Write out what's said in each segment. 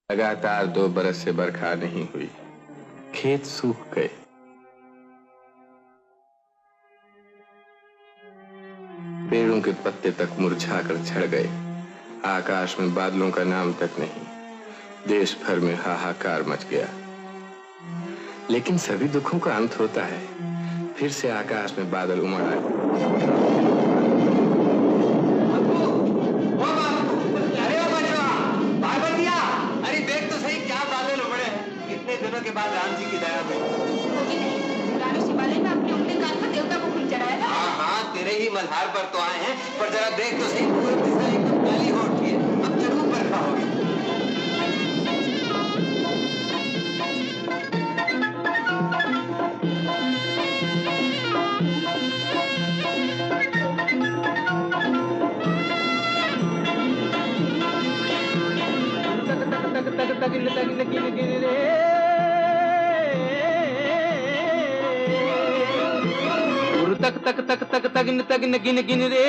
लगातार 2 बरस से बरखा नहीं हुई। खेत सूख गए। पेड़ों के पत्ते तक मुरझाकर झड़ गए। आकाश में बादलों का नाम तक नहीं। देश भर में हाहाकार मच गया। लेकिन सभी दुखों का अंत होता है। फिर से आकाश में बादल उमड़ आए। के बाद राम जी की दया में होगी नहीं। रानी शिवालय में अपने उल्टे कान पर देवता को फूल चढ़ाया ना। हाँ, तेरे ही मल्हार पर तो आए हैं, पर जरा देख तो सही, पूरब दिशा एकदम काली हो उठी है। अब जरूर बरखा होगी। तक तक तक तक तगिन तगिन गिन गिन रे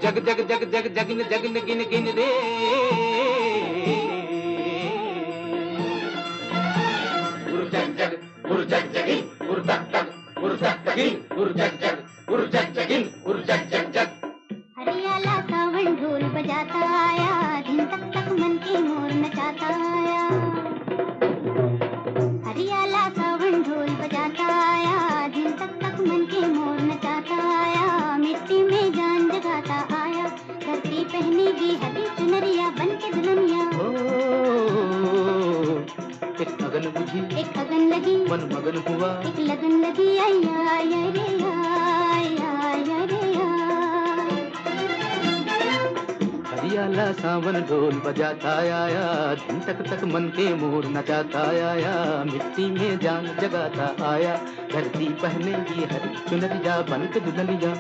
जग जग जग जग जगिन जगिन गिन गिन रे गुरु जग जग गुरु जग जगिन गुरु तक तक गुरु तक तगिन गुरु जग जग गुरु जग जगिन गुरु जग जग जग। हरियाला सावन ढोल बजाता आया, दिन तक तक मन के मोर नचाता आया। हरियाला सावन ढोल बजाता आया, दिन तक तक मन के मोर नचाता आया। मिट्टी में जान जगाता आया, धरती पहनेगी हरी चुनरिया बन के दुल्हनिया। एक अगन बुझी एक अगन लगी मन मगन हुआ, एक लगन लगी आया आया रे आया आया रे आया। हरियाला सावन ढोल बजाता आया, दिन तक तक मन के मोर नचाता आया। मिट्टी में जान जगाता आया, धरती पहनेगी हरी चुनरिया बन के दुल्हनिया।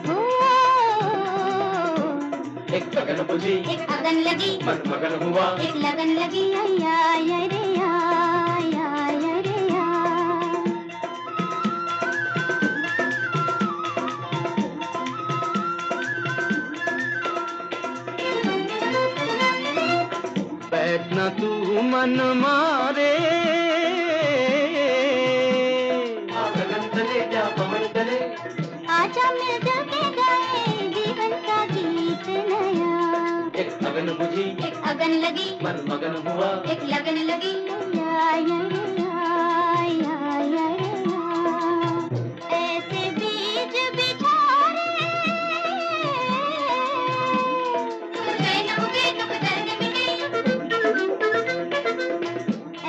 एक अगन बुझी एक अगन लगी मन मगन हुआ, एक लगन लगी आया आया रे आया आया रे आया। बैठना तू मन मारे, गगन तले जा पवन तले, आजा मिलजुल के गाए जीवन का गीत नया। एक अगन बुझी एक अगन लगी मन मगन हुआ, एक लगन लगी आया रे आया आया रे आया। ऐसे बीज बिछारे चैन उगे दुख दर्द मिटे।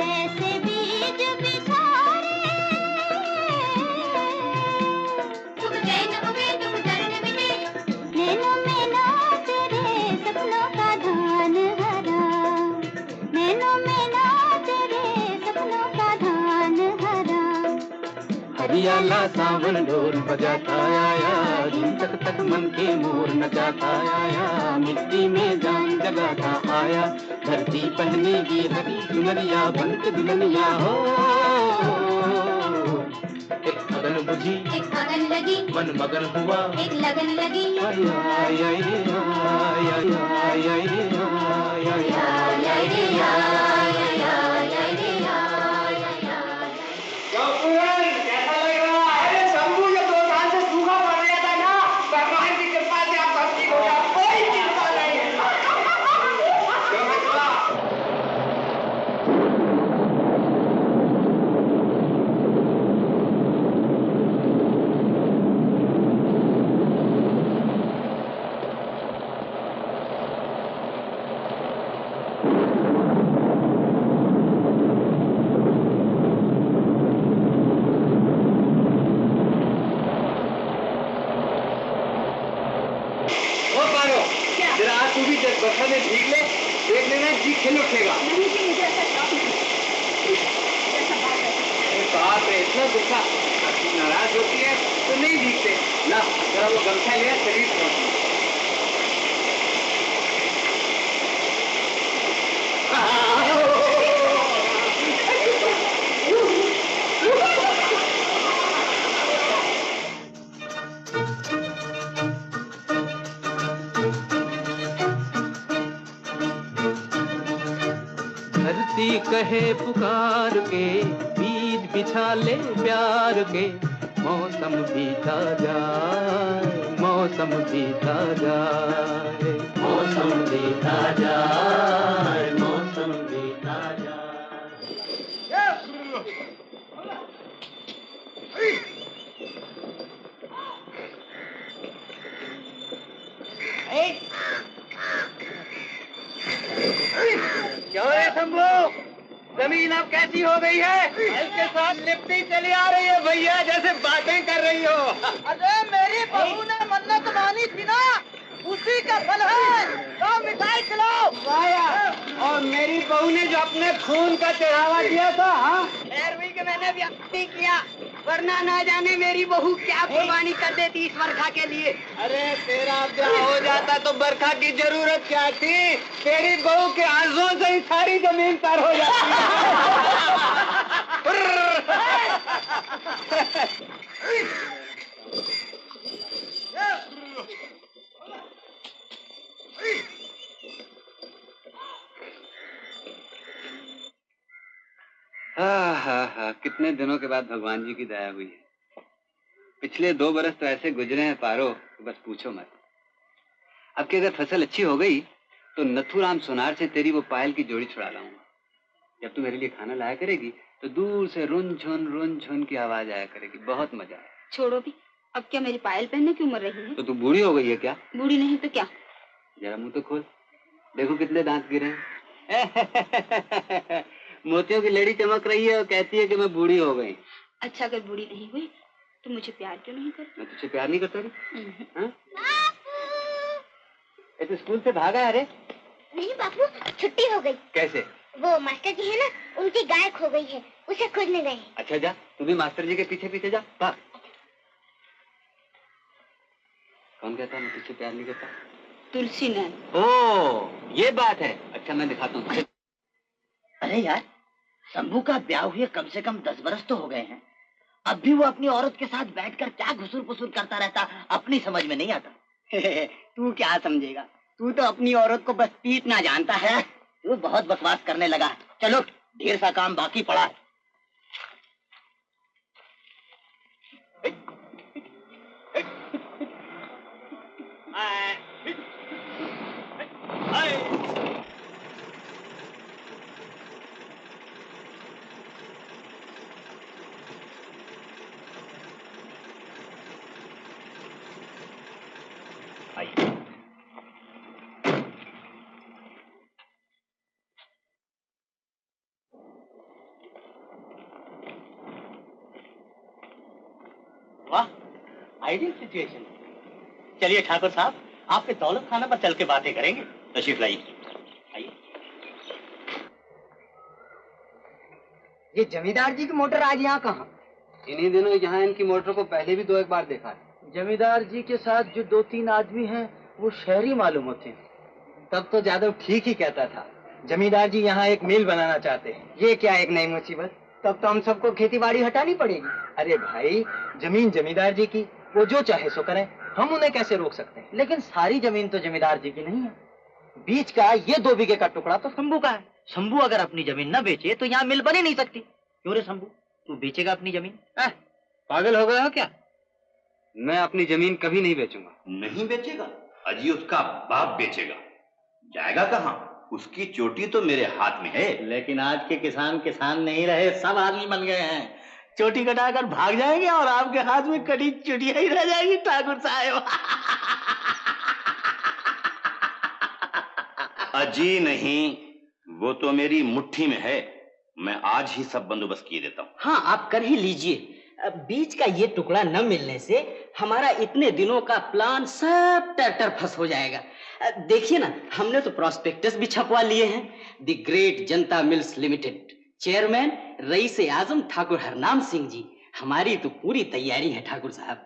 ऐसे बीज बिछारे दुख चैन उगे दुख दर्द मिटे। नैनों में नाच रे सपनों का धान हरा, नैनों में नाच रे सपनों का धान हरा। हरियाला सावन ढोल बजाता आया, दिन तक तक मन के मोर नचाता आया। मिट्टी में जान जगाता आया, धरती पहनेगी हरी चुनरिया बन के दुल्हनिया। हो एक अगन बुझी एक अगन लगी मन मगन हुआ, एक लगन लगी आया आया रे आया आया रे आया आया रे आया आया रे आया। कैसा लग रहा है? अरे शंभू, ये 2 साल से सूखा पड़ रहा था ना, भगवान की कृपा से आप सब ठीक हो गया, कोई चिंता नहीं है। क्यों मित्रा? जरा आज तू भी बरसात में भीग ले, देख लेना जी खिल उठेगा। नहीं जी, मुझे ऐसा शौक नहीं। ऐसा बात है। बात है, इतना गुस्सा, नाराज होती है तो नहीं भीगते ना। जरा वो गमछा लिया, शरीर पहुंची। धरती कहे पुकार के, बीज बिछा ले प्यार के, मौसम बीता जाए, मौसम बीता जाए, मौसम बीता जाए, मौसम बीता जाए। क्यों है शंभू? जमीन अब कैसी हो गई है? इसके साथ लिपटी चली आ रही है भैया, जैसे बातें कर रही हो। अरे मेरी बहू ने मन्नत मानी थी ना, उसी का फल है। तो मिठाई खिलाओ। और मेरी बहू ने जो अपने खून का चढ़ावा दिया था, हाँ? 11वीं के मैंने भी नहीं किया, वरना ना जाने मेरी बहू क्या कुर्बानी कर देती इस वर्षा के लिए। अरे तेरा ब्याह हो जाता तो बरखा की जरूरत क्या थी? तेरी बहू के आंसुओं से ही सारी जमीन तर हो जाती हाँ, कितने दिनों के बाद भगवान जी की दया हुई है। पिछले 2 बरस तो ऐसे गुजरे हैं पारो, बस पूछो मत। अब की अगर फसल अच्छी हो गई तो नथुराम सोनार से तेरी वो पायल की जोड़ी छुड़ा लाऊंगा। जब तू मेरे लिए खाना लाया करेगी तो दूर से रुन झुन की आवाज आया करेगी, बहुत मजा आए। छोड़ो भी, अब क्या मेरी पायल पहनने की उम्र रही है? तो तू बूढ़ी हो गई है क्या? बूढ़ी नहीं तो क्या। जरा मुंह तो खोल, देखो कितने दांत गिरे हैं। मोतियों की लड़ी चमक रही है और कहती है कि मैं बूढ़ी हो गई। अच्छा, अगर बूढ़ी नहीं हुई तो मुझे प्यार क्यों नहीं करती? मैं तुझसे प्यार नहीं करता रे? तो स्कूल से भागा है? अरे नहीं बापू, छुट्टी हो गई। कैसे? वो मास्टर जी है ना, उनकी गाय खो गई है, उसे खोजने गए। अच्छा जा, तू भी मास्टर जी के पीछे पीछे जा। भाग। कौन कहता मैं तुझसे प्यार नहीं करता? तुलसी ने। ओ, ये बात है। अच्छा मैं दिखाता हूँ। अरे यार, शंभू का ब्याह हुए कम से कम 10 बरस तो हो गए हैं। अब भी वो अपनी औरत के साथ बैठकर क्या घुसुर पुसुर करता रहता, अपनी समझ में नहीं आता। तू क्या समझेगा, तू तो अपनी औरत को बस पीटना जानता है। तू बहुत बकवास करने लगा। चलो, ढेर सा काम बाकी पड़ा है। वाह, आइडियल सिचुएशन। चलिए ठाकुर साहब, आपके दौलत खाना पर चल के बातें करेंगे। तशरीफ लाइए। आइए। ये जमींदार जी की मोटर आज यहाँ कहाँ? इन्हीं दिनों यहाँ इनकी मोटर को पहले भी 2-1 बार देखा है। जमींदार जी के साथ जो 2-3 आदमी हैं वो शहरी मालूम होते हैं। तब तो जादव ठीक ही कहता था। जमींदार जी यहाँ एक मिल बनाना चाहते हैं। ये क्या एक नई मुसीबत? तब तो हम सबको खेती बाड़ी हटानी पड़ेगी। अरे भाई, जमीन जमींदार जी की, वो जो चाहे सो करें, हम उन्हें कैसे रोक सकते हैं? लेकिन सारी जमीन तो जमींदार जी की नहीं है। बीच का ये 2 बीघे का टुकड़ा तो शंभू का है। शंभू अगर अपनी जमीन न बेचे तो यहाँ मिल बन ही नहीं सकती। क्यों रे शंभू, तू बेचेगा अपनी जमीन? पागल हो गए हो क्या? मैं अपनी जमीन कभी नहीं बेचूंगा। नहीं बेचेगा? अजी उसका बाप बेचेगा। जाएगा कहाँ? उसकी चोटी तो मेरे हाथ में है। लेकिन आज के किसान नहीं रहे, सब आदमी बन गए हैं। चोटी कटाकर भाग जाएंगे और आपके हाथ में कटी चुटिया ही रह जाएगी ठाकुर साहब। अजी नहीं, वो तो मेरी मुट्ठी में है। मैं आज ही सब बंदोबस्त किए देता हूँ। हाँ, आप कर ही लीजिए। बीच का ये टुकड़ा न मिलने से हमारा इतने दिनों का प्लान सब टर्टर फंस हो जाएगा। देखिए ना, हमने तो प्रॉस्पेक्टस भी छपवा लिए हैं। The great Janata mills limited, chairman rice आजम ठाकुर हरनाम सिंह जी। हमारी तो पूरी तैयारी है ठाकुर साहब,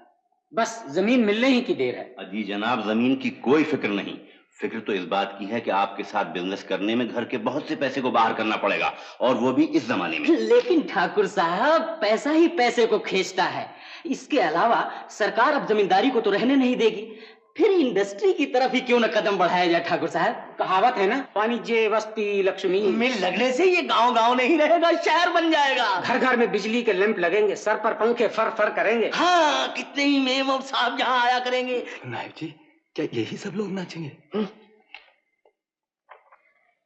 बस जमीन मिलने ही की देर है। अजी जनाब, जमीन की कोई फिक्र नहीं। फिक्र तो इस बात की है कि आपके साथ बिजनेस करने में घर के बहुत से पैसे को बाहर करना पड़ेगा, और वो भी इस जमाने में। लेकिन ठाकुर साहब, पैसा ही पैसे को खींचता है। इसके अलावा सरकार अब जमींदारी को तो रहने नहीं देगी। फिर इंडस्ट्री की तरफ ही क्यों न कदम बढ़ाया जाए ठाकुर साहब। कहावत है ना, वाणिज्य वस्ती लक्ष्मी। मिल लगने से ये गांव गांव नहीं रहेगा, शहर बन जाएगा। घर घर में बिजली के लैंप लगेंगे, सर पर पंखे फर फर करेंगे। हाँ, कितने ही मेम और साहब यहाँ आया करेंगे। नायब जी, क्या यही सब लोग नाचेंगे?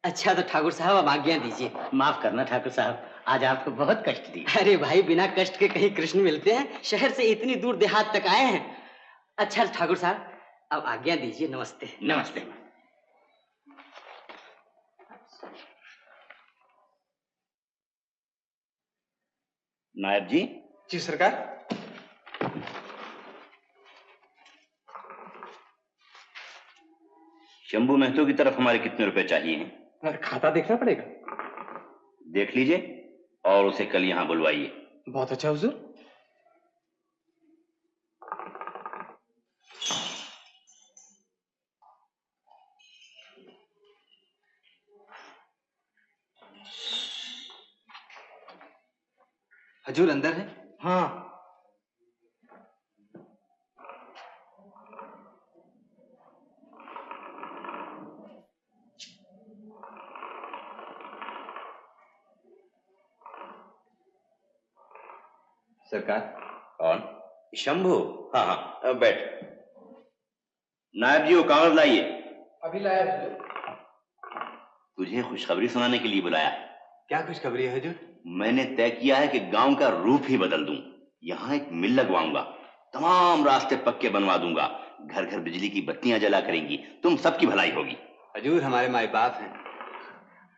अच्छा तो ठाकुर साहब अब आज्ञा दीजिए। माफ करना ठाकुर साहब, आज आपको बहुत कष्ट दिया। अरे भाई, बिना कष्ट के कहीं कृष्ण मिलते हैं? शहर से इतनी दूर देहात तक आए हैं। अच्छा ठाकुर साहब, अब आज्ञा दीजिए। नमस्ते। नमस्ते। नायब जी। जी सरकार। शंभू महतो की तरफ हमारे कितने रुपए चाहिए हैं? खाता देखना पड़ेगा। देख लीजिए और उसे कल यहाँ बुलवाइए। बहुत अच्छा हुजूर। हजूर अंदर है? हाँ। सरकार। कौन? शंभू? हाँ हाँ, अब बैठ। नायब जी, वो कागज लाइए। अभी लाया। तुझे खुशखबरी सुनाने के लिए बुलाया है। क्या खुशखबरी है हजूर? मैंने तय किया है कि गांव का रूप ही बदल दूं। यहाँ एक मिल लगवाऊंगा, तमाम रास्ते पक्के बनवा दूंगा, घर घर बिजली की बत्तियां जला करेंगी, तुम सबकी भलाई होगी। हजूर हमारे माई बाप हैं,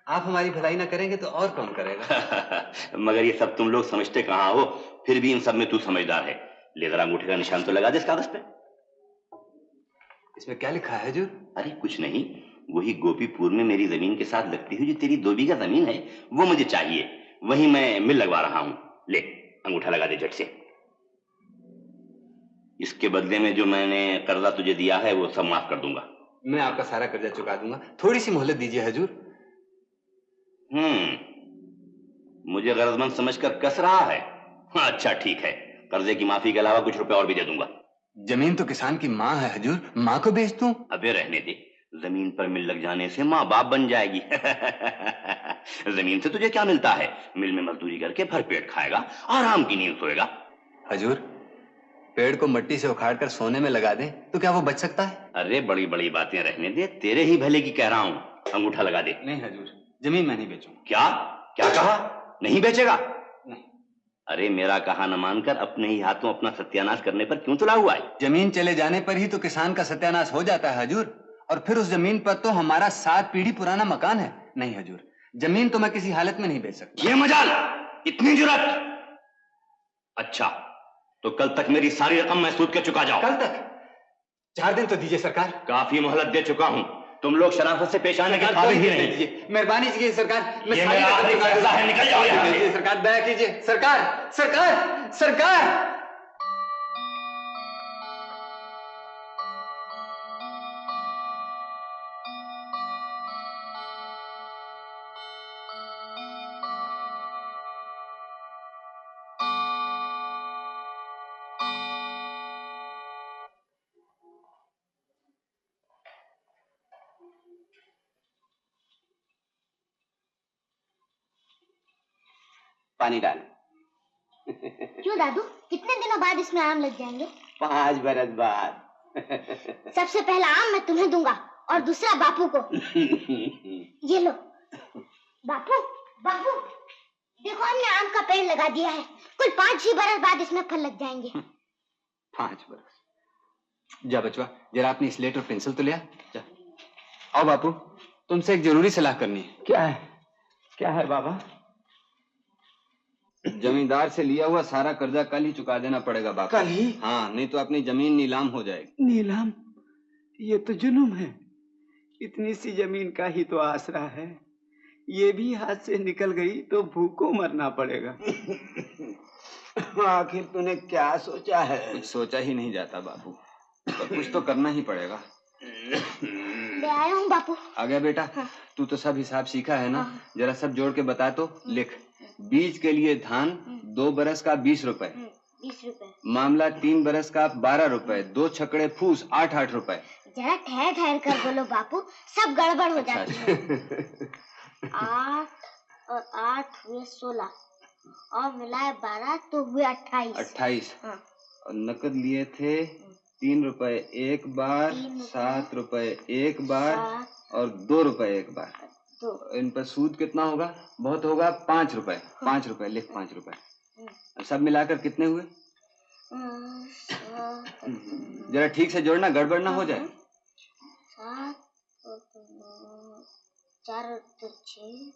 आप हमारी भलाई ना करेंगे तो और कौन करेगा? मगर ये सब तुम लोग समझते कहाँ हो, फिर भी इन सब में तू समझदार है। ले जरा अंगूठे का निशान तो लगा दे इस कागज पे। इसमें क्या लिखा है हजूर? अरे कुछ नहीं, वही गोपीपुर में मेरी जमीन के साथ लगती हुई जो तेरी 2 बीघा जमीन है, वो मुझे चाहिए। वही मैं मिल लगवा रहा हूं। ले अंगूठा लगा दे झट से। इसके बदले में जो मैंने कर्जा तुझे दिया है वो सब माफ कर दूंगा। मैं आपका सारा कर्जा चुका दूंगा, थोड़ी सी मोहलत दीजिए हजूर। मुझे गरजमंद समझकर कस रहा है? अच्छा ठीक है, कर्जे की माफी के अलावा कुछ रुपए और भी दे दूंगा। जमीन तो किसान की माँ है हजूर, माँ को बेच दूं? अबे रहने दे, जमीन पर मिल लग जाने से माँ बाप बन जाएगी। जमीन से तुझे क्या मिलता है? मिल में मजदूरी करके भरपेट खाएगा, आराम की नींद सोएगा। हजूर, पेड़ को मिट्टी से उखाड़ कर सोने में लगा दें तो क्या वो बच सकता है? अरे बड़ी बड़ी बातें रहने दे, तेरे ही भले की कह रहा हूं। अंगूठा लगा दे। नहीं हजूर, जमीन मैं नहीं बेचूंगा। क्या क्या कहा? नहीं बेचेगा? नहीं। अरे मेरा कहा न मानकर अपने ही हाथों अपना सत्यानाश करने पर क्यों तुला हुआ है? जमीन चले जाने पर ही तो किसान का सत्यानाश हो जाता है हजूर, और फिर उस जमीन पर तो हमारा 7 पीढ़ी पुराना मकान है। नहीं हजूर, जमीन तो मैं किसी हालत में नहीं बेच सकता। ये मजाल, इतनी जुर्रत? अच्छा तो कल तक मेरी सारी रकम मैं सूद के चुका जाओ। कल तक? 4 दिन तो दीजिए सरकार। काफी मोहलत दे चुका हूं, तुम लोग शराफत से पेश आने के काबिल ही नहीं। मेहरबानी कीजिए सरकार, ये मेरा आखिरी फैसला है, निकल जाओ यहाँ से। सरकार दया कीजिए। सरकार सरकार सरकार। पानी डाल। क्यों दादू, कितने दिनों बाद इसमें आम लग जाएंगे? 5 बरस बाद। सबसे पहला आम मैं तुम्हें दूंगा और दूसरा बापू को। ये लो। बापू बापू, देखो हमने आम का पेड़ लगा दिया है, कुल 5-6 बरस बाद इसमें फल लग जाएंगे। 5 बरस? जा बचवा, जरा अपनी स्लेट और पेंसिल तो ले आ। जा। आओ बापू, तुमसे एक जरूरी सलाह करनी है। क्या है? क्या है बाबा? जमींदार से लिया हुआ सारा कर्जा कल ही चुका देना पड़ेगा बापू। कल ही? हाँ, नहीं तो अपनी जमीन नीलाम हो जाएगी। नीलाम? ये तो जुल्म है। इतनी सी जमीन का ही तो आसरा है, ये भी हाथ से निकल गई तो भूखों मरना पड़ेगा। आखिर तूने क्या सोचा है? कुछ सोचा ही नहीं जाता बापू, पर कुछ तो करना ही पड़ेगा। ले आया हूँ बापू। आ गया बेटा? हाँ। तू तो सब हिसाब सीखा है ना? हाँ। जरा सब जोड़ के बता तो। लिख, बीज के लिए धान 2 बरस का 20 रुपए, 20 रुपए, मामला 3 बरस का 12 रुपए, 2 छकड़े फूस 8-8 रुपए। जरा ठहर ठहर कर बोलो बापू, सब गड़बड़ हो जाती है। 8 और 8 हुए 16 और मिलाए 12 तो हुए 28। 28। हाँ। और नकद लिए थे 3 रुपए एक बार, 7 रुपए एक बार और 2 रुपए एक बार। तो इन पर सूद कितना होगा? बहुत होगा 5 रुपए। 5 रुपए लिख, 5 रुपए। सब मिलाकर कितने हुए? जरा ठीक से जोड़ना, गड़बड़ ना हो जाए। 7 और 4 और 6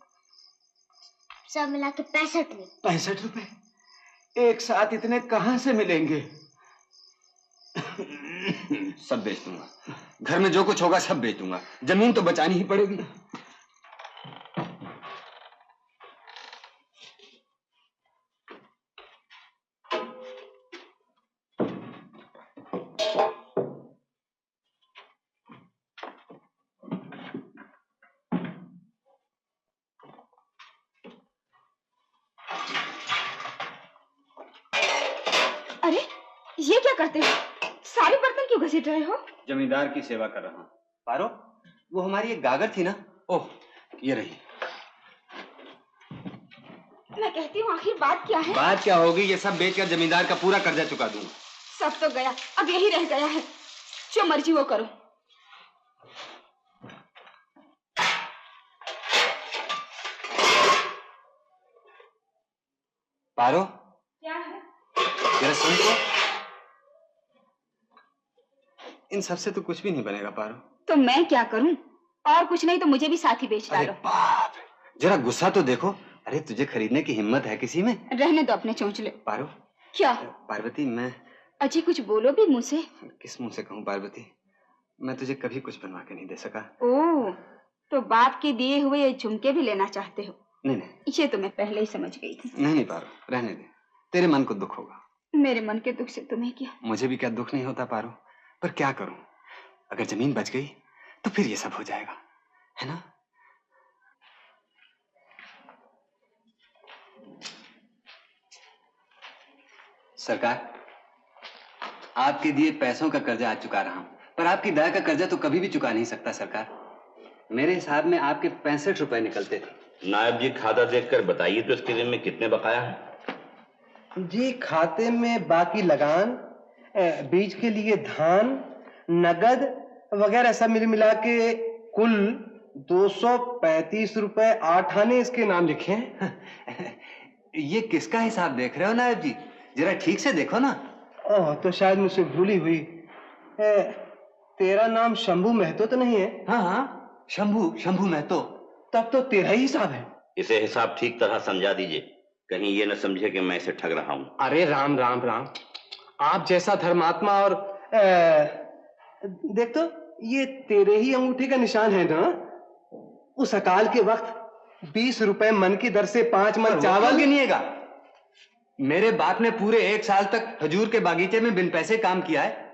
सब मिला के 65 हुए। 65 रुपए एक साथ इतने कहाँ से मिलेंगे? सब बेच दूंगा, घर में जो कुछ होगा सब बेच दूंगा, जमीन तो बचानी ही पड़ेगी। अरे ये क्या करते हो? सारे बर्तन क्यों घसीट रहे हो? जमींदार की सेवा कर रहा हूँ। पारो, वो हमारी एक गागर थी ना? ओह, ये रही। मैं कहती हूँ आखिर बात क्या है? बात क्या होगी? ये सब बेचकर जमींदार का पूरा कर्जा चुका दूंगा। सब तो गया, अब यही रह गया है। जो मर्जी वो करो। पारो, क्या है? जरा सुन तो। इन सब से तो कुछ भी नहीं बनेगा पारो। तो मैं क्या करूं? और कुछ नहीं तो मुझे भी साथ ही बेच डालो। अरे बाप, जरा गुस्सा तो देखो। अरे तुझे खरीदने की हिम्मत है किसी में? रहने दो अपने चोंचले। पारो। क्या? पार्वती, मैं अजी कुछ बोलो भी मुंह से। किस मुंह से कहूँ पार्वती? मैं तुझे कभी कुछ बनवा के नहीं दे सका। ओह, तो बाप के दिए हुए ये झुमके भी लेना चाहते हो? नहीं नहीं, ये तो मैं पहले ही समझ गई थी। नहीं पारो, रहने दे। तेरे मन को दुख होगा। मेरे मन के दुख से तुम्हें क्या? मुझे भी क्या दुख नहीं होता पारो, पर क्या करूं? अगर जमीन बच गई तो फिर ये सब हो जाएगा, है ना? सरकार, आपके दिए पैसों का कर्जा आज चुका रहा हूं, पर आपकी दया का कर्जा तो कभी भी चुका नहीं सकता सरकार। मेरे हिसाब में आपके 65 रुपए निकलते थे। नायब जी, खाता देखकर बताइए तो इसके दिन में कितने बकाया हैं? जी, खाते में बाकी लगान, बीज के लिए धान, नगद वगैरह सब मिला के कुल 235 रुपए 8 आने इसके नाम लिखे हैं। ये किसका हिसाब देख रहे हो नायब जी? जरा ठीक से देखो ना। ओह, तो शायद मुझसे भूली हुई। तेरा नाम शंभू महतो तो नहीं है? हाँ हाँ, शंभू महतो। तब तो तेरा ही हिसाब है। इसे हिसाब ठीक तरह समझा दीजिए, कहीं ये न समझे कि मैं इसे ठग रहा हूं। अरे राम राम राम, आप जैसा धर्मात्मा। और देख तो, ये तेरे ही अंगूठे का निशान है ना? उस अकाल के वक्त 20 रुपए मन की दर से 5 मन चावल गिनिएगा। मेरे बाप ने पूरे 1 साल तक हजूर के बागीचे में बिन पैसे काम किया है,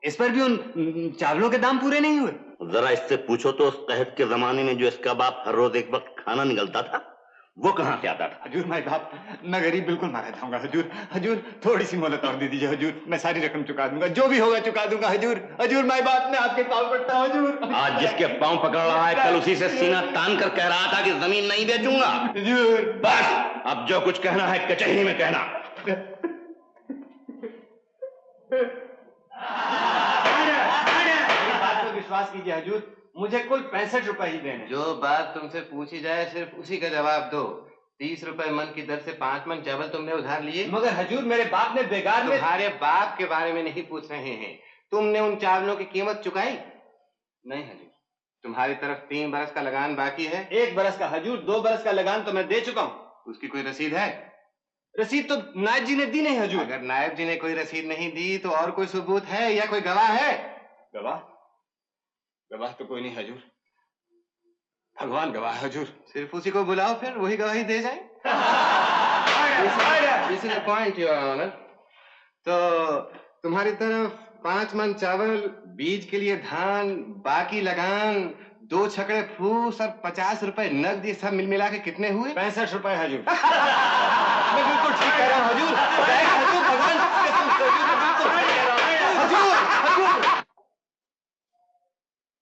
इस पर भी उन चावलों के दाम पूरे नहीं हुए। जरा इससे पूछो तो, उस कहत के जमाने में जो इसका बाप हर रोज एक वक्त खाना निकलता था, वो कहाँ से आता था? हजूर माई बाप, मैं गरीब बिल्कुल मारा जाऊंगा। हजूर थोड़ी सी मोहलत और दे दीजिए हजूर, मैं सारी रकम चुका दूंगा, जो भी होगा चुका दूंगा हजूर माई बाप, मैं आपके पाँव पड़ता हूँ हजूर। आज जिसके पाँव पकड़ रहा है, कल उसी से सीना तान कर कह रहा था कि जमीन नहीं बेचूंगा। हजूर बस, अब जो कुछ कहना है कचहरी में कहना। बात पर विश्वास कीजिए हजूर, मुझे कुल 65 रुपए ही देने। जो बात तुमसे पूछी जाए सिर्फ उसी का जवाब दो। 30 रुपए मन की दर से 5 मन चावल तुमने उधार लिए। मगर हजूर, मेरे बाप ने बेगार में। तुम्हारे बाप के बारे में नहीं पूछ रहे हैं, तुमने उन चावलों की कीमत चुकाई? नहीं हजूर, तुम्हारी तरफ 3 बरस का लगान बाकी है। 1 बरस का हजूर, 2 बरस का लगान तो मैं दे चुका हूँ। उसकी कोई रसीद है? रसीद तो नायब जी ने दी नहीं हजूर। अगर नायब जी ने कोई रसीद नहीं दी तो और कोई सबूत है या कोई गवाह है? गवाह तो कोई नहीं हजूर, भगवान गवाह हजूर। सिर्फ उसी को बुलाओ, फिर वही गवाही दे जाए। This is the point, Your Honor. तो तुम्हारी तरफ 5 मन चावल, बीज के लिए धान, बाकी लगान, 2 छकड़े फूस और 50 रुपए नकद, ये सब मिल मिला के कितने हुए? 65 रुपए हजूर। मैं बिल्कुल ठीक कह रहा हूँ हजूर। हजूर भगवान हजूर।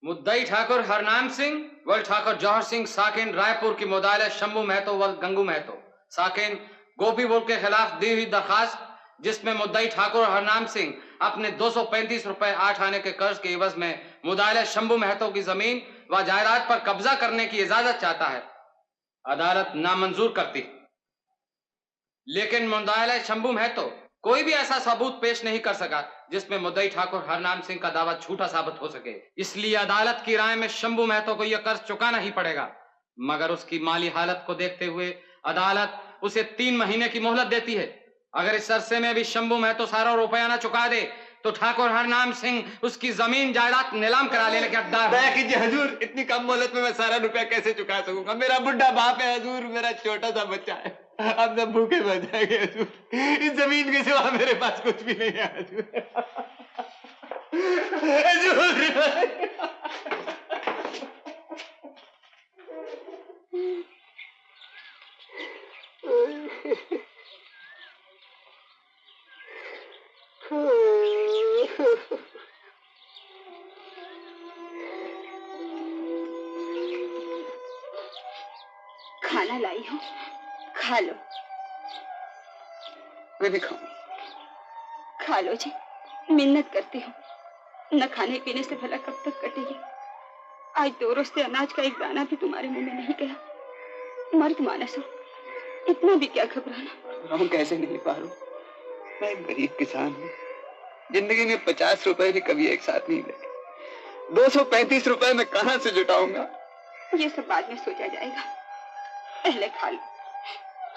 मुद्दई ठाकुर हरनाम सिंह व ठाकुर जौहर सिंह साकिन रायपुर की मुदाले शंभू महतो व गंगू महतो साकिन गोपी बोल के खिलाफ दी हुई दरखास्त, जिसमें मुद्दई ठाकुर हरनाम सिंह अपने 235 रुपए 8 आने के कर्ज के एवज में मुदाले शंभू महतो की जमीन व जायदाद पर कब्जा करने की इजाजत चाहता है। अदालत नामंजूर करती, लेकिन मुदाले शंभू महतो कोई भी ऐसा सबूत पेश नहीं कर सका जिसमें मुद्दई ठाकुर हरनाम सिंह का दावा झूठा साबित हो सके। इसलिए अदालत की राय में शंभू महतो को यह कर्ज चुकाना ही पड़ेगा, मगर उसकी माली हालत को देखते हुए अदालत उसे 3 महीने की मोहलत देती है। अगर इस अरसे में भी शंभू महतो सारा रुपया न चुका दे तो ठाकुर हरनाम सिंह उसकी जमीन जायदाद नीलाम करा लेने के हकदार। दया कीजिए हजूर, इतनी कम मोहलत में मैं सारा रुपया कैसे चुका सकूंगा? मेरा बुढ़ा बाप है हजूर, मेरा छोटा सा बच्चा है, अब सब भूखे मर जाएंगे हजूर। इस जमीन के सिवा मेरे पास कुछ भी नहीं है हजूर। खाना लाई हूँ, खा लो। मैं नहीं खाऊंगी। खा लो जी, मिन्नत करती हूँ। न खाने पीने से भला कब तक कटेगी? आज 2 रोज से अनाज का एक दाना भी तुम्हारे मुंह में नहीं गया। मर्द मानस हो, इतना भी क्या घबराना? हम कैसे नहीं पारू, मैं एक गरीब किसान हूँ। जिंदगी में 50 रुपए भी कभी एक साथ नहीं लगे। 235 रुपए मैं कहाँ से जुटाऊंगा? ये सब बाद में सोचा जाएगा, पहले खा लो।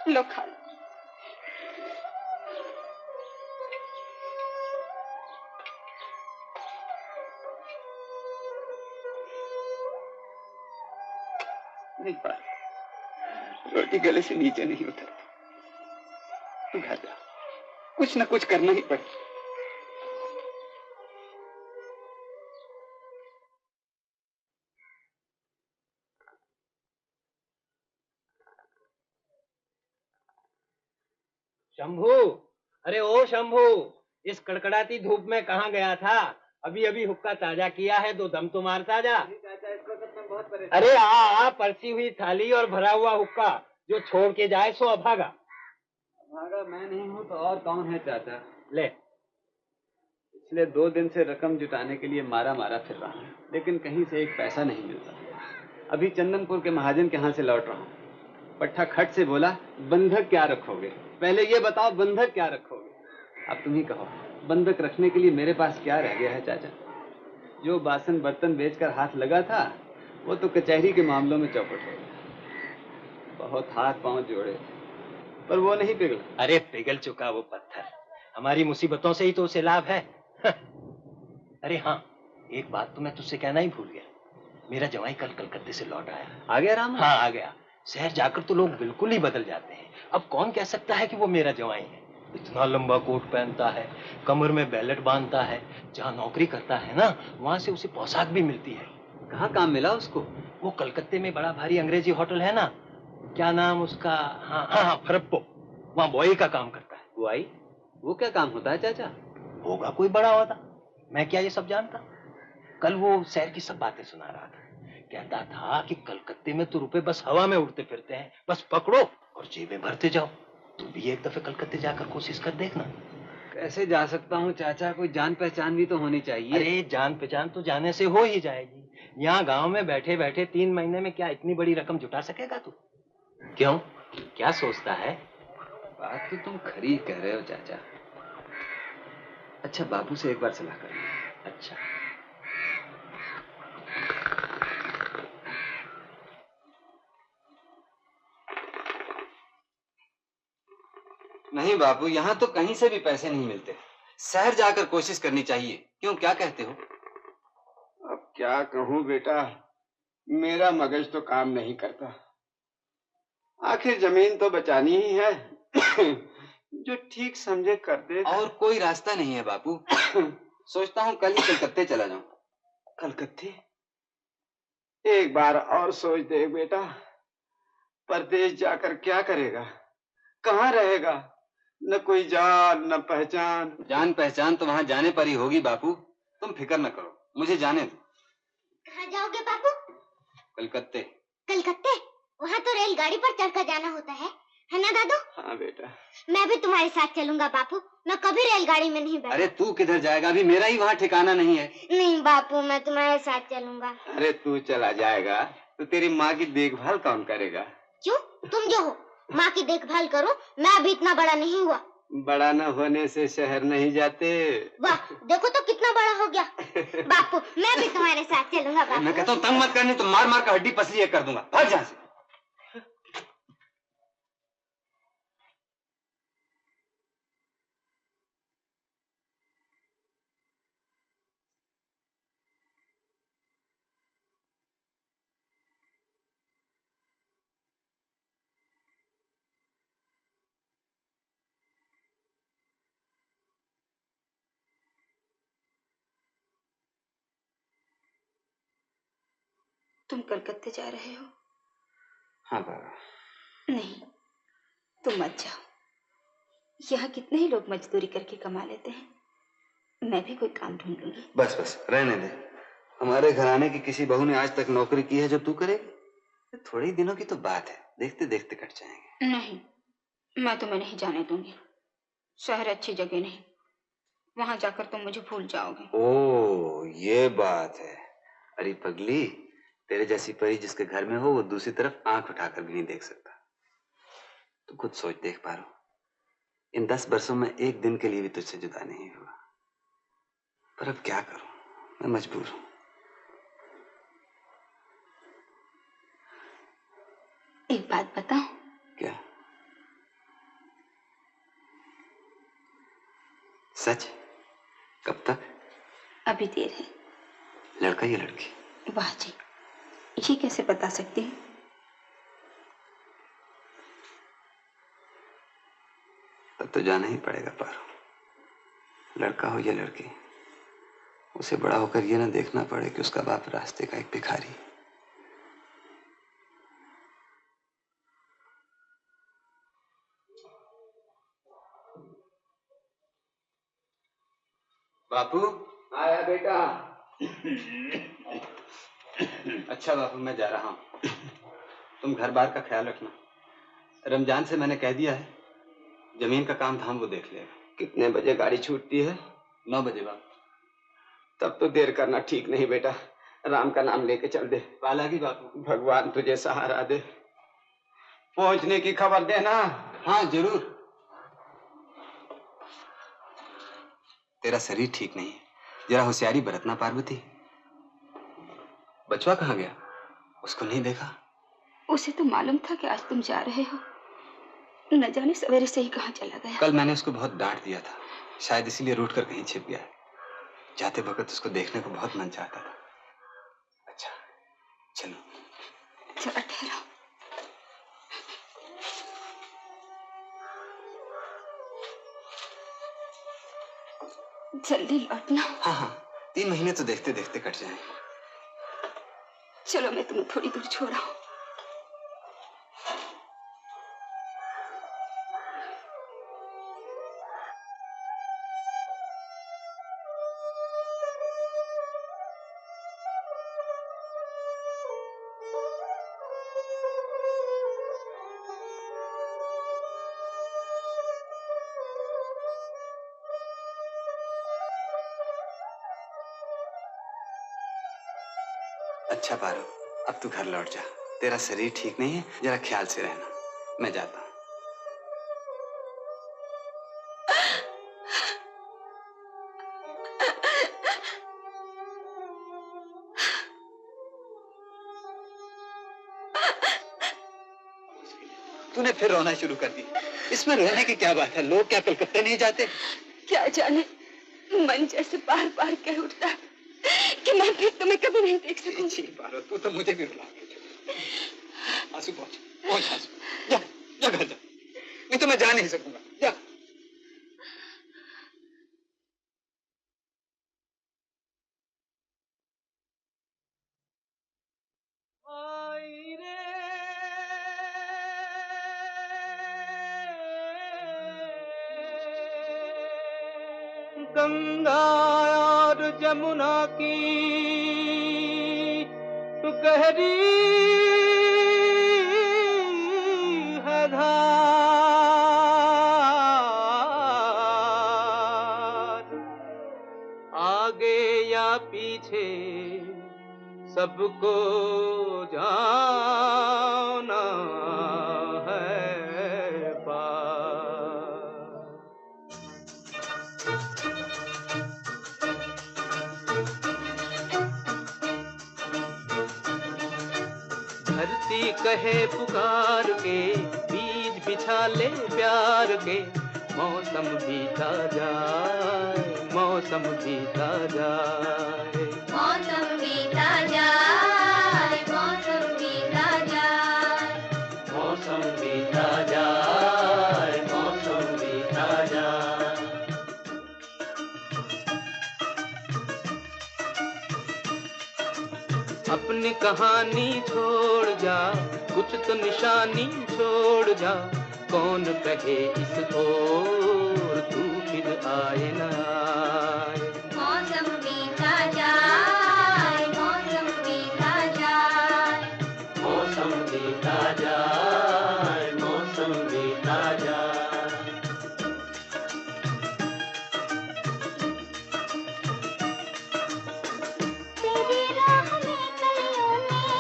लो खा लो। नहीं पारू, रोटी गले से नीचे नहीं उतरती। तू घर जा, कुछ न कुछ करना ही पड़ेगा। शंभू, अरे ओ शंभू, इस कड़कड़ाती धूप में कहाँ गया था? अभी अभी हुक्का ताजा किया है, 2 दम तो मारता जा। अरे आ परसी हुई थाली और भरा हुआ हुक्का, जो छोड़ के जाए सो अभागा। अभागा मैं नहीं हूँ तो और कौन है चाचा? ले। पिछले 2 दिन से रकम जुटाने के लिए मारा फिर रहा हूँ, लेकिन कहीं से एक पैसा नहीं मिलता। अभी चंदनपुर के महाजन के यहाँ से लौट रहा हूँ। पट्टा खट से बोला, बंधक क्या रखोगे? पहले ये बताओ, बंधक क्या रखोगे? अब तुम ही कहो, बंधक रखने के लिए मेरे पास क्या रह गया है चाचा? जो बासन बर्तन बेचकर हाथ लगा था, वो तो कचहरी के मामलों में चौपट हो गया। बहुत हाथ पांव जोड़े पर वो नहीं पिघला। अरे पिघल चुका वो पत्थर, हमारी मुसीबतों से ही तो उसे लाभ है। अरे हाँ, एक बात तो मैं तुझसे कहना ही भूल गया। मेरा जवाई कल कलकत्ते से लौट आया। आ गया राम? हाँ आ गया। शहर जाकर तो लोग बिल्कुल ही बदल जाते हैं। अब कौन कह सकता है कि वो मेरा जवाई है? इतना लंबा कोट पहनता है, कमर में बैलेट बांधता है, जहाँ नौकरी करता है ना, वहाँ से उसे पोशाक भी मिलती है। कहाँ काम मिला उसको? वो कलकत्ते में बड़ा भारी अंग्रेजी होटल है ना, क्या नाम उसका? हाँ फरप्पो, वहाँ बॉय का काम करता है। बॉय? वो क्या काम होता है चाचा? होगा कोई बड़ा होता, मैं क्या ये सब जानता? कल वो शहर की सब बातें सुना रहा था। कहता था कि कलकत्ते में तो रुपए बस हवा में उड़ते फिरते हैं, बस पकड़ो और जेबें भरते जाओ। तू भी एक दफे कलकत्ते जाकर कोशिश कर देखना। कैसे जा सकता हूँ चाचा? कोई जान पहचान भी तो होनी चाहिए। अरे जान पहचान तो जाने से हो ही जाएगी। यहाँ गांव में बैठे बैठे 3 महीने में क्या इतनी बड़ी रकम जुटा सकेगा तू? क्यों, क्या सोचता है? बात तो तुम खरी कह रहे हो चाचा। अच्छा, बाबू से एक बार सलाह कर लो। अच्छा। नहीं बाबू, यहाँ तो कहीं से भी पैसे नहीं मिलते। शहर जाकर कोशिश करनी चाहिए। क्यों, क्या कहते हो? अब क्या कहूँ बेटा, मेरा मगज तो काम नहीं करता। आखिर जमीन तो बचानी ही है। जो ठीक समझे कर दे। और कोई रास्ता नहीं है बाबू। सोचता हूँ कल ही कलकत्ते चला जाऊं। कलकत्ते? एक बार और सोच दे बेटा, परदेश जाकर क्या करेगा, कहाँ रहेगा, न कोई जान न पहचान। जान पहचान तो वहां जाने पर ही होगी बापू, तुम फिक्र न करो, मुझे जाने दो। कहाँ जाओगे बापू? कलकत्ते। कलकत्ते? वहाँ तो रेलगाड़ी पर चढ़कर जाना होता है ना दादू? हाँ बेटा। मैं भी तुम्हारे साथ चलूंगा बापू, मैं कभी रेलगाड़ी में नहीं बैठा। अरे तू किधर जाएगा, अभी मेरा ही वहाँ ठिकाना नहीं है। नहीं बापू, मैं तुम्हारे साथ चलूंगा। अरे तू चला जाएगा तो तेरी माँ की देखभाल कौन करेगा? क्यों? तुम जो हो माँ की देखभाल करो, मैं अभी इतना बड़ा नहीं हुआ। बड़ा न होने से शहर नहीं जाते। वाह, देखो तो कितना बड़ा हो गया। बापू मैं भी तुम्हारे साथ चलूंगा बापू। मैं कहता हूँ तंग मत करनी, तो मार मार कर हड्डी पसली एक कर दूंगा, भाग यहाँ से। तुम कलकत्ते जा रहे हो? हाँ बाबा। नहीं, तुम मत जाओ। यहाँ कितने ही लोग मजदूरी करके कमा लेते हैं, मैं भी कोई काम ढूंढ लूंगी। बस बस रहने दे, हमारे घराने की किसी बहू ने आज तक नौकरी की है जो तू करेगी? थोड़े ही दिनों की तो बात है, देखते देखते कट जाएंगे। नहीं, मैं तुम्हें नहीं जाने दूंगी। शहर अच्छी जगह नहीं, वहां जाकर तुम मुझे भूल जाओगे। ओ ये बात है। अरे पगली, तेरे जैसी परी जिसके घर में हो वो दूसरी तरफ आंख उठाकर भी नहीं देख सकता। तू खुद सोच, देख पा रहा, इन 10 वर्षों में एक दिन के लिए भी तुझसे जुदा नहीं हुआ, पर अब क्या करूं, मैं मजबूर हूं। एक बात बताऊं? क्या? सच? कब तक? अभी देर है। लड़का या लड़की? वाह जी, ये कैसे बता सकती हूँ? तब तो जाना ही पड़ेगा पारो, लड़का हो या लड़की, उसे बड़ा होकर ये ना देखना पड़े कि उसका बाप रास्ते का एक भिखारी। बापू। आया बेटा। अच्छा बापू, मैं जा रहा हूँ, तुम घर बार का ख्याल रखना। रमजान से मैंने कह दिया है, जमीन का काम धाम वो देख लेगा। कितने बजे गाड़ी छूटती है? 9 बजे बापू। तब तो देर करना ठीक नहीं बेटा, राम का नाम लेके चल दे। पालागी बापू। भगवान तुझे सहारा दे। पहुंचने की खबर देना। हाँ जरूर। तेरा शरीर ठीक नहीं है, जरा होशियारी बरतना पार्वती। बचवा कहाँ गया, उसको नहीं देखा? उसे तो मालूम था कि आज तुम जा रहे हो, न जाने सवेरे से ही कहाँ चला गया। कल मैंने उसको बहुत डांट दिया था, शायद इसीलिए रूठ कर कहीं छिप गया है। जाते वक्त उसको देखने को बहुत मन चाहता था। अच्छा चलो। जरा ठहरो। जल्दी लौटना। हाँ हाँ, 3 महीने तो देखते देखते कट जाएंगे। चलो मैं तुम्हें थोड़ी दूर छोड़ा हूँ। अच्छा पारो, अब तू घर लौट जा, तेरा शरीर ठीक नहीं है, जरा ख्याल से रहना। मैं जाता हूँ। तूने फिर रोना शुरू कर दी, इसमें रोने की क्या बात है? लोग क्या कलकत्ते नहीं जाते? क्या जाने, मन जैसे बार बार कह उठता है कि मैं फिर तुम्हें कभी नहीं देख सकूंगी। पारो, तू तो मुझे भी रुला गई। आंसू पहुंच आंसू, जा जा घर जा, नहीं तो मैं जा नहीं सकूंगा। जा। गंगा और जमुना की सुकहरी है धार, आगे या पीछे सबको जाना है पार। धरती कहे पुकार के, बीज बिछा ले प्यार के, मौसम बीता जाए, मौसम बीता जाए, मौसम बीता जाए, मौसम बीता जाए, मौसम बीता जाए, मौसम बीता जाए। अपनी कहानी छोड़ जा, कुछ तो निशानी छोड़ जा, कौन कहे इस ओर तू फिर आए ना आए। मौसम बीता जाए, मौसम बीता जाए, मौसम बीता जाए, मौसम बीता जाए। तेरी राह में कलियों में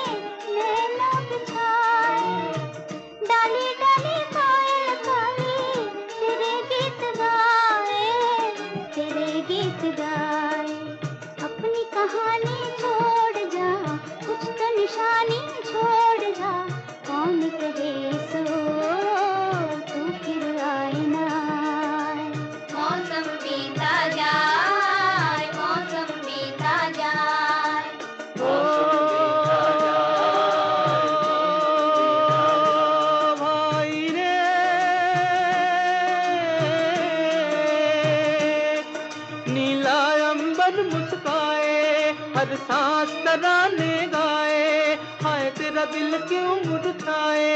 नैनों बिछाए, डाली डाली पायल काली तेरे गीत गाए, तेरे गीत गाए। अपनी कहानी छोड़ जा, कुछ तो निशानी छोड़ जा, कौन कहे सो तू फिर आए ना आए। मौसम बीता जाए, मौसम बीता जाए, भाई रे नीला अंबर मुस्काए, हर सांस तराने गाए, हाय तेरा दिल क्यों मुरझाए।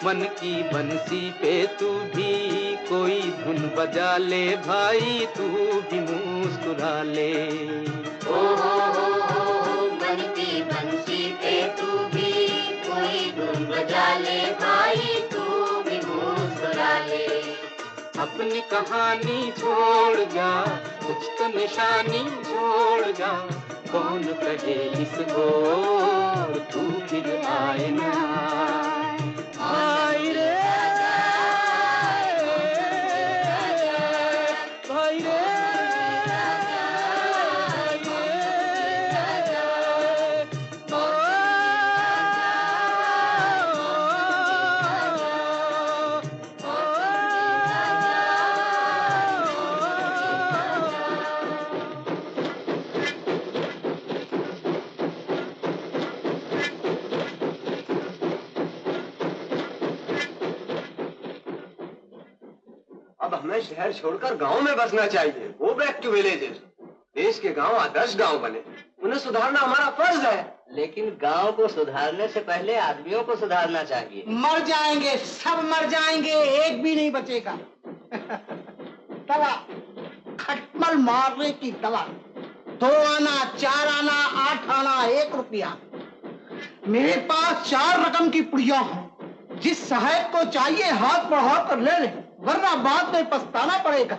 मन की बंसी पे तू भी कोई धुन बजा ले भाई, तू भी मुस्कुरा ले। मन की बंसी पे तू भी कोई धुन बजा ले भाई, तू भी मुस्कुरा ले। अपनी कहानी छोड़ जा, कुछ तो निशानी छोड़ जा, कौन कहे इस ओर तू फिर आए ना आए रे भाई रे। अब हमें शहर छोड़कर गांव में बसना चाहिए। Go back to villages. देश के गांव आदर्श गांव बने, उन्हें सुधारना हमारा फर्ज है। लेकिन गांव को सुधारने से पहले आदमियों को सुधारना चाहिए। मर जाएंगे, सब मर जाएंगे, एक भी नहीं बचेगा। दवा, खटमल मारने की दवा, 2 आना, 4 आना, 8 आना, 1 रुपया। मेरे पास 4 रकम की पुड़िया हैं। जिस सहायक को चाहिए हाथ बढ़ा कर ले ले, वरना बाद में पछताना पड़ेगा।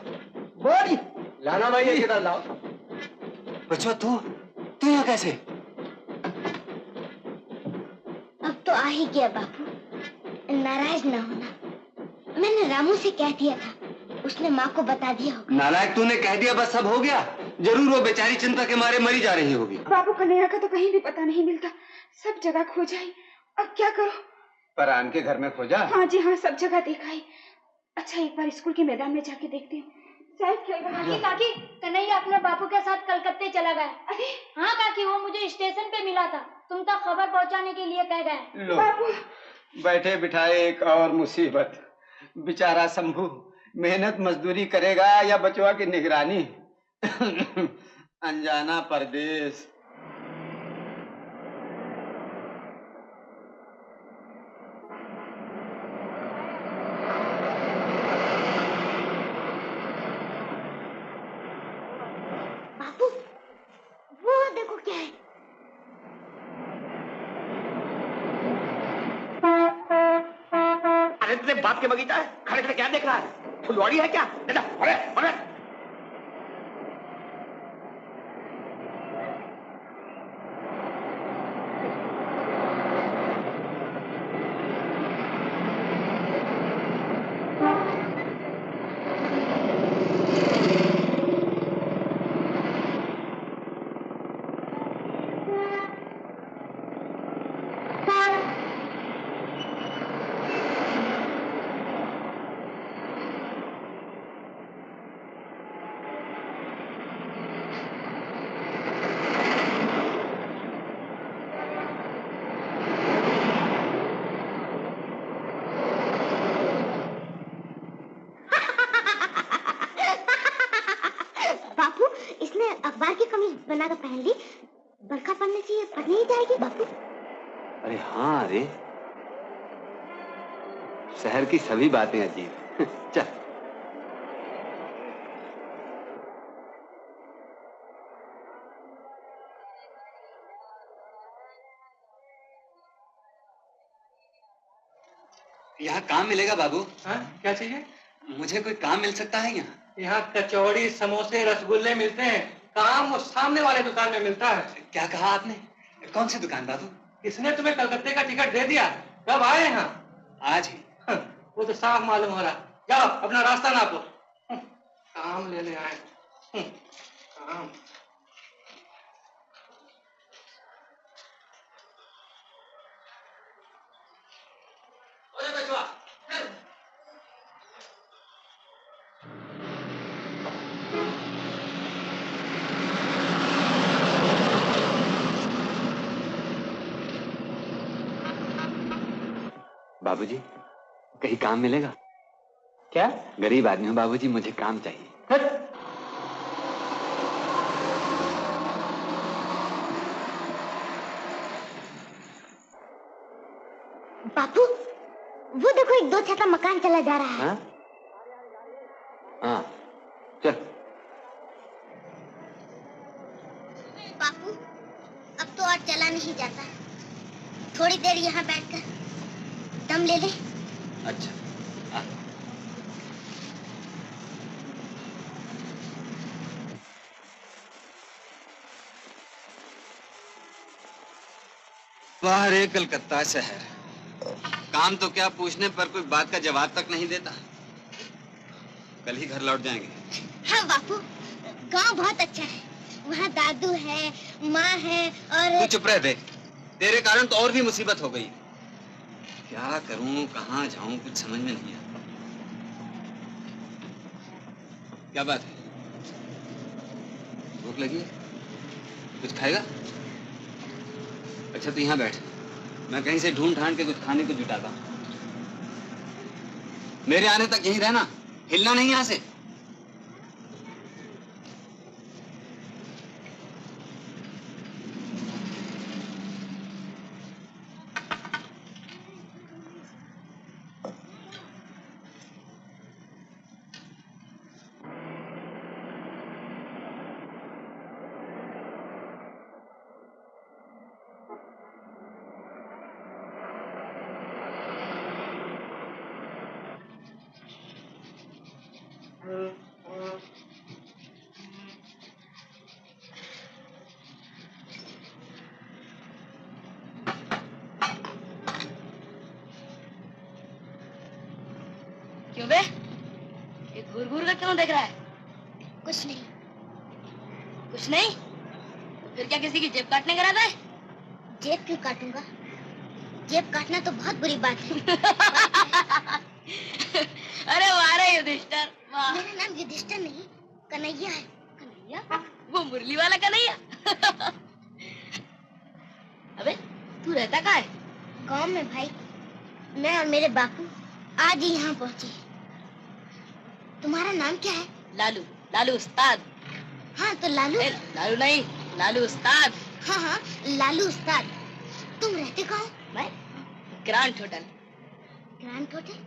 बोली लाना भाई ये किधर लाओ। बच्चों तू यहाँ कैसे? अब तो आ ही गया बापू, नाराज ना होना। मैंने रामू से कह दिया था, उसने माँ को बता दिया होगा। नालायक तूने कह दिया, बस सब हो गया। जरूर वो बेचारी चिंता के मारे मरी जा रही होगी। बाबू कन्हैया का तो कहीं भी पता नहीं मिलता, सब जगह खोजा ही। अब क्या करो? परान के घर में खोजा? हाँ जी हाँ, सब जगह देखा ही। अच्छा एक बार स्कूल के मैदान में जाके देखती हूँ, शायद खेल रहा है। काकी, कन्हैया अपने बापू के साथ कलकत्ते चला गया। अरे हाँ काकी, वो मुझे स्टेशन पे मिला था, तुम तक खबर पहुंचाने के लिए कह गए। लो बैठे बिठाए एक और मुसीबत। बेचारा शंभू मेहनत मजदूरी करेगा या बचवा की निगरानी। अनजाना परदेश। तेरे बाप के बगीचा है, खड़े खड़े क्या देख रहा है? फुलवाड़ी है क्या? जा, अरे अरे अखबार की कमीज बनाकर पहन ली, बरखा पड़ने से ये फट नहीं जाएगी बापू? अरे हाँ रे, शहर की सभी बातें अजीब। चल यहाँ काम मिलेगा बाबू? हाँ, क्या चाहिए? मुझे कोई काम मिल सकता है यहाँ? यहाँ कचौड़ी, समोसे, रसगुल्ले मिलते हैं। काम वो सामने वाले दुकान में मिलता है। क्या कहा आपने? कौन सी दुकान बाबू? किसने तुम्हें कलकत्ते का टिकट दे दिया? कब आए यहाँ? आज ही। वो तो साफ मालूम हो रहा। जाओ अपना रास्ता नापो। काम लेने आए। काम। बाबूजी, कहीं काम मिलेगा? क्या? गरीब आदमी हूँ बाबूजी, मुझे काम चाहिए। बापू, वो देखो एक 2 छत मकान चला जा रहा है। हाँ, चल। बापू, अब तो और चला नहीं जाता। थोड़ी देर यहाँ बैठकर दम ले ले। अच्छा। वाह रे कलकत्ता शहर, काम तो क्या पूछने पर कोई बात का जवाब तक नहीं देता। कल ही घर लौट जाएंगे। हाँ बापू, गांव बहुत अच्छा है। वहाँ दादू है, माँ है और तू चुप रह बे, तेरे कारण तो और भी मुसीबत हो गई। क्या करूं, कहाँ जाऊं, कुछ समझ में नहीं आता। क्या बात है? भूख लगी है? कुछ खाएगा? अच्छा तो यहाँ बैठ, मैं कहीं से ढूंढ ढांड के कुछ खाने को जुटाता हूँ। मेरे आने तक यहीं रहना, हिलना नहीं यहाँ से। क्यों बे? ये घूर घूर कर क्यों देख रहा है? कुछ नहीं। कुछ नहीं? तो फिर क्या किसी की जेब काटने करा था? जेब क्यों काटूंगा? जेब काटना तो बहुत बुरी बात है। अरे वाह रे युधिष्ठिर, वाह। मेरा नाम युधिष्ठिर नहीं, कन्हैया है। कन्हैया? वो मुरली वाला कन्हैया? अबे तू रहता कहाँ है? गांव में भाई। मैं और मेरे बापू आज ही यहाँ पहुँचे। तुम्हारा नाम क्या है? लालू। लालू उस्ताद। हाँ तो लालू? लालू नहीं, लालू उस्ताद। हाँ हाँ, लालू उस्ताद। तुम रहते कहाँ हो? मैं ग्रांट होटल। Grant hotel?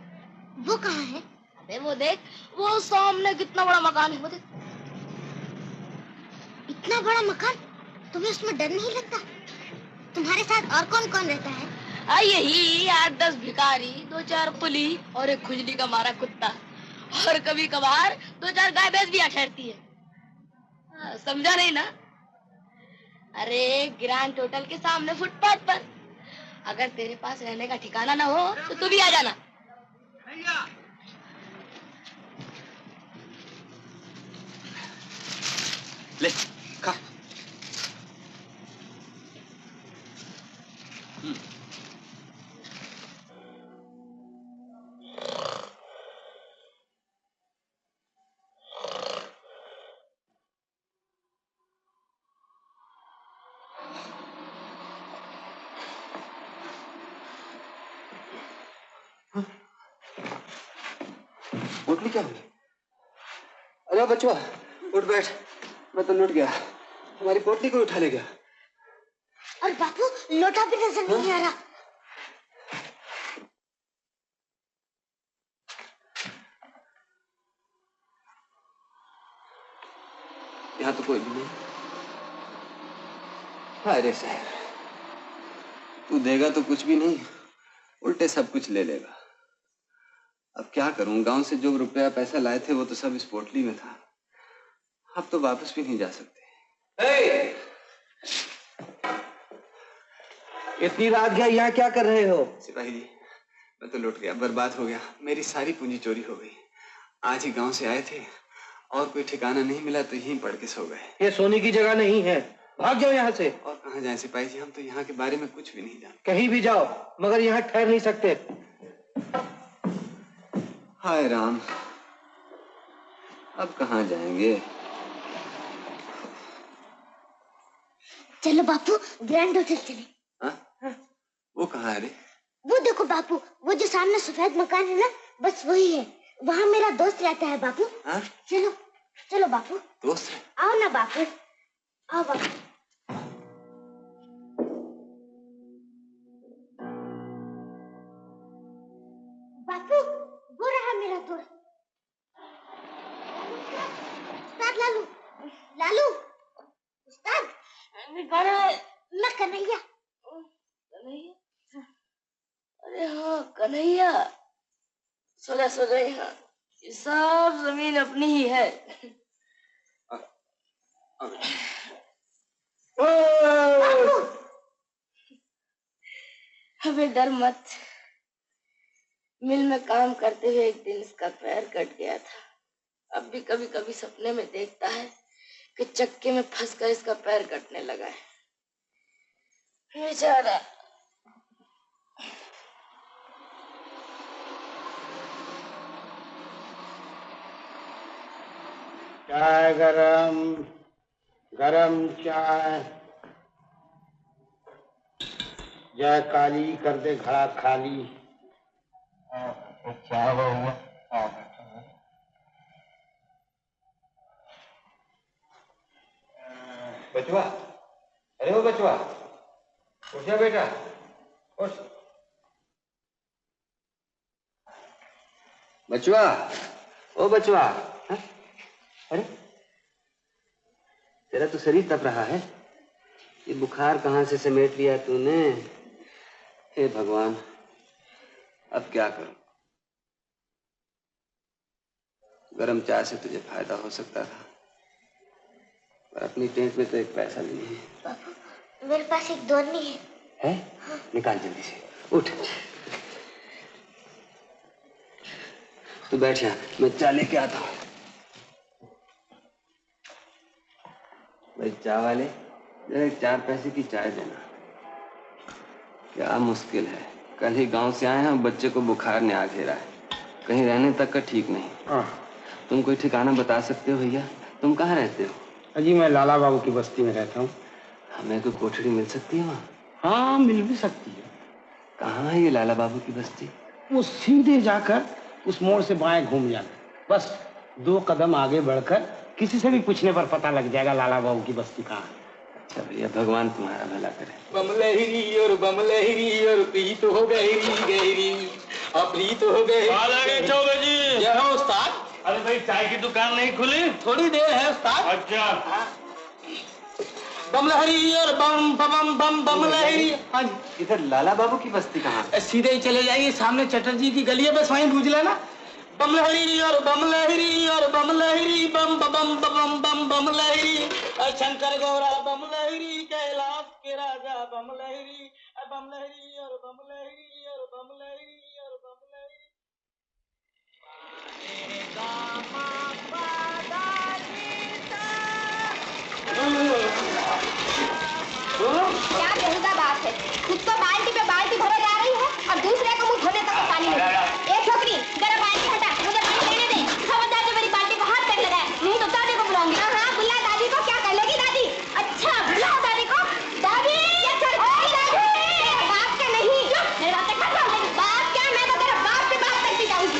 वो कहाँ है? अबे वो देख, वो सामने कितना बड़ा मकान है, वो देख। इतना बड़ा मकान? तुम्हें उसमें डर नहीं लगता? तुम्हारे साथ और कौन कौन रहता है? यही 8-10 भिखारी, 2-4 कुली और एक खुजली का मारा कुत्ता, और कभी कभार 2-4 गाय भैंस भी आ ठहरती है। समझा नहीं ना? अरे ग्रैंड होटल के सामने फुटपाथ पर। अगर तेरे पास रहने का ठिकाना ना हो तो तू भी आ जाना। ले खा। पोटली क्या हुई? अरे बचवा उठ बैठ, मैं तो लुट गया। हमारी पोटली को उठा ले गया। और बापू लोटा भी नजर नहीं आ रहा। यहाँ तो कोई भी नहीं। अरे साहब, तू देगा तो कुछ भी नहीं, उल्टे सब कुछ ले लेगा। अब क्या करूं? गांव से जो रुपया पैसा लाए थे वो तो सब इस पोटली में था। अब तो वापस भी नहीं जा सकते। इतनी रात गया, यहाँ क्या कर रहे हो? सिपाही जी, मैं तो लुट गया, बर्बाद हो गया। मेरी सारी पूंजी चोरी हो गई। आज ही गांव से आए थे और कोई ठिकाना नहीं मिला तो यहीं पड़ के सो गए। ये सोने की जगह नहीं है, भाग जाओ यहाँ से। और कहाँ जाए सिपाही जी, हम तो यहाँ के बारे में कुछ भी नहीं जानते। कहीं भी जाओ, मगर यहाँ ठहर नहीं सकते। हाय राम, अब कहाँ जाएंगे? चलो बापू ग्रैंड होटल चले। वो कहाँ है रे? वो देखो बापू, वो जो सामने सफेद मकान है ना, बस वही है। वहाँ मेरा दोस्त रहता है बापू। चलो चलो बापू। दोस्त? आओ ना बापू, आओ बापू। बापू वो रहा मेरा दोस्त उस्ताद लालू। लालू उस्ताद, मैं कन्हैया। कन्हैया? अरे हाँ कन्हैया, सो जा यहाँ, ये सब जमीन अपनी ही है। अबे डर मत, मिल में काम करते हुए एक दिन इसका पैर कट गया था। अब भी कभी कभी सपने में देखता है कि चक्के में फंसकर इसका पैर कटने लगा है। बेचारा। चाय गरम, गरम चाय। जय काली कर दे घड़ा खाली। चाय हुआ। बचवा, अरे वो बचवा, उठ जा बेटा, उठ। बचवा, ओ बचवा। अरे तेरा तो शरीर तप रहा है, ये बुखार कहाँ से समेट लिया तूने? हे भगवान, अब क्या करूं? गरम चाय से तुझे फायदा हो सकता था, पर अपनी टेंट में तो एक पैसा भी नहीं है। बापू मेरे पास एक दोनी है। है? निकाल जल्दी से, उठ। तू बैठ यहाँ, मैं चाय लेके आता हूँ। भाई चाय वाले, जरा 4 पैसे की चाय देना। क्या मुश्किल है, कल ही गांव से आए हैं, बच्चे को बुखार ने आ घेरा है, कहीं रहने तक का ठीक नहीं। तुम कोई ठिकाना बता सकते हो भैया? तुम कहाँ रहते हो? जी मैं लाला बाबू की बस्ती में रहता हूँ। हमें कोई कोठड़ी मिल सकती है वहाँ? हाँ मिल भी सकती है। कहाँ है ये लाला बाबू की बस्ती? वो सीधे जाकर उस मोड़ से बाएं घूम जाना, बस 2 कदम आगे बढ़कर किसी से भी पूछने पर पता लग जाएगा लाला बाबू की बस्ती कहाँ है। अच्छा भैया, भगवान तुम्हारा भला करे। बमलहरी और बमलहरी और प्रीत हो गहरी गहरी, प्रीत हो गई। चौबे जी। जय हो उस्ताद। अरे भाई चाय की दुकान नहीं खुली? थोड़ी देर है उस्ताद। अच्छा। बम लहरी और बम बम बम बम लहरी। हाँ जी। इधर लाला बाबू की बस्ती कहाँ है? सीधे ही चले जाइए, सामने चटर्जी की गली है, बस वहीं पूछ लेना। बम लहरी और बम लहरी और बम लहरी बम बम बम बम बम लहरी। शंकर गौरा बम लहरी, कैलाश के राजा बम लहरी, बम लहरी और बम लहरी और बम लहरी और बम लहरी। क्या बेहुदा बात है, खुद तो बाल्टी पे बाल्टी भरे जा रही है और दूसरे को मुंह धोने तक पानी नहीं। ए छोकरी, जरा बाल्टी हटा, मुझे पानी लेने दे। खबरदार जो मेरी बाल्टी को हाथ तक लगाए, नहीं तो दादी को बुलाऊंगी। हाँ, बुला दादी को। क्या कर लेगी दादी? अच्छा, बुलाओ दादी को। दादी, बाप के नहीं, मेरे बात तक खत्म हो। बाप क्या, मैं तो तेरा बाप के बाप तक भी जाऊंगी।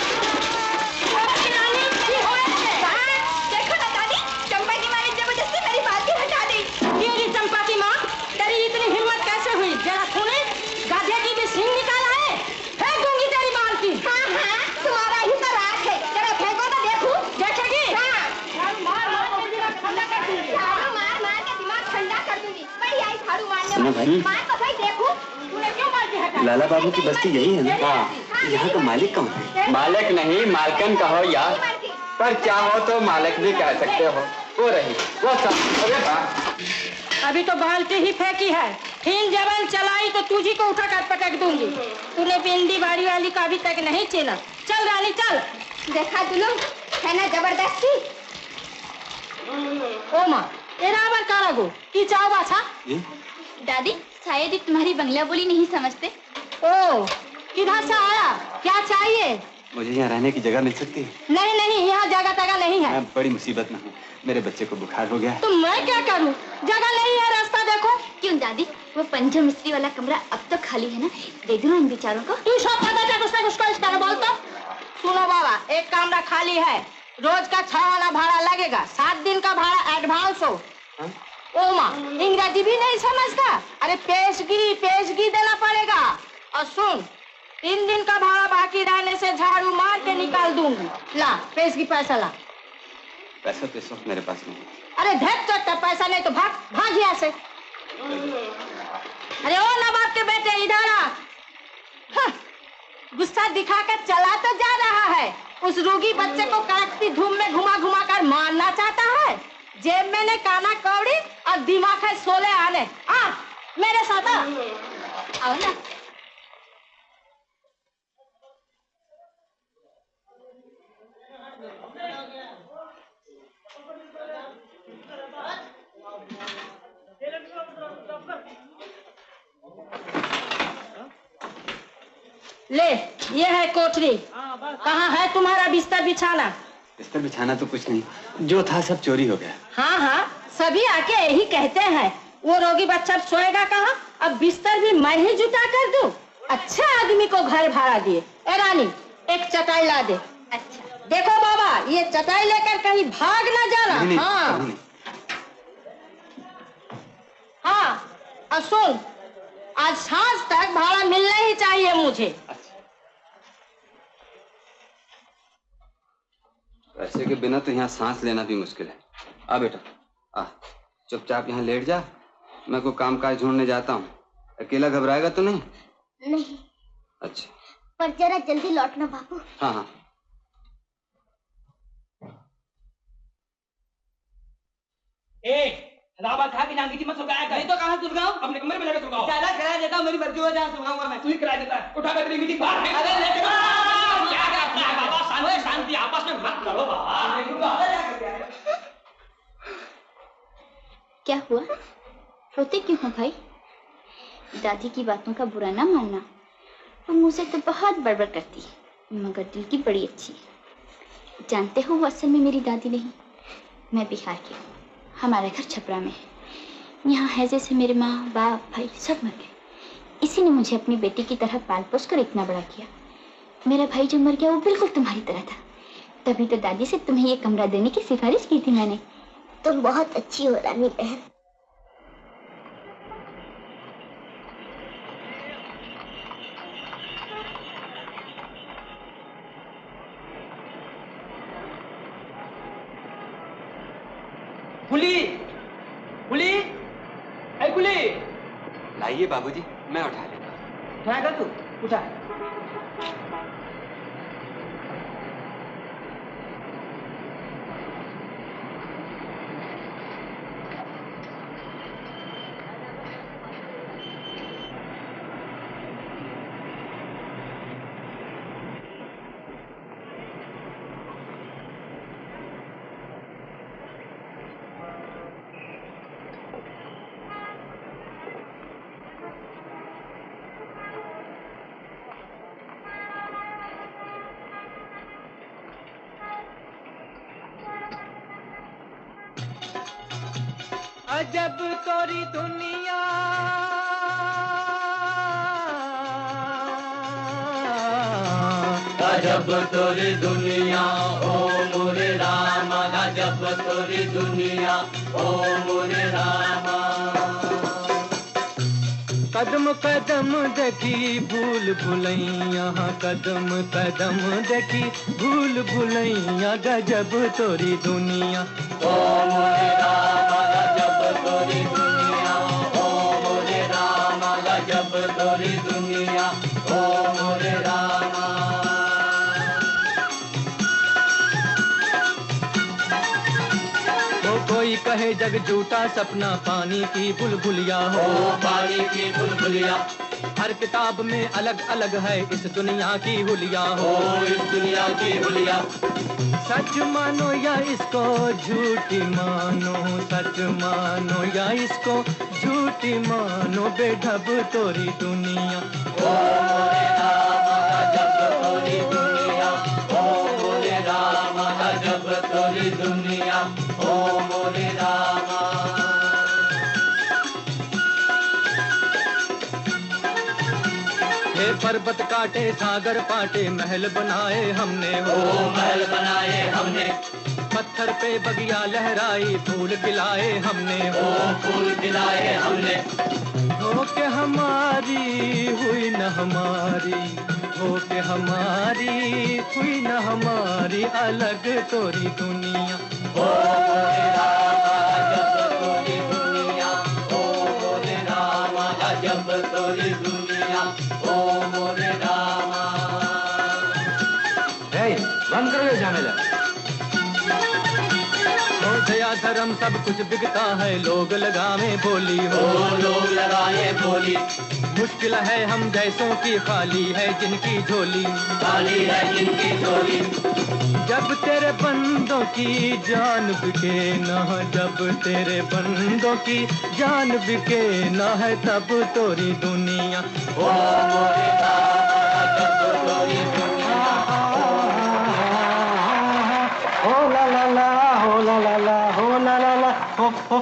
देखो ना दादी, चंपा की माँ ने जबरदस्ती मेरी बाल्टी हटा दी। तेरी चंपा की माँ, तेरी इतनी हिम्मत कैसे हुई? जरा तूने गाधे की भी सींग निकाला है? फेंक दूंगी तेरी बाल्टी। हाँ हाँ, तुम्हारा ही तो राज है, जरा फेंको तो देखूं। देखेगी? झाड़ू मार मार के दिमाग ठंडा कर दूंगी। झाड़ू मार मार के दिमाग ठंडा कर दूंगी। बड़ी आई झाड़ू मारने वाली। मार तो सही देखूं, तूने क्यों बाल्टी हटाई? लाला बाबू की बस्ती यही है ना? हाँ। यहाँ का मालिक कौन है? मालिक नहीं, मालकन कहो यार, पर चाहो तो मालिक भी कह सकते हो। वो रही, वो सब। अरे वाह, अभी तो बाल्टी ही फेंकी है, हिल जबल चलाई तो तुझी को उठा कर पटक दूंगी। तूने बिंदी बाड़ी वाली का अभी तक नहीं चीना। चल रानी चल। देखा दुलू, है ना जबरदस्ती। ओ माँ, तेरा आवर कारागो की चाव बाछा? दादी, शायद ही तुम्हारी बंगला बोली नहीं समझते। ओ, किधर से आया? क्या चाहिए? मुझे यहाँ रहने की जगह मिल सकती है? नहीं नहीं, यहाँ जगह तगह नहीं है। मैं बड़ी मुसीबत में हूँ, मेरे बच्चे को बुखार हो गया है। तो मैं क्या करूँ? जगह नहीं है, रास्ता देखो। क्यों दादी, वो पंचम मिस्त्री वाला कमरा अब तक खाली है ना, दे दो ना इन बेचारों को। तू सब पता है उसको इस तरह बोलता? सुनो बाबा, एक कमरा खाली है, रोज का 6 आना भाड़ा लगेगा, 7 दिन का भाड़ा एडवांस हो। ओ माँ, इंग्रजी भी नहीं समझता? अरे पेशगी देना पड़ेगा। और सुन, 3 दिन का भाड़ा बाकी रहने से झाड़ू मार के निकाल दूंगी। ला पेशगी पैसा ला। पैसा तो इस वक्त मेरे पास नहीं। अरे धैक चट्टा, पैसा नहीं तो भाग यहाँ से। अरे ओ नवाब के बेटे, इधर आ। हाँ, गुस्सा दिखाकर चला तो जा रहा है, उस रोगी बच्चे को कड़कती धूम में घुमा घुमा कर मारना चाहता है। जेब में ने काना कौड़ी और दिमाग है 16 आने। आ मेरे साथ आओ ना। ले, ये है कोठरी। कहाँ है तुम्हारा बिस्तर बिछाना? बिस्तर बिछाना तो कुछ नहीं, जो था सब चोरी हो गया। हाँ हाँ, सभी आके यही कहते हैं। वो रोगी बच्चा सोएगा कहाँ? अब बिस्तर भी मैं ही जुटा कर दूं? अच्छा आदमी को घर भाड़ा दिए। ए रानी, एक चटाई ला दे। अच्छा देखो बाबा, ये चटाई लेकर कहीं भाग ना जाना। नहीं, हाँ नहीं। हाँ, और सुन, आज सांझ तक भाड़ा मिलना ही चाहिए मुझे। पैसे के बिना तो यहाँ सांस लेना भी मुश्किल है। आ बेटा, आ चुपचाप यहाँ लेट जा, मैं कोई काम काज ढूंढने जाता हूँ। अकेला घबराएगा तो नहीं? नहीं। अच्छा, पर जरा जल्दी लौटना बाबू। हाँ हाँ। रावत खा के जान की मत सुलगाया कर। तो कहाँ सुलगाऊं? अपने कमरे में जाकर सुलगाओ। ज्यादा किराया देता हूँ, मेरी मर्जी हो जाए सुलगाऊंगा मैं। तू ही किराया देता है, उठा कर तेरी मीटिंग बाहर है। अरे लेके क्या करता है बाबा? शांति आपस में मत करो बाबा। क्या हुआ? रोते क्यों हो भाई? दादी की बातों का बुरा ना मानना, वो मुझसे तो बहुत बड़बड़ करती है, मगर दिल की बड़ी अच्छी है। जानते हो, वो असल में मेरी दादी नहीं, मैं बिहार की हूँ। हमारा घर छपरा में है। यहाँ हैजे से मेरे माँ बाप भाई सब मर गए। इसी ने मुझे अपनी बेटी की तरह पाल पोस कर इतना बड़ा किया। मेरा भाई जो मर गया वो बिल्कुल तुम्हारी तरह था, तभी तो दादी से तुम्हें ये कमरा देने की सिफारिश की थी मैंने। तुम बहुत अच्छी हो रानी बहन। फुली, फुली, ऐ कुली, लाइए बाबूजी, मैं उठा लेता। उठाएगा तू? उठा। अजब तोरी दुनिया, अजब तोरी दुनिया ओ मोरे रामा, अजब तोरी दुनिया ओ मोरे रामा। कदम कदम देखी भूल भुलैया, कदम कदम देखी भूल भुलैया, गजब तोरी दुनिया ओ मोरे रामा, गजब तोरी दुनिया ओ मोरे रामा, गजब तोरी दुनिया ओ मोरे रामा। कोई कहे जग झूठा सपना पानी की बुलबुलिया हो, पानी की बुलबुलिया। हर किताब में अलग अलग है इस दुनिया की हुलिया हो, इस दुनिया की हुलिया। सच मानो या इसको झूठी मानो, सच मानो या इसको झूठी मानो, बेढब तोरी दुनिया ओ मोरे रामा, गजब तोरी दुनिया ओ मोरे रामा, गजब तोरी दुनिया ओ मोरे रामा। हे पर्वत काटे सागर पाटे, महल बनाए हमने हो, महल बनाए हमने। पत्थर पे बगिया लहराई, फूल खिलाए हमने हो, फूल खिलाए हमने। हो के हमारी हुई न हमारी, हो के हमारी हुई न हमारी, अलग तोरी दुनिया ओ मोरे रामा, गजब तोरी दुनिया ओ मोरे रामा, गजब तोरी दुनिया ओ मोरे रामा। बंद करो ये झमेला। दया धर्म सब कुछ बिकता है, लोग लगावे बोली हो, लोग लगाए बोली। मुश्किल है हम जैसों की, खाली है जिनकी झोली, खाली है जिनकी झोली। जब तेरे बंदों की जान बिके ना, जब तेरे बंदों की जान बिके ना है, तब तोरी दुनिया ओ मोरे रामा, तब तोरी दुनिया ओ ला ला ला, हो ला ला ला, हो ला ला ला, हो।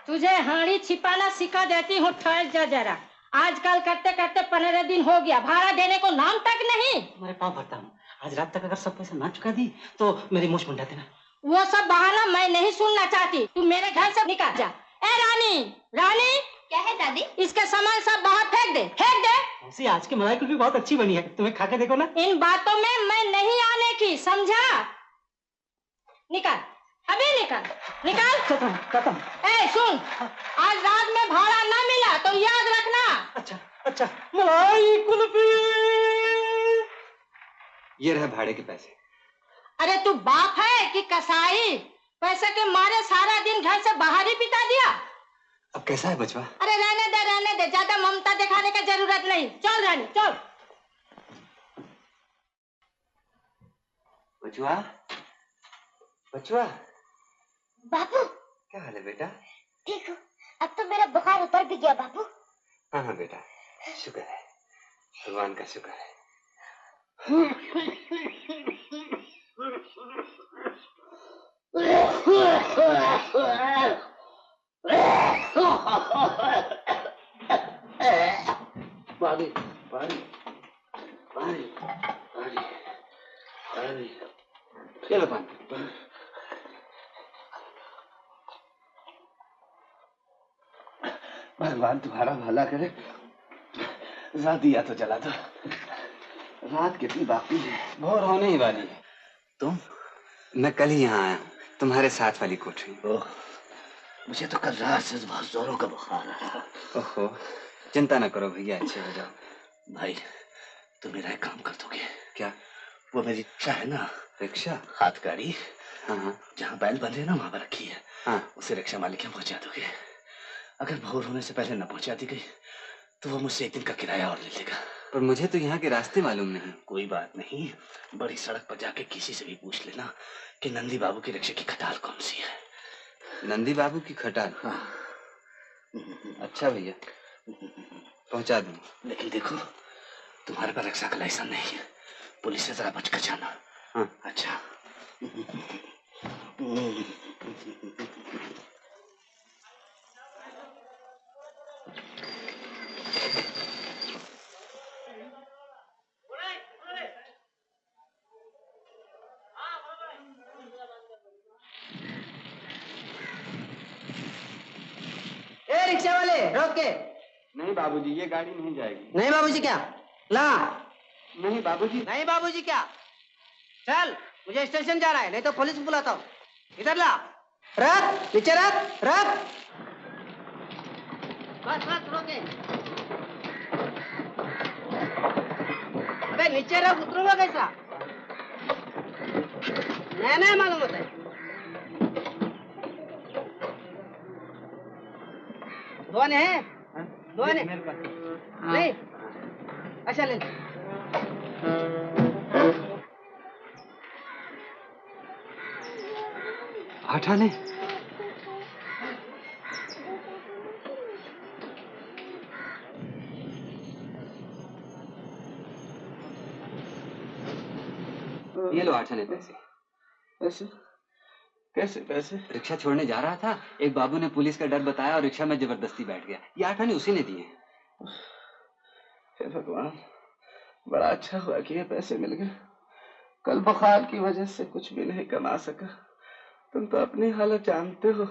तुझे हाड़ी छिपाना सिखा देती हूँ, ठहर जा जरा। आजकल करते करते 15 दिन हो गया, भाड़ा देने को नाम तक नहीं। तुम्हारे पाँव भरता हूँ, आज रात तक अगर सब पैसा ना चुका दी तो मेरी मूछ मुंडा देना। वो सब बहाना मैं नहीं सुनना चाहती, तू मेरे घर से निकल जा। ए रानी, रानी क्या है दादी? इसके सामान सब बाहर फेंक दे, फेंक दे। ऐसी आज की मलाई कुल्फी बहुत अच्छी बनी है, तुम्हें खा के देखो ना। इन बातों में मैं नहीं आने की, समझा? निकल, अभी निकल, निकल। खत्म। ए सुन, आज रात में भाड़ा ना मिला तो याद रखना। अच्छा अच्छा, मलाई कुल्फी। ये रहे भाड़े के पैसे। अरे तू बाप है कि कसाई? पैसे के मारे सारा दिन घर से बाहर ही बिता दिया। अब कैसा है बचवा? अरे रहने दे, ज्यादा ममता दिखाने की जरूरत नहीं। चल रानी चल। बचवा, बचवा। बापू क्या हाल है बेटा? ठीक हूँ, अब तो मेरा बुखार उतर भी गया बापू। हाँ हाँ बेटा, शुक्र है, भगवान का शुक्र है। पानी पानी पानी पानी पानी, चलो पानी। भगवान तुम्हारा भला करे, रात दिया तो जला दो। रात कितनी बाकी है? भोर होने ही वाली है। तुम? मैं कल ही यहाँ आया हूँ, तुम्हारे साथ वाली कोठरी। ओह, मुझे तो कल रात से बहुत जोरों का बुखार है। ओहो, चिंता ना करो भैया, अच्छे हो जाओ। भाई तुम मेरा एक काम कर दोगे क्या? वो मेरी रिक्शा है ना, रिक्शा, हाथ गाड़ी, हाँ, जहाँ बैल बंधे हैं ना वहां पर रखी है, हाँ, उसे रिक्शा मालिक के पहुंचा दोगे। अगर भोर होने से पहले न पहुंचा दी गई तो वो मुझसे एक दिन का किराया और ले लेगा। पर मुझे तो यहाँ के रास्ते मालूम नहीं। कोई बात नहीं, बड़ी सड़क पर जाके किसी से भी पूछ लेना कि नंदी बाबू की रिक्शे की खटाल कौन सी है। नंदी बाबू की खटाल? हाँ। अच्छा भैया, पहुंचा दूँ। लेकिन देखो, तुम्हारे पर रिक्शा का लाइसेंस नहीं है, पुलिस से जरा बच कर जाना। हाँ। अच्छा। ए रिक्शा वाले रोक के। नहीं बाबूजी, ये गाड़ी नहीं जाएगी। नहीं बाबूजी क्या? ला। नहीं बाबूजी। नहीं बाबूजी क्या? चल, मुझे स्टेशन जाना है, नहीं तो पुलिस बुलाता हूँ। इधर ला। रख, नीचे रख, रख। बस बस रोके। अबे नीचे रख, उतरूंगा कैसा? नहीं मालूम होता है। दुआन है? दुआन है? नहीं? अच्छा ले। हटाने? ये लो 8 आने पैसे। पैसे? कैसे पैसे? रिक्शा छोड़ने जा रहा था, एक बाबू ने पुलिस का डर बताया और रिक्शा में जबरदस्ती बैठ गया। ये 8 आने उसी ने दिए। हे भगवान, बड़ा अच्छा हुआ कि ये पैसे मिल गए। कल बुखार की वजह से कुछ भी नहीं कमा सका। तुम तो अपनी हालत जानते हो,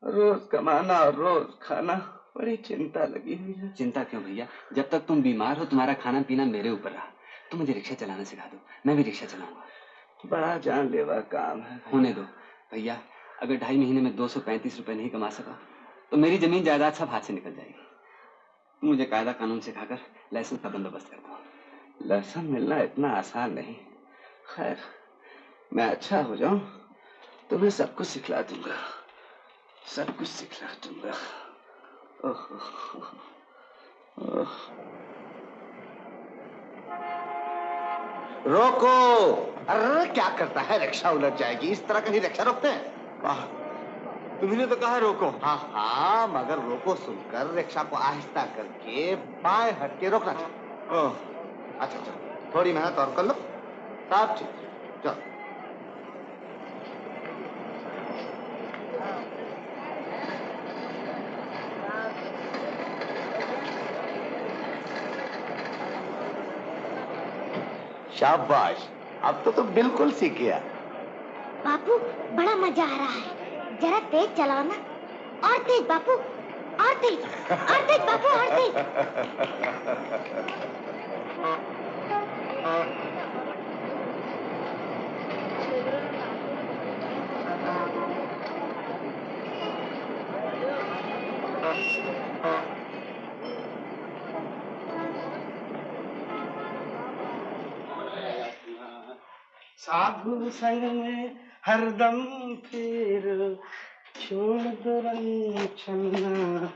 रोज कमाना और रोज खाना, बड़ी चिंता लगी हुई है। चिंता क्यों भैया, जब तक तुम बीमार हो तुम्हारा खाना पीना मेरे ऊपर रहा। तुम मुझे रिक्शा चलाना सिखा दो, मैं भी रिक्शा चलाऊंगा। बड़ा जानलेवा काम है। होने दो भैया, अगर 2.5 महीने में 235 रुपए नहीं कमा सका तो मेरी जमीन जायदाद सब हाथ से निकल जाएगी। तुम मुझे कायदा कानून सिखाकर लाइसेंस का बंदोबस्त कर दो। लाइसेंस मिलना इतना आसान नहीं। खैर, मैं अच्छा हो जाऊं तुम्हें सब कुछ सिखला दूंगा, सब कुछ सिखला दूंगा। रोको! अरे क्या करता है, रिक्शा उलट जाएगी। इस तरह कहीं रिक्शा रोकते हैं? वाह, तुम्ही ने तो कहा रोको। हाँ हाँ, मगर रोको सुनकर रिक्शा को आहिस्ता करके बाएं हट के रोकना चाहिए। ओह, अच्छा अच्छा, थोड़ी मेहनत और कर लो, सब ठीक। चलो। शाबाश, अब तो तुम बिल्कुल सीख गया। बापू बड़ा मजा आ रहा है, जरा तेज चलाओ ना। और तेज बापू, और तेज, और तेज बापू, और तेज। साधु संग में हरदम फिर छोड़ दो रंग छलना।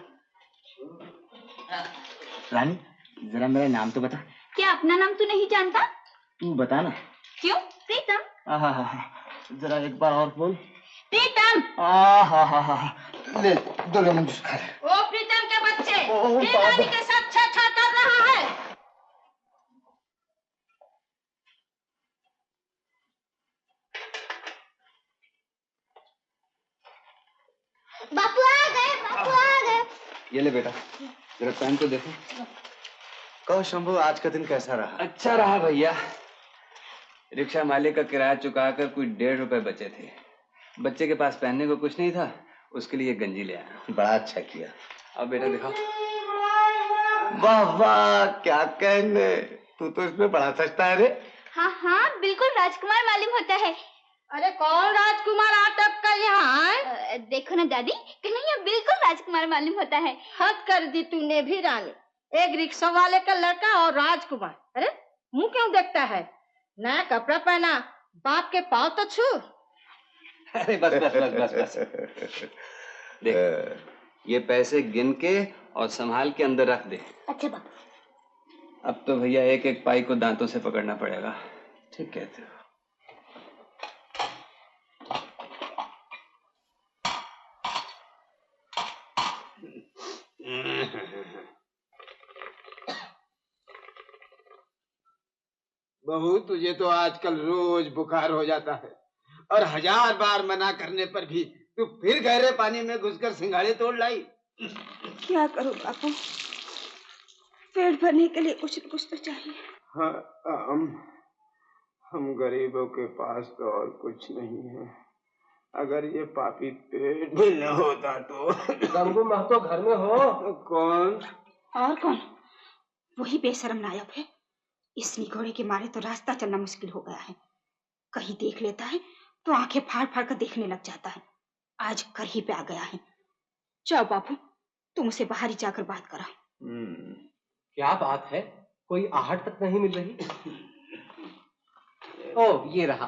रानी, जरा मेरा नाम तो बता। क्या अपना नाम तू नहीं जानता? तू बता ना। क्यों? प्रीतम। जरा एक बार और बोल। प्रीतम। ले दो लेमन जूस खा ले। ओ प्रीतम के बच्चे, रानी के साथ छेड़छाड़ कर रहा है। बापू आ गए, बापू आ गए। ये ले बेटा, जरा टाइम तो देखो। कहो शंभू, आज का दिन कैसा रहा? अच्छा रहा भैया। रिक्शा मालिक का किराया चुकाकर कुछ 1.5 रुपए बचे थे। बच्चे के पास पहनने को कुछ नहीं था, उसके लिए गंजी ले आया। बड़ा अच्छा किया। अब बेटा दिखाओ। वाह वाह, क्या कहने, तू तो इसमें बड़ा सस्ता है रे। हाँ हाँ, बिल्कुल राजकुमार मालूम होता है। अरे कौन राजकुमार आटप का यहाँ है? देखो ना दादी, कन्हैया बिल्कुल राजकुमार मालूम होता है। हद कर दी तूने भी रानी। एक रिक्शा वाले का लड़का और राजकुमार। अरे मुंह क्यों देखता है? नया कपड़ा पहना, बाप के पाँव तो छू। अरे बस बस बस बस बस। देख, ये पैसे गिन के और संभाल के अंदर रख दे। अच्छा बाबू। अब तो भैया एक एक पाई को दांतों से पकड़ना पड़ेगा। ठीक कहते हो। बहू, तुझे तो आजकल रोज बुखार हो जाता है और 1000 बार मना करने पर भी तू फिर गहरे पानी में घुसकर सिंघाड़े तोड़ लाई। क्या करूं बापू, पेट भरने के लिए कुछ न कुछ तो चाहिए। हाँ, हम गरीबों के पास तो और कुछ नहीं है। अगर ये पापी पेट भी न होता तो। गंगू महतो घर में हो? कौन? और कौन? वही बेशरम नायक है। इस निगोड़े के मारे तो रास्ता चलना मुश्किल हो गया है। कहीं देख लेता है तो आंखें फाड़ फाड़ कर देखने लग जाता है। आज कर ही पे आ गया है। जाओ बाबू, तुम उसे बाहर ही जाकर बात करा। क्या बात है? कोई आहट तक नहीं मिल रही। ओ, ये रहा।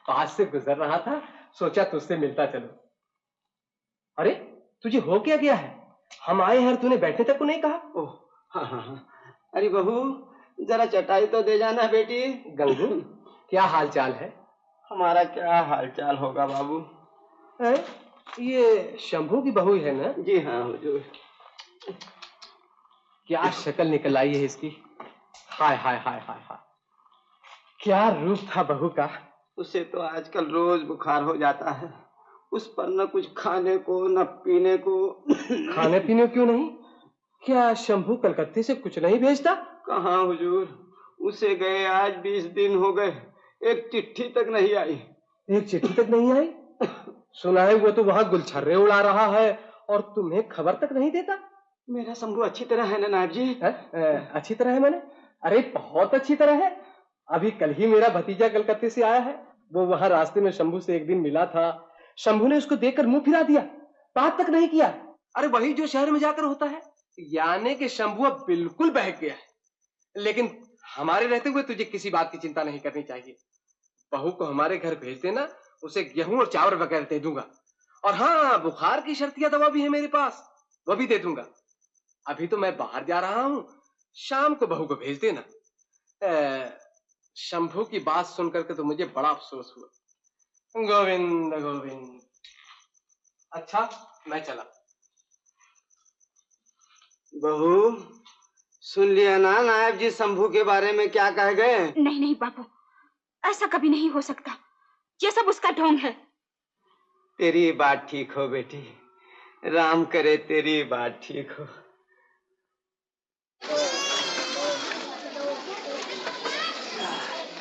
पास से गुजर रहा था, सोचा तुझसे मिलता चलो। अरे तुझे हो क्या गया है? हम आए हैं, तूने बैठने तक को नहीं कहा। ओह, हाँ हाँ हाँ। अरे बहू, जरा चटाई तो दे जाना बेटी। गंगू, क्या हाल चाल है? हमारा क्या हाल चाल होगा बाबू। ये शंभू की बहू है ना? जी हाँ हुजूर। क्या शक्ल निकल आई है इसकी। हाय हाय हाय हाय हाय, क्या रूप था बहू का। उसे तो आजकल रोज बुखार हो जाता है। उस पर न कुछ खाने को न पीने को। खाने पीने क्यों नहीं? क्या शंभू कलकत्ते से कुछ नहीं भेजता? कहाँ हुजूर, उसे गए आज 20 दिन हो गए, एक चिट्ठी तक नहीं आई। एक चिट्ठी तक नहीं आई? सुना है वो तो वहाँ गुलछर्रे उड़ा रहा है और तुम्हें खबर तक नहीं देता। मेरा शंभू अच्छी तरह है ना नायब जी? अच्छी तरह है मैंने? अरे बहुत अच्छी तरह है। अभी कल ही मेरा भतीजा कलकत्ते से आया है। वो वहाँ रास्ते में शंभू से एक दिन मिला था। शंभू ने उसको देखकर मुंह फिरा दिया, बात तक नहीं किया। अरे वही जो शहर में जाकर होता है। यानी कि शंभू अब बिल्कुल बहक गया है। लेकिन हमारे रहते हुए तुझे किसी बात की चिंता नहीं करनी चाहिए। बहू को हमारे घर भेज देना, उसे गेहूं और चावल वगैरह दे दूंगा। और हाँ, बुखार की शर्तिया दवा भी है मेरे पास, वो भी दे दूंगा। अभी तो मैं बाहर जा रहा हूँ, शाम को बहू को भेज देना। शंभू की बात सुनकर के तो मुझे बड़ा अफसोस हुआ। गोविंद गोविंद। अच्छा, मैं चला। बहू, सुन लिया ना नायब जी शंभू के बारे में क्या कह गए? नहीं नहीं बाबू, ऐसा कभी नहीं हो सकता। ये सब उसका ढोंग है। तेरी बात ठीक हो बेटी, राम करे तेरी बात ठीक हो।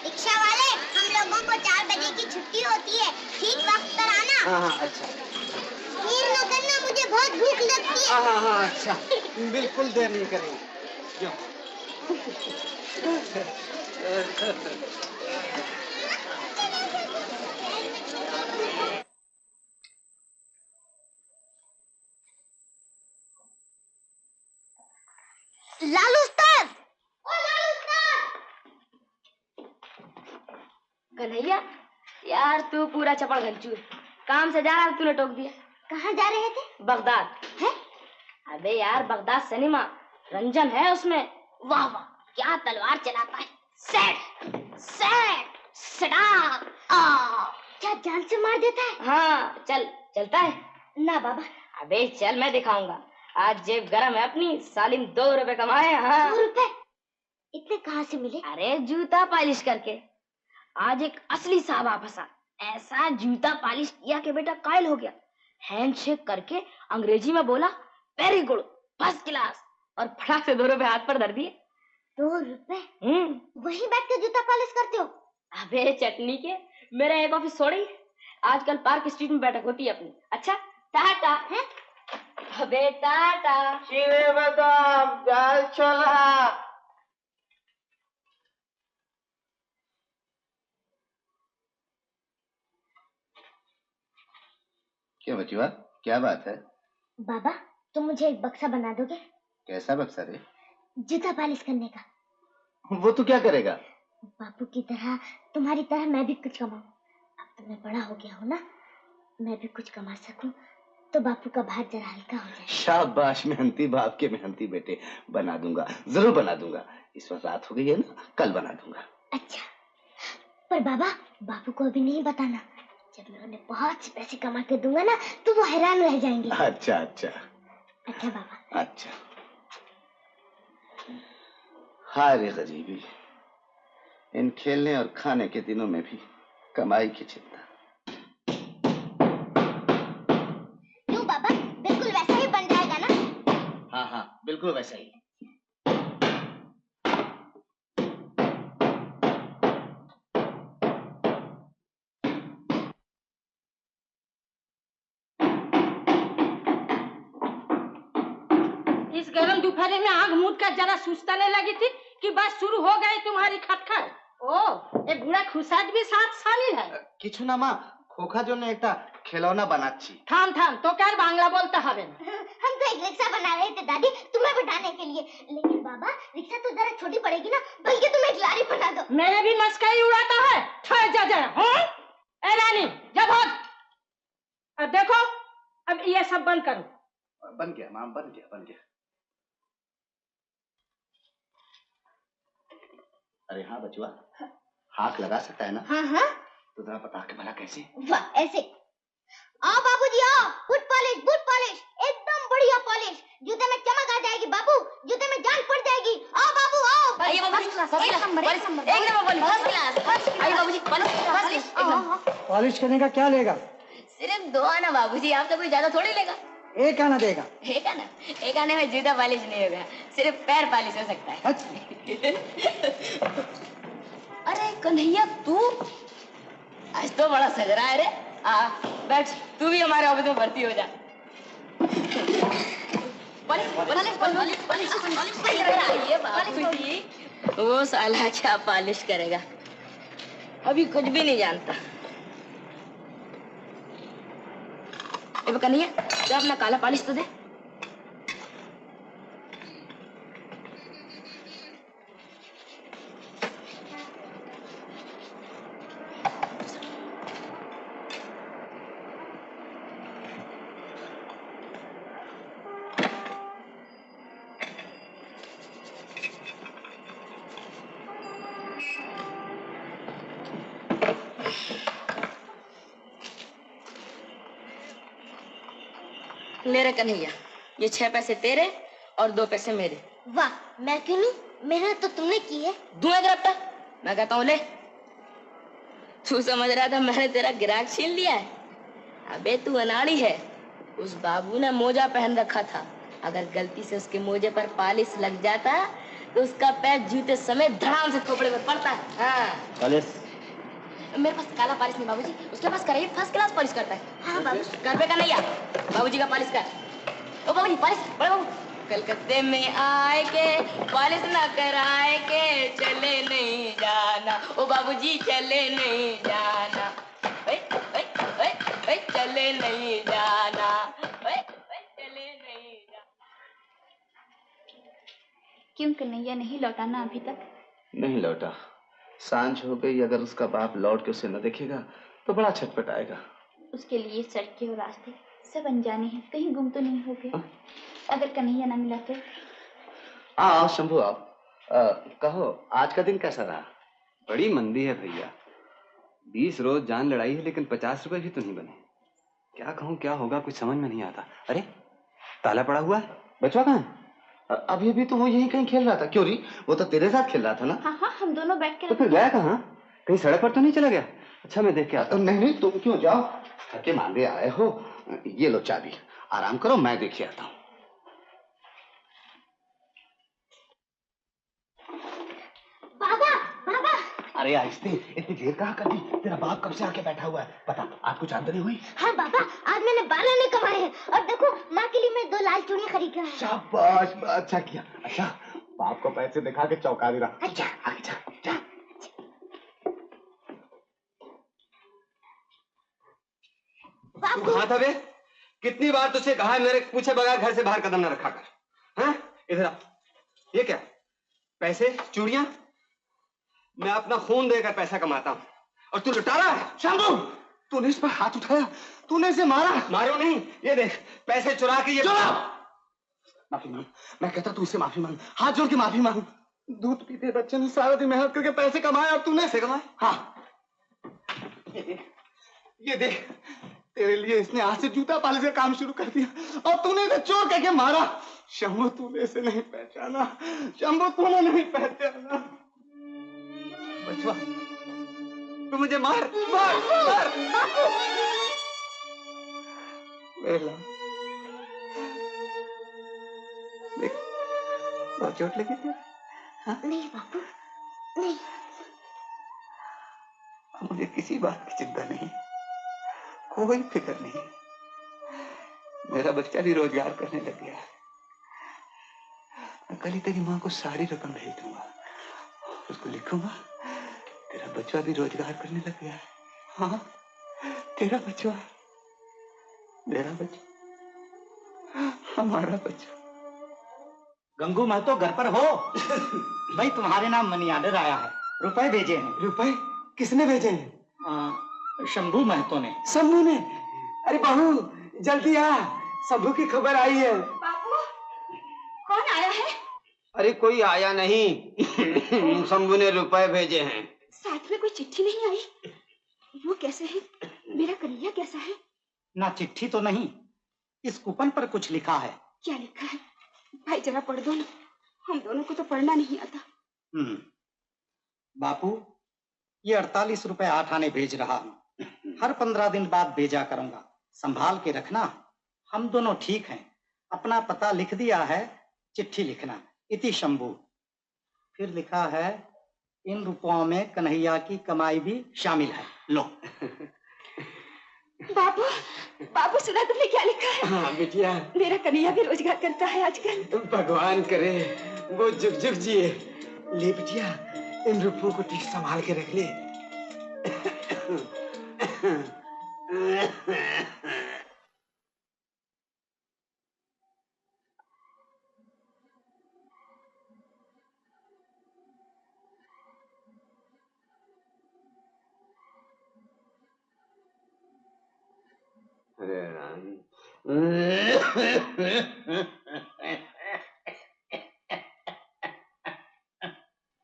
रिक्शा वाले, हम लोगों को 4 बजे की छुट्टी होती है, ठीक वक्त पर आना। हाँ अच्छा। देर न करना, मुझे बहुत भूख लगती है। हाँ अच्छा, बिल्कुल देर नहीं करेंगे। लालू उस्ताद! ओ लालू उस्ताद! कन्हैया, यार तू पूरा चपड़ गंचू है। काम से जा रहा तूने टोक दिया। कहाँ जा रहे थे? बगदाद है? अबे यार, बगदाद सिनेमा रंजन है उसमें। वाह वाह, क्या तलवार चलाता है। सेट सेट सड़ा। क्या जान से मार देता है? हाँ, चलता है ना बाबा। अबे चल, मैं दिखाऊंगा। आज जेब गरम है अपनी। सालिम 2 रुपए कमाए। हाँ, 2 रुपए? इतने कहाँ से मिले? अरे जूता पॉलिश करके। आज एक असली साहबा फंसा। ऐसा जूता पॉलिश किया कि बेटा कायल हो गया। हैंडशेक करके अंग्रेजी में बोला वेरी गुड, फर्स्ट क्लास, और फटाक से 2 रुपए हाथ पर धर दिए। 2 रुपए? वही बैठ के जूता पॉलिश करते हो? अबे चटनी के, मेरा एक ऑफिस छोड़ी। आजकल पार्क स्ट्रीट में बैठक होती है अपनी। अच्छा, टाटा है? अबे टाटा। चीनी बादाम, दाल छोला। क्यों बचुआ, क्या बात है? बाबा तुम मुझे एक बक्सा बना दोगे? कैसा बक्सा रे? जूता पॉलिश करने का। वो तू क्या करेगा? बापू की तरह, तुम्हारी तरह मैं भी कुछ कमाऊं। अब तो मैं बड़ा हो गया हूँ ना, मैं भी कुछ कमा सकूं तो बापू का भार जरा हल्का हो जाए। शाबाश मेहनती बाप के मेहनती बेटे, बना दूंगा, जरूर बना दूंगा। इस वक्त रात हो गई है ना, कल बना दूंगा। अच्छा, पर बाबा बापू को अभी नहीं बताना। जब मैं उन्हें बहुत से पैसे कमा के दूंगा ना तो वो हैरान रह जाएंगे। अच्छा अच्छा अच्छा बाबा। अच्छा। हाय रे गरीबी, इन खेलने और खाने के दिनों में भी कमाई की चिंता। क्यों बाबा, बिल्कुल वैसा ही बन जाएगा ना? हाँ हाँ बिल्कुल वैसा ही। इस गर्म दोपहर में आग मूद कर जरा सुस्ताने लगी थी कि बस शुरू हो गई तुम्हारी खटखट। ओ, ये बुढ़ा खुशाद भी साथ शामिल है। किछु ना माँ, खोखा जो ने एकटा खिलौना बनाচ্ছি। थाम थाम तो क्या बांग्ला बोलता हवे ना। हम तो एक रिक्शा बना रहे थे दादी तुम्हें बिठाने के लिए, लेकिन बाबा रिक्शा तो जरा छोटी पड़ेगी ना, बल्कि तुम एक लारी बना दो। मेरे भी मस्करी उड़ाता है। ठहर जा जरा। हाँ? ए रानी जा भाग। अब देखो, अब ये सब बंद करो। बन गया माँ, बन गया बन गया। अरे हाँ बचुआ, हाथ लगा सकता है ना? हाँ हाँ। तो जरा बता के भला कैसे? वाह ऐसे। आओ बाबूजी आओ, बूट पॉलिश एकदम बढ़िया पॉलिश। जूते में चमक आ जाएगी बाबू, जूते में जान पड़ जाएगी। आओ बाबू आओ। आइए बाबूजी, एक नंबर आइए बाबूजी, पॉलिश करने का क्या लेगा? सिर्फ 2 आना बाबूजी, आप तो कोई ज्यादा थोड़ी लेगा। एक आना देगा। एक आने में जूता पॉलिश नहीं होगा, सिर्फ पैर पॉलिश हो सकता है। अरे कन्हैया तू आज तो बड़ा सज रहा है रे। बैठ, तू भी हमारे ऑफिस में भर्ती हो जा। वो साला क्या पॉलिश करेगा, अभी कुछ भी नहीं जानता। कन्हैया तो अपना काला पॉलिश तो दे। ले रे कन्हैया, ये 6 पैसे तेरे और 2 पैसे मेरे। वाह, मैं क्यों लूं? मेहनत तो तुमने की है। दूं एक रफ्ता, मैं कहता हूँ ले। तू समझ रहा था मैंने तेरा गिराक छीन लिया है? अबे तू अनाड़ी है। उस बाबू ने मोजा पहन रखा था, अगर गलती से उसके मोजे पर पॉलिश लग जाता तो उसका पैर जूते समेत धड़ाम से खोपड़े में पड़ता है। हाँ। पॉलिश? मेरे पास काला पॉलिश नहीं बाबूजी, उसके पास कराइए, फर्स्ट क्लास पॉलिश करता है। हाँ बाबू, घर पे का नहीं आ, बाबूजी का पॉलिश कर। ओ बाबूजी पॉलिश, बड़े बाबू। कलकत्ते में आए के पॉलिश ना कराए के चले नहीं जाना, ओ बाबूजी चले नहीं जाना, चले नहीं जाना, चले नहीं जाना। क्यों कन्हैया नहीं लौटा ना अभी तक? नहीं लौटा। सांझ हो गई, अगर उसका बाप लौट के उसे न देखेगा तो बड़ा छटपटाएगा। उसके लिए सड़कें और रास्ते सब अनजाने हैं, कहीं गुम तो नहीं हो गए? अगर कन्हैया ना मिला तो? आओ शंभू आओ। कहो आज का दिन कैसा रहा? बड़ी मंदी है भैया, 20 रोज जान लड़ाई है लेकिन 50 रुपए भी तो नहीं बने। क्या कहूँ क्या होगा कुछ समझ में नहीं आता। अरे ताला पड़ा हुआ है, बचवा कहाँ है? अभी भी तो वो यही कहीं खेल रहा था। क्यों री, वो तो तेरे साथ खेल रहा था ना? हाँ हाँ, हम दोनों बैठ के। तो फिर गया कहाँ? कहीं सड़क पर तो नहीं चला गया? अच्छा मैं देख के आता हूँ। नहीं नहीं तुम क्यों जाओ, थके मांदे आए हो। ये लो चाबी, आराम करो, मैं देख के आता हूँ। बाबा बाबा। अरे आहिस्ते, इतनी देर कहाँ कर दी? तेरा बाप कब से आके बैठा हुआ है? बता, आज कुछ आमदनी हुई? हाँ बाबा, आज मैंने 12 आने कमाए हैं, और देखो माँ के लिए मैं 2 लाल चूड़ियां खरीद कर। शाबाश, अच्छा किया। अच्छा बाप को पैसे दिखा के चौंका देना। अच्छा आगे जा जा। तू कहाँ था बे? कितनी बार तुझसे कहा है मेरे पूछे बगैर घर से बाहर कदम न रखा कर। हाँ, इधर आ। ये क्या? पैसे, चूड़ियां? मैं अपना खून देकर पैसा कमाता हूँ और तू लुटा रहा है। शंभू, तूने इस पर हाथ उठाया, तूने इसे मारा। मारो नहीं, ये देख पैसे चुरा के ये। माफी मांग, मैं कहता तू इससे माफी मांग, हाथ जोड़ के माफी मांग। दूध पीते बच्चे ने सारा दिन मेहनत करके पैसे कमाए और तूने पैसे कमाए? हाँ, ये देख तेरे लिए इसने आज से जूता पालिश का काम शुरू कर दिया और तूने इसे चोर कह के मारा। शंभू, तूने इसे नहीं पहचाना। शंभू, तूने नहीं पहचाना। बचवा, तू मुझे मार मार मार। वेला, देख, बहुत चोट लगी थी। हाँ? नहीं बापू, नहीं। मुझे किसी बात की चिंता नहीं, कोई फिक्र नहीं। मेरा बच्चा भी रोजगार करने लग गया है। मैं कल ही तेरी माँ को सारी रकम भेज दूंगा, उसको लिखूंगा तेरा बच्चा भी रोजगार करने लग गया है। हाँ, तेरा बच्चा, मेरा बच्चा, हमारा बच्चा। गंगू महतो घर पर हो? भाई तुम्हारे नाम मनी ऑर्डर आया है, रुपए भेजे हैं। रुपए? किसने भेजे हैं? शंभू महतो ने। शंभू ने? अरे बहू जल्दी आ, शंभू की खबर आई है। बापू, कौन आया है? अरे कोई आया नहीं, शंभू ने रुपए भेजे हैं। साथ में कोई चिट्ठी नहीं आई? वो कैसे है? मेरा कन्हैया कैसा है? ना चिट्ठी तो नहीं, इस कूपन पर कुछ लिखा है। क्या लिखा है? भाई जरा पढ़ दो ना, हम दोनों को तो पढ़ना नहीं आता। बापू, ये 48 रुपए 8 आने भेज रहा हूँ, हर 15 दिन बाद भेजा करूंगा, संभाल के रखना। हम दोनों ठीक हैं, अपना पता लिख दिया है, चिट्ठी लिखना। इति शंभू। फिर लिखा है, इन रुपयों में कन्हैया की कमाई भी शामिल है। लो। बाबू, बाबू सुना तुमने क्या लिखा है? हाँ बिटिया, मेरा कन्हैया भी रोजगार करता है आजकल। भगवान करे वो जुग जुग जिए। ले बिटिया, इन रुपयों को ठीक संभाल के रख ले।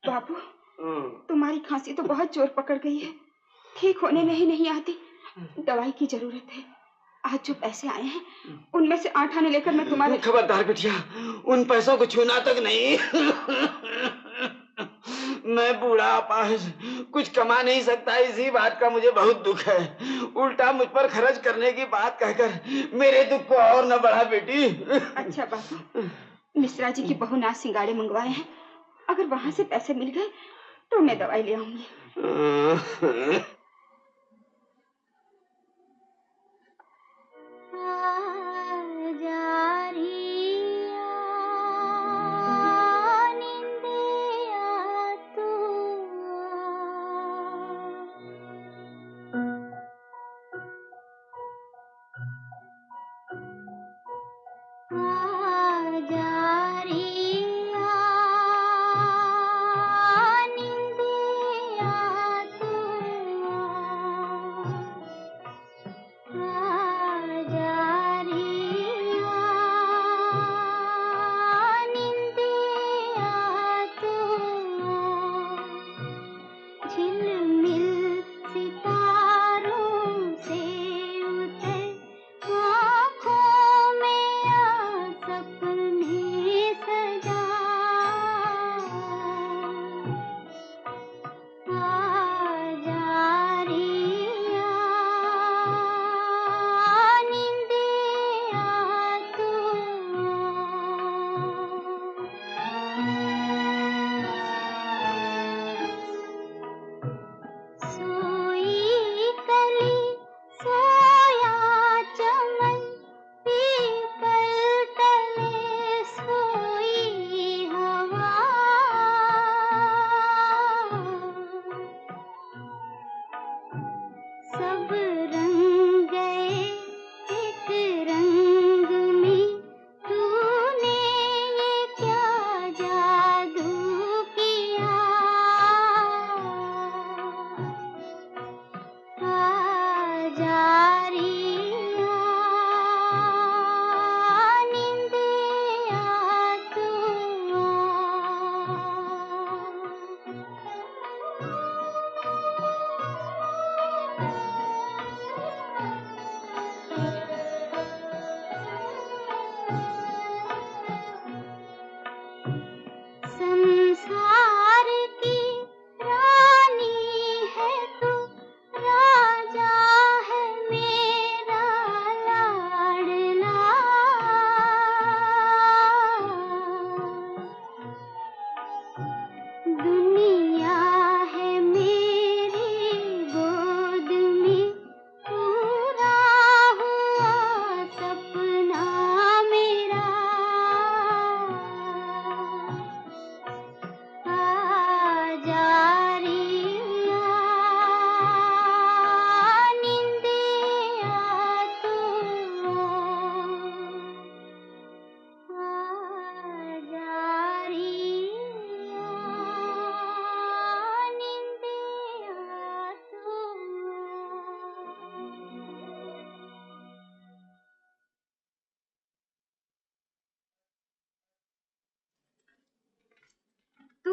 बाबू, तुम्हारी खांसी तो बहुत जोर पकड़ गई है, ठीक होने नहीं आती। दवाई की जरूरत है। आज जो पैसे आए हैं उनमें से 8 आने लेकर मैं तुम्हारे। खबरदार बिटिया, उन पैसों को छूना तक नहीं। मैं बूढ़ा अपाहिज कुछ कमा नहीं सकता, इसी बात का मुझे बहुत दुख है। उल्टा मुझ पर खर्च करने की बात कहकर मेरे दुख को और न बढ़ा बेटी। अच्छा बाबू, मिश्रा जी की बहू नाच सिंगाड़े मंगवाए हैं, अगर वहां से पैसे मिल गए तो मैं दवाई ले आऊंगी।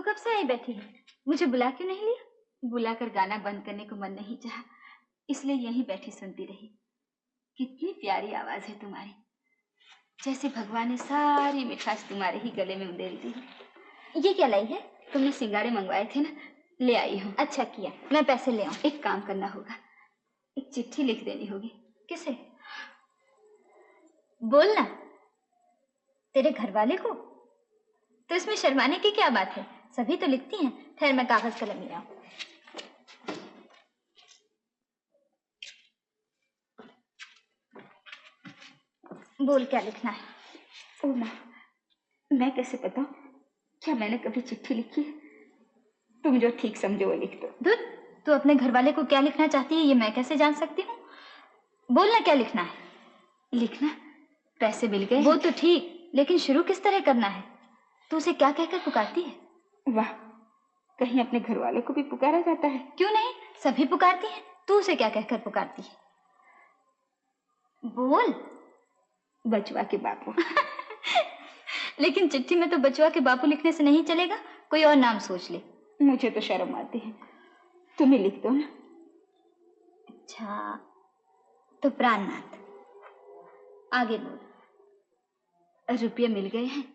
कब से आई बैठी है? मुझे बुला क्यों नहीं लिया? बुलाकर गाना बंद करने को मन नहीं चाहा, इसलिए यहीं बैठी सुनती रही। कितनी प्यारी आवाज है तुम्हारी, जैसे भगवान ने सारी मिठास तुम्हारे ही गले में उड़ेल दी है। ये क्या लाई है? तुमने सिंगारे मंगवाए थे ना, ले आई हूँ। अच्छा किया, मैं पैसे ले आऊँ। एक काम करना होगा, एक चिट्ठी लिख देनी होगी। किसे? बोल ना। तेरे घर वाले को? तो इसमें शर्माने की क्या बात है, सभी तो लिखती हैं। ठहर, मैं कागज कलम ले आऊं। बोल क्या लिखना है? ओ माँ, मैं कैसे बताऊं? क्या मैंने कभी चिट्ठी लिखी है? तुम जो ठीक समझो वो लिख दो। दूध, तू अपने घर वाले को क्या लिखना चाहती है ये मैं कैसे जान सकती हूँ? बोल ना क्या लिखना है। लिखना? पैसे मिल गए वो तो ठीक, लेकिन शुरू किस तरह करना है? तू उसे क्या कहकर पुकारती है? वाह, कहीं अपने घर वाले को भी पुकारा जाता है? क्यों नहीं, सभी पुकारती हैं। तू उसे क्या कहकर पुकारती है? बोल। बचवा के बापू। लेकिन चिट्ठी में तो बचवा के बापू लिखने से नहीं चलेगा, कोई और नाम सोच ले। मुझे तो शर्म आती है, तुम ही लिख दो ना। अच्छा, तो प्राणनाथ। आगे बोल। रुपये मिल गए हैं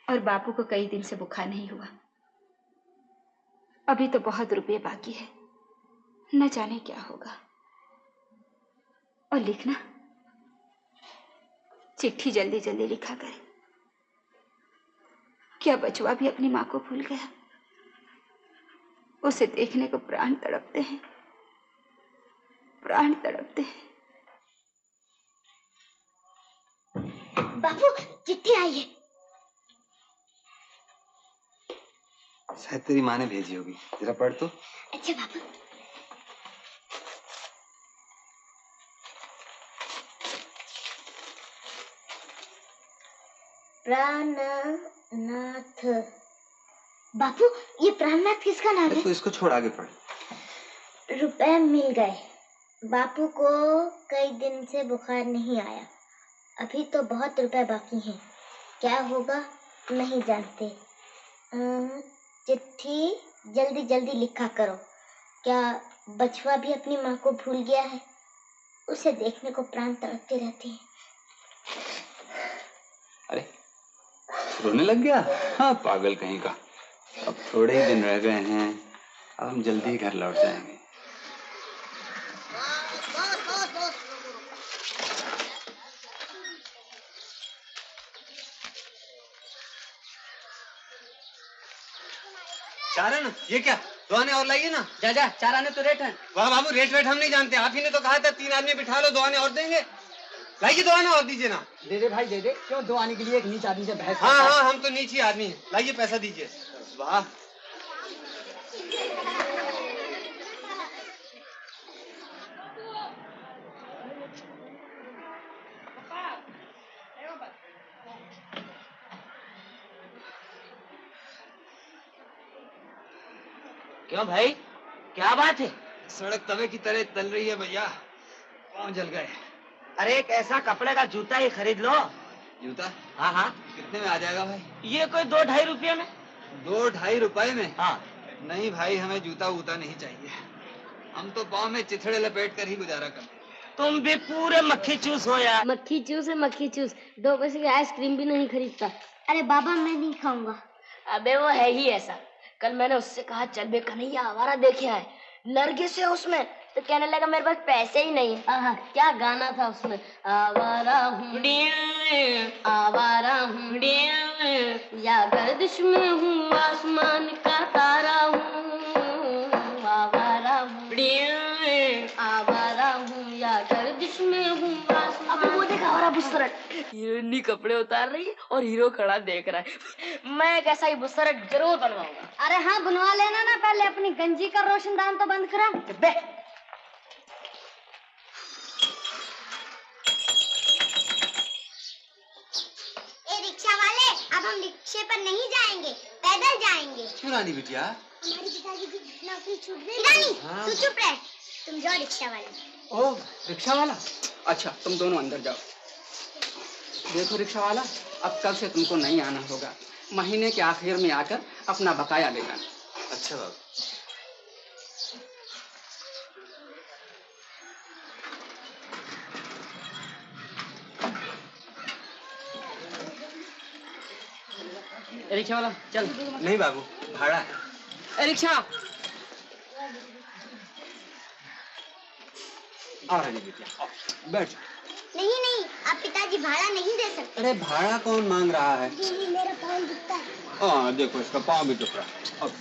और बापू को कई दिन से बुखार नहीं हुआ। अभी तो बहुत रुपये बाकी है, न जाने क्या होगा। और लिखना, चिट्ठी जल्दी जल्दी लिखा करे। क्या बचवा भी अपनी माँ को भूल गया? उसे देखने को प्राण तड़पते हैं, प्राण तड़पते हैं। बापू, चिट्ठी आई है। शायद तेरी माँ ने भेजी होगी, जरा पढ़ तो। अच्छा बापू। प्राणनाथ। बापू, ये प्राणनाथ किसका नाम है? तो इसको छोड़, आगे पढ़। रुपए मिल गए, बापू को कई दिन से बुखार नहीं आया। अभी तो बहुत रुपए बाकी हैं, क्या होगा नहीं जानते। चिट्ठी जल्दी जल्दी लिखा करो। क्या बचवा भी अपनी माँ को भूल गया है? उसे देखने को प्राण तड़पते रहते हैं। अरे रोने लग गया? हाँ, पागल कहीं का। अब थोड़े ही दिन रह गए हैं, अब हम जल्दी ही घर लौट जाएंगे। चार आना? ये क्या, 2 आने और लाइए ना। जा जा, 4 आने तो रेट है। वाह बाबू, रेट वेट हम नहीं जानते, आप ही ने तो कहा था 3 आदमी बिठा लो, 2 आने और देंगे। लाइए 2 आने और दीजिए ना। दे दे भाई, दे दे। क्यों 2 आने के लिए एक नीच आदमी से बहस? हाँ हाँ, हम तो नीची आदमी हैं। लाइए पैसा दीजिए। वाह, क्यों भाई, क्या बात है? सड़क तवे की तरह तल रही है भैया, पाँव जल गए। अरे एक ऐसा कपड़े का जूता ही खरीद लो। जूता? हाँ हाँ। कितने में आ जाएगा भाई? ये कोई 2-2.5 रुपये में। 2-2.5 रुपए में? हाँ। नहीं भाई, हमें जूता वूता नहीं चाहिए, हम तो पाँव में चिथड़े लपेट कर ही गुजारा करते हैं। तुम भी पूरे मक्खी चूस हो यार। मक्खी चूस है मक्खी चूस, 2 पैसे की आइसक्रीम भी नहीं खरीदता। अरे बाबा, मैं नहीं खाऊंगा। अबे वो है ही ऐसा। कल मैंने उससे कहा चल बे कन्हैया, आवारा देखे है, नरगिस है उसमें, तो कहने लगा मेरे पास पैसे ही नहीं है। आहा, क्या गाना था उसमें, आवारा हूँ आवारा हूँ, या गर्दिश में हूँ आसमान का तारा हूँ, आवारा हूँ आवारा हूँ, या गर्दिश में हूँ आसमान। अबे वो देखा आवारा बुसरट, हीरोइनी कपड़े उतार रही है और हीरो खड़ा देख रहा है। मैं एक ऐसा ही बुसरट जरूर बनवाऊंगा। अरे हाँ, बनवा लेना ना, पहले अपनी गंजी का रोशनदान तो बंद करा। रिक्शा वाले, अब हम रिक्शे पर नहीं जाएंगे, पैदल जाएंगे। क्यों रानी बिटिया? हमारी पिताजी की नौकरी छूट गई। रानी, हाँ। तू चुप रह, तुम जाओ रिक्शा वाले। ओ, रिक्शा वाला? अच्छा, तुम दोनों अंदर जाओ। देखो रिक्शा वाला, अब कल से तुमको नहीं आना होगा। महीने के आखिर में आकर अपना बकाया ले जाना। अच्छा बाबू। रिक्शा वाला चल। नहीं बाबू, भाड़ा है। रिक्शा आ रही बेटा, बैठ। नहीं नहीं, आप पिताजी भाड़ा नहीं दे सकते। अरे भाड़ा कौन मांग रहा है? जी मेरा पाँव दुखता है। हाँ देखो, इसका पाँव भी दुख रहा है।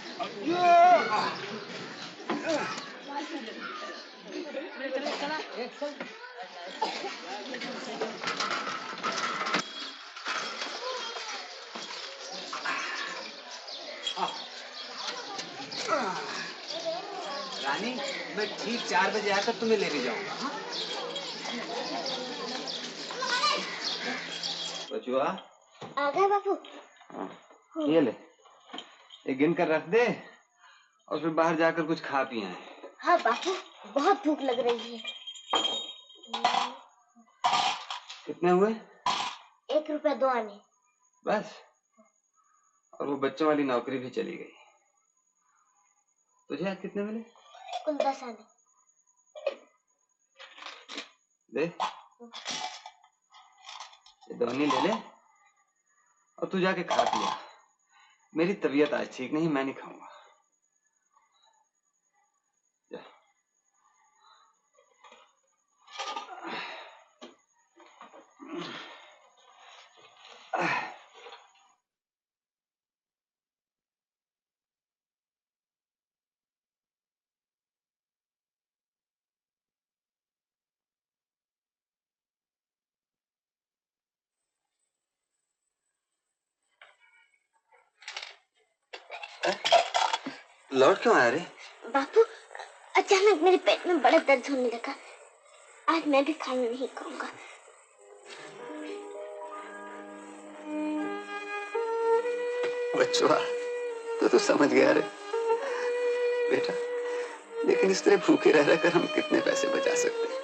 रानी, मैं ठीक 4 बजे आकर तुम्हें लेने जाऊंगा। हाँ? बचुआ आ गए बापू। ये ले, ये गिन कर रख दे और फिर बाहर जाकर कुछ खा पी आए। हाँ बापू, बहुत भूख लग रही है। कितने हुए? 1 रुपया 2 आने। बस? और वो बच्चों वाली नौकरी भी चली गई। तुझे आज कितने मिले? कुल 10 आने। दे, ये दोनी ले ले और तू जाके खा पिया। मेरी तबीयत आज ठीक नहीं, मैं नहीं खाऊंगा। लौट क्यों आया रे? बापू, अचानक मेरे पेट में बड़ा दर्द होने लगा। आज मैं भी खाना नहीं खाऊंगा। बच्चुआ, तो समझ गया रे बेटा। लेकिन इस तरह भूखे रह रहकर हम कितने पैसे बचा सकते हैं?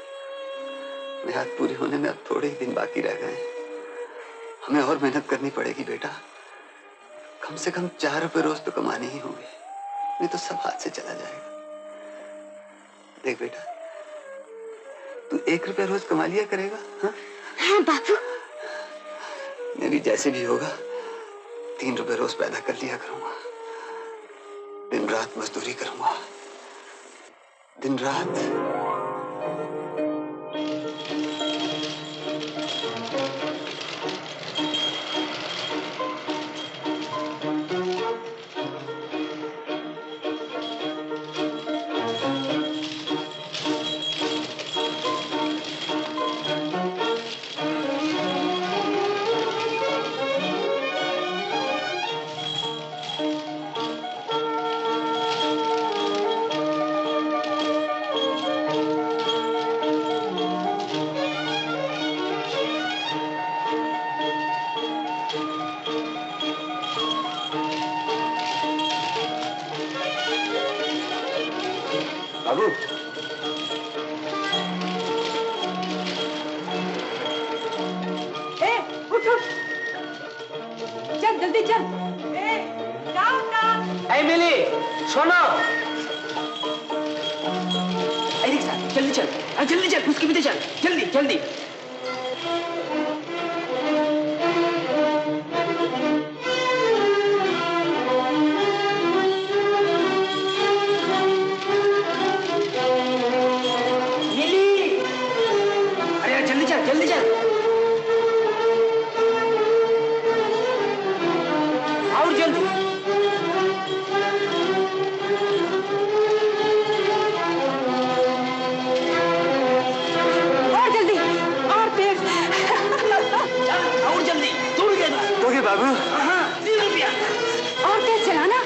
मेहनत पूरी होने में अब थोड़े ही दिन बाकी रह गए हैं। हमें और मेहनत करनी पड़ेगी बेटा। कम से कम 4 रुपए रोज तो कमाने ही होंगे, नहीं तो सब हाथ से चला जाएगा। देख बेटा, तू 1 रुपया रोज कमा लिया करेगा। हाँ? हाँ बापू। मैं भी जैसे भी होगा 3 रुपए रोज पैदा कर लिया करूंगा। दिन रात मजदूरी करूंगा, दिन रात। बाबू, उठ उठ, चल जल्दी चल। ऐ मिली, सुनो। ऐ रिक्शा, जल्दी चल, जल्दी चल, उसके पीछे चल, जल्दी जल्दी। जल्दी चल, और जल्दी। और जल्दी, और तेज। चल, और जल्दी, दूर दे दो। दोगे बाबू? हाँ, 3 रुपया। और तेज चलाना।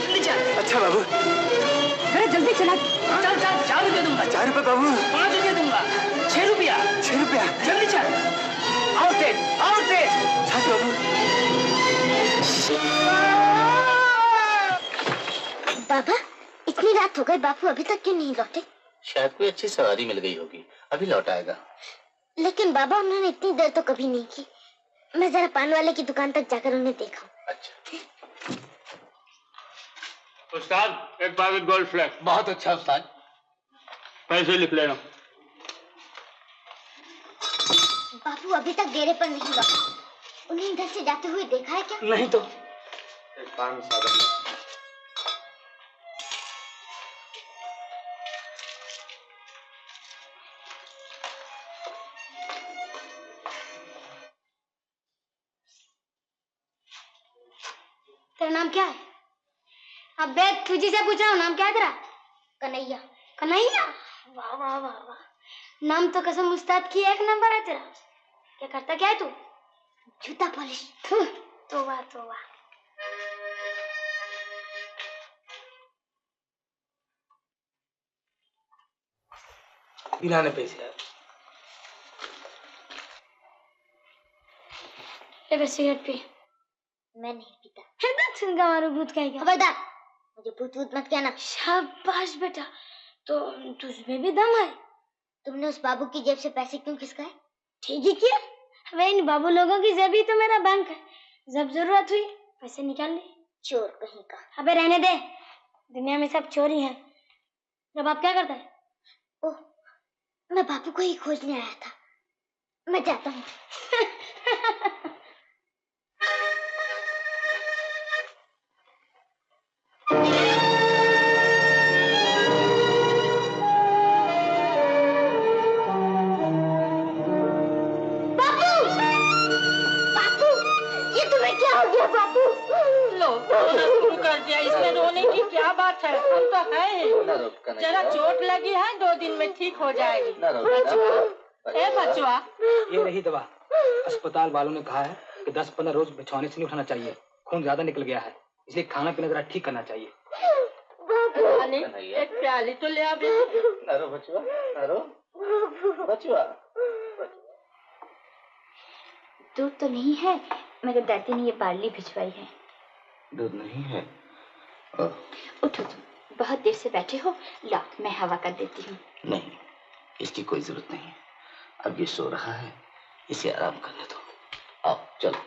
जल्दी चल। अच्छा बाबू। अरे जल्दी चला। चल चल, 4 रुपये दूंगा। 4 रुपए बाबू? 5 रुपये दूंगा। 6 रुपया। 6 रुपया। जल्दी चल, और तेज, और तेज। सच बाबू। बाबा, इतनी रात हो गई, बापू अभी तक क्यों नहीं लौटे? शायद कोई अच्छी सवारी मिल गई होगी, अभी लौट आएगा। लेकिन बाबा, उन्होंने इतनी देर तो कभी नहीं की। मैं जरा पान वाले की दुकान तक जाकर उन्हें देखा। अच्छा। उस्ताद एक पैकेट गोल्ड फ्लैग। बहुत अच्छा उस्ताद। पैसे लिख लेना। बापू अभी तक डेरे पर नहीं लौटे। उन्हें इधर से जाते हुए देखा है क्या? नहीं तो। एक पान सादा। तेरा नाम क्या है? अबे तुझी से पूछ रहा हूँ, नाम क्या है तेरा? कन्हैया। कन्हैया? वाह वाह वाह वाह, नाम तो कसम उस्ताद की एक नंबर है तेरा। क्या करता क्या है तू? जूता पॉलिश। तोबा तोबा। इन्होंने पैसे यार। ले बस सिगरेट पी। मैं नहीं पीता। है ना सुनगा मारो भूत कहेगा। खबरदार मुझे भूत भूत मत कहना। शाबाश बेटा, तो तुझमें भी दम है। तुमने उस बाबू की जेब से पैसे क्यों खिसकाए? ठीक ही किया। वे इन बाबू लोगों की जेब ही तो मेरा बैंक है। जब जरूरत हुई पैसे निकाल ली। चोर कहीं का। अबे रहने दे, दुनिया में सब चोर ही हैं। जब आप क्या करता है? ओह, मैं बाबू को ही खोजने आया था। मैं जाता हूँ। इसमें रोने की क्या बात है? हम तो है। जरा चोट लगी है, 2 दिन में ठीक हो जाएगी। ए बचवा, ये रही दवा। अस्पताल वालों ने कहा है कि 10-15 रोज बिछौने से नहीं उठाना चाहिए। खून ज्यादा निकल गया है, इसलिए खाना पीना जरा ठीक करना चाहिए। एक प्याली तो ले आ। नरो बचवा, नरो बचवा। दूध तो नहीं है, मगर दादी ने ये बार्ली भिजवाई है। दूध नहीं है? उठो तुम, बहुत देर से बैठे हो। ला मैं हवा कर देती हूँ। नहीं, इसकी कोई जरूरत नहीं है। अब ये सो रहा है, इसे आराम करने दो। आओ चलो।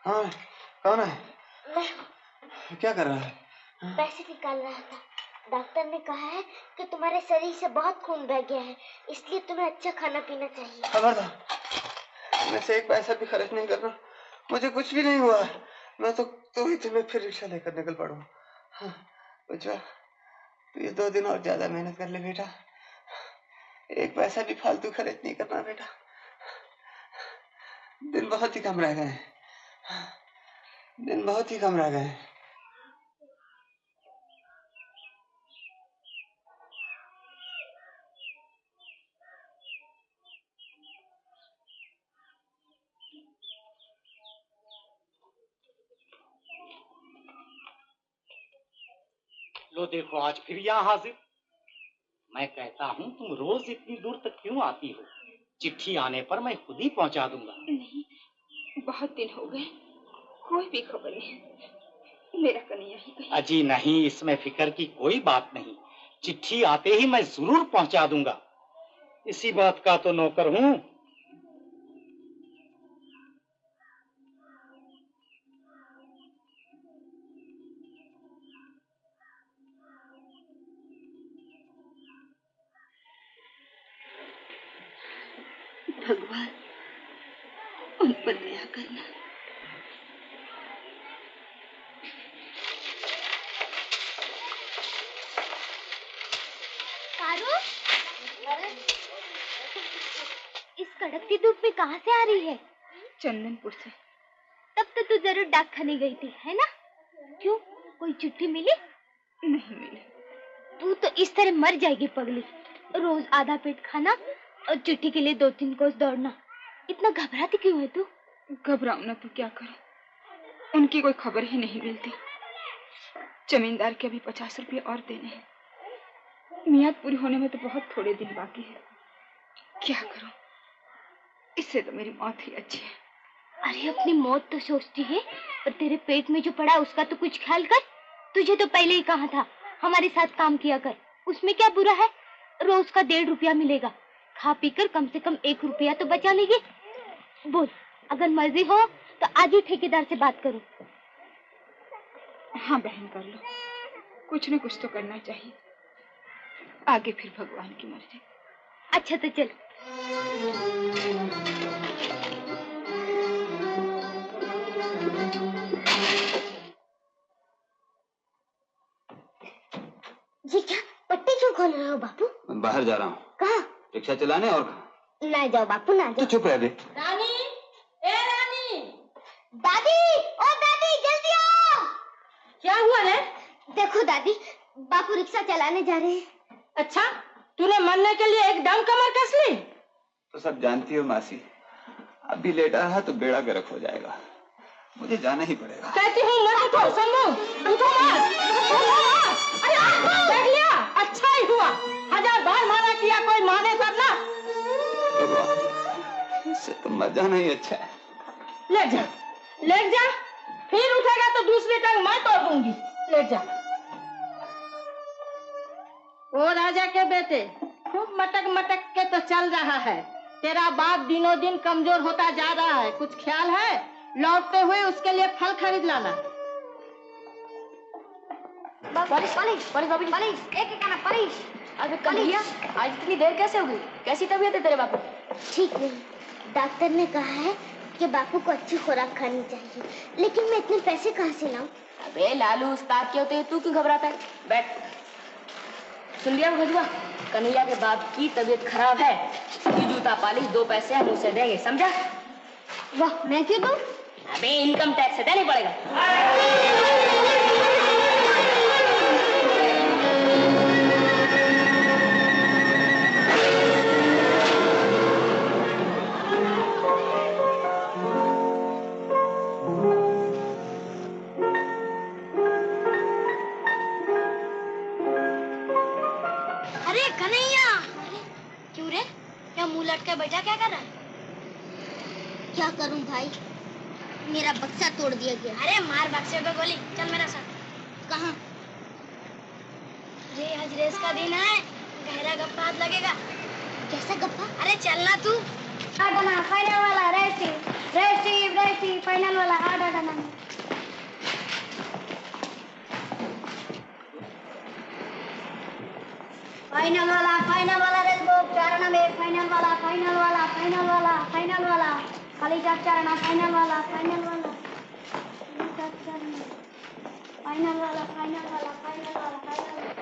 हाँ, कौन है? क्या कर रहा है? पैसे निकाल रहा था। डॉक्टर ने कहा है कि तुम्हारे शरीर से बहुत खून बह गया है, इसलिए तुम्हें अच्छा खाना पीना चाहिए। खबरदार, मैं से एक पैसा भी खर्च नहीं करना। मुझे कुछ भी नहीं हुआ। मैं तो ही तुम्हें फिर रिक्शा लेकर निकल पड़ूंगा। हाँ, बच्चा, तू ये 2 दिन और ज्यादा मेहनत कर ले बेटा। एक पैसा भी फालतू खर्च नहीं करना बेटा। दिन बहुत ही कम रह गए हैं। दिन बहुत ही कम रह गए हैं। लो देखो, आज फिर यहाँ हाजिर। मैं कहता हूँ तुम रोज इतनी दूर तक क्यों आती हो? चिट्ठी आने पर मैं खुद ही पहुँचा दूंगा। नहीं, बहुत दिन हो गए, कोई भी खबर नहीं। मेरा कन्हैया ही कहीं। अजी नहीं, इसमें फिक्र की कोई बात नहीं। चिट्ठी आते ही मैं जरूर पहुँचा दूंगा। इसी बात का तो नौकर हूँ। भगवान उन पर दया करना। इस कड़कती धूप में कहाँ से आ रही है? चंदनपुर से। तब तो तू जरूर डाकखाने गई थी, है ना? क्यों, कोई चिट्ठी मिली? नहीं मिली। तू तो इस तरह मर जाएगी पगली। रोज आधा पेट खाना और चिट्ठी के लिए 2-3 कोस दौड़ना। इतना घबराती क्यों है तू? घबराऊं ना तो क्या करूं, उनकी कोई खबर ही नहीं मिलती। जमींदार के अभी 50 रुपये और देने हैं। मियाद पूरी होने में तो बहुत थोड़े दिन बाकी है। क्या करूं, इससे तो मेरी मौत ही अच्छी है। अरे अपनी मौत तो सोचती है, पर तेरे पेट में जो पड़ा उसका तो कुछ ख्याल कर। तुझे तो पहले ही कहा था हमारे साथ काम किया कर, उसमें क्या बुरा है? रोज का 1.5 रुपया मिलेगा, खा पी कर कम से कम 1 रुपया तो बचा लेगी। बोल, अगर मर्जी हो तो आज ही ठेकेदार से बात करो। हाँ बहन, कर लो, कुछ न कुछ तो करना चाहिए, आगे फिर भगवान की मर्जी। अच्छा तो चल। ये क्या पट्टी क्यों खोल रहे हो बापू? मैं बाहर जा रहा हूँ। कहाँ? रिक्शा चलाने। और कहाँ? ना जाओ बापू, ना जाओ। चुप रह दे। रानी, ए रानी। दादी, ओ दादी जल्दी आओ। क्या हुआ रे? देखो दादी, बापू रिक्शा चलाने जा रहे हैं। अच्छा, तूने मरने के लिए एकदम कमर कस ली? तो सब जानती हो मासी, अभी लेटा रहा तो बेड़ा गर्क हो जाएगा, मुझे जाना ही पड़ेगा। कहती हूँ मत उठो, शंभू, उठो मत। देख लिया, अच्छा ही हुआ, 1000 बार माना किया, कोई माने करना। इससे तो मर जाना ही अच्छा है। लेट जा, लेट जा, फिर उठेगा तो दूसरी टांग मैं तोड़ दूंगी। लेट जा। ओ राजा के बेटे, खूब मटक मटक के तो चल रहा है। तेरा बाप दिनों दिन कमजोर होता जा रहा है, कुछ ख्याल है? लौटते हुए उसके लिए फल खरीद लाना। बारिश बारिश बारिश बारिश बारिश, एक आना बारिश। अबे कन्हैया, आज इतनी देर कैसे हो गई? कैसी तबीयत है तेरे बापू? ठीक नहीं, डॉक्टर ने कहा है कि बापू को अच्छी खुराक खानी चाहिए, लेकिन मैं इतने पैसे कहाँ से लाऊं? अबे लालू, उस्ताद के होते हैं तू क्यों घबराता है? बैठ। सुन लिया भजुआ, कन्हैया के बाप की तबीयत खराब है, जूता पालिश 2 पैसे हम उसे देंगे, समझा? वाह, मैं क्यों दूं? अबे इनकम टैक्स से देना पड़ेगा। अरे कन्हैया, क्यों रे? क्या मुंह लटके बैठा, क्या कर रहा है? क्या करूं भाई, मेरा बक्सा तोड़ दिया गया। अरे मार बक्से पे गोली, चल मेरा साथ। कहाँ? अरे आज रेस का दिन है, गहरा गप्पा हाथ लगेगा। कैसा गप्पा? अरे चलना तू। आडना फाइनल वाला रेसिंग रेसिंग रेसिंग फाइनल वाला आडना। फाइनल वाला रेस बुक 4 आना में फाइनल वाला फाइनल वाला फाइनल वाला फाइनल वाला खाली 4 आना फाइनल वाला फाइनल वाला फाइनल वाला फाइनल वाला फाइनल वाला फाइनल वाला।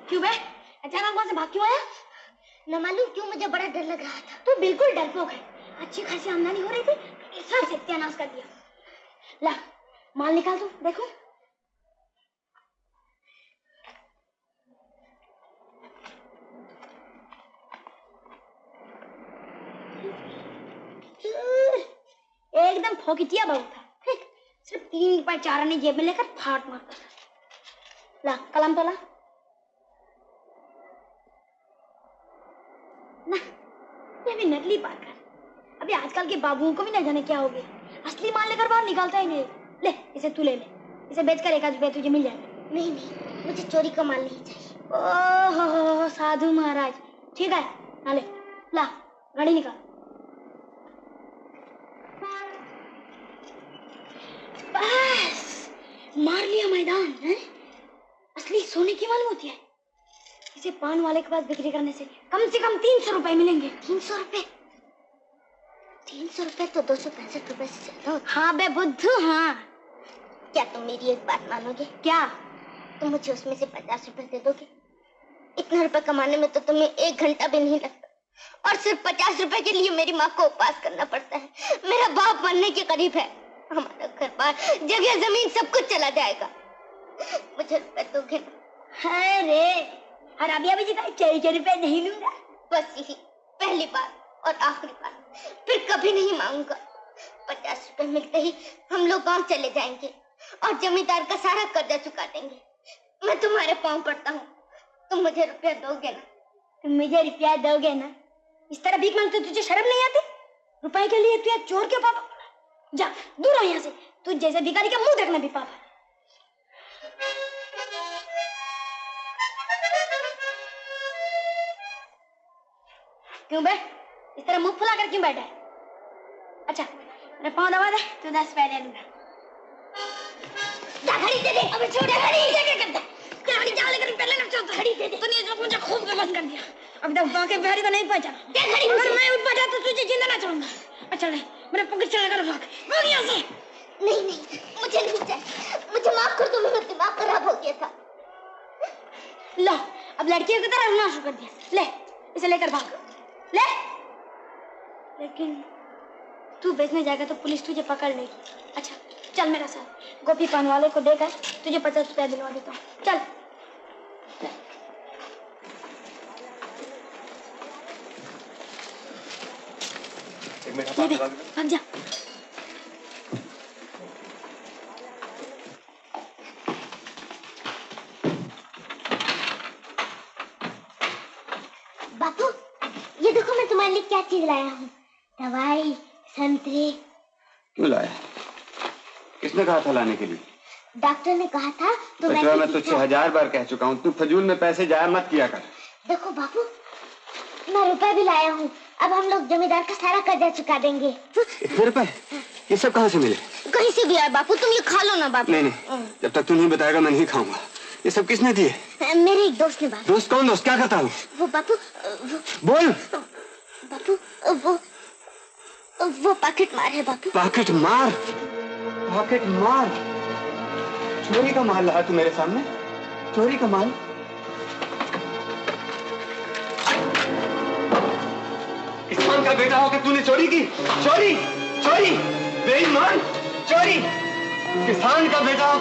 क्यों बे, अचानक वहां से भाग क्यों आया? न मालूम क्यों, मुझे बड़ा डर लग रहा था। तू बिल्कुल डरपोक है, अच्छी खासी आमदनी हो रही थी, सब सत्यानाश कर दिया। ला माल निकाल तू, देखो। एकदम फोकिटिया बहू था, सिर्फ 3.4 आने जेब में लेकर फाट मारता था। ला कलम तो ला ना, ये भी नकली बात कर। अभी आजकल के बाबुओं को भी न जाने क्या हो गया, असली माल लेकर बाहर निकालता ही नहीं। ले इसे तू ले ले, इसे बेचकर 1 आध रुपया तुझे मिल जाएगा। नहीं नहीं, मुझे चोरी का माल नहीं चाहिए। ओहो साधु महाराज, ठीक है ना, ले ला गाड़ी निकाल। बस मार लिया मैदान है। असली सोने की मालूम होती है, इसे पान वाले के पास बिक्री करने से कम 300 रुपए मिलेंगे। 300 रुपए? 300 रुपए तो 265 रुपए से ज्यादा होता है। हाँ बे बुद्धू, हाँ। क्या तुम मेरी एक बात मानोगे? क्या? तुम मुझे उसमें से 50 रुपए दे दोगे? इतना रुपए कमाने में तो तुम्हें 1 घंटा भी नहीं लगता, और सिर्फ 50 रुपए के लिए मेरी माँ को उपवास करना पड़ता है। मेरा बाप मरने के करीब है, हमारा घर बार, जगह जमीन सब कुछ चला जाएगा। मुझे रुपए दोगे? अरे और अभी जी का 4 रुपए नहीं लूंगा। बस यही पहली बार और आखिरी बार, फिर कभी नहीं मांगूंगा। 50 रुपए मिलते ही हम लोग गांव चले जाएंगे और जमींदार का सारा कर्जा चुका देंगे। मैं तुम्हारे पांव पड़ता हूँ, तुम मुझे रुपया दोगे ना? तुम मुझे रुपया दोगे ना? इस तरह भीख मांगते तुझे शर्म नहीं आती? रुपए के लिए तू चोर के पापा? जा दूर हो यहाँ से, तू जैसे भिखारी का मुंह देखना भी पापा। क्यों बे इस तरह मुंह फुला कर क्यों बैठा है? अच्छा मेरे पाँव दबा दे, तो 10 पैसे लूंगा। जा घड़ी दे दे। अबे छोड़ घड़ी दे क्या करता? घड़ी जा लेकर पहले ना चलता। घड़ी दे दे। तूने इसमें मुझे खूब गलत कर दिया। अब तक बाकी बिहारी को नहीं पहचाना। दे घड़ी। अगर मैं उठ बैठा तो तुझे जिंदा ना छोड़ूंगा। अच्छा ले मेरे पकड़ चले कर भाग यहाँ से। नहीं नहीं मुझे नहीं चाहिए, मुझे माफ कर दो, मेरा दिमाग खराब हो गया था। लो अब लड़कियों की तरह रोना शुरू कर दिया। ले इसे लेकर भाग ले। लेकिन तू बेचने जाएगा तो पुलिस तुझे पकड़ लेगी। अच्छा चल मेरा साथ, गोपी पान वाले को देकर तुझे 50 रुपया दिलवा देता हूँ। चल भाग जा। बापू ये देखो मैं तुम्हारे लिए क्या चीज लाया हूँ। दवाई, संतरे। क्यों लाया? किसने कहा था लाने के लिए? डॉक्टर ने कहा था तो मैं तुझसे 1000 बार कह चुका हूँ, तू फजूल में पैसे जाया मत किया कर। देखो बापू मैं रुपए भी लाया हूँ, अब हम लोग जमींदार का सारा कर्जा चुका देंगे। इतने रुपए? ये सब कहाँ से मिले? कहीं से भी आए बापू, तुम ये खा लो ना बापू। नहीं जब तक तू नहीं बताएगा मैं नहीं खाऊंगा। ये सब किसने दिए? मेरे एक दोस्त ने। दोस्त? कौन दोस्त? क्या करता हूँ? वो बापू बोल। बापू वो पॉकेट मार है बापू। पॉकेट मार? पॉकेट मार? चोरी का माल लाया तू मेरे सामने? चोरी का माल? किसान का बेटा होकर तूने चोरी की? चोरी चोरी बेईमान चोरी। किसान का बेटा।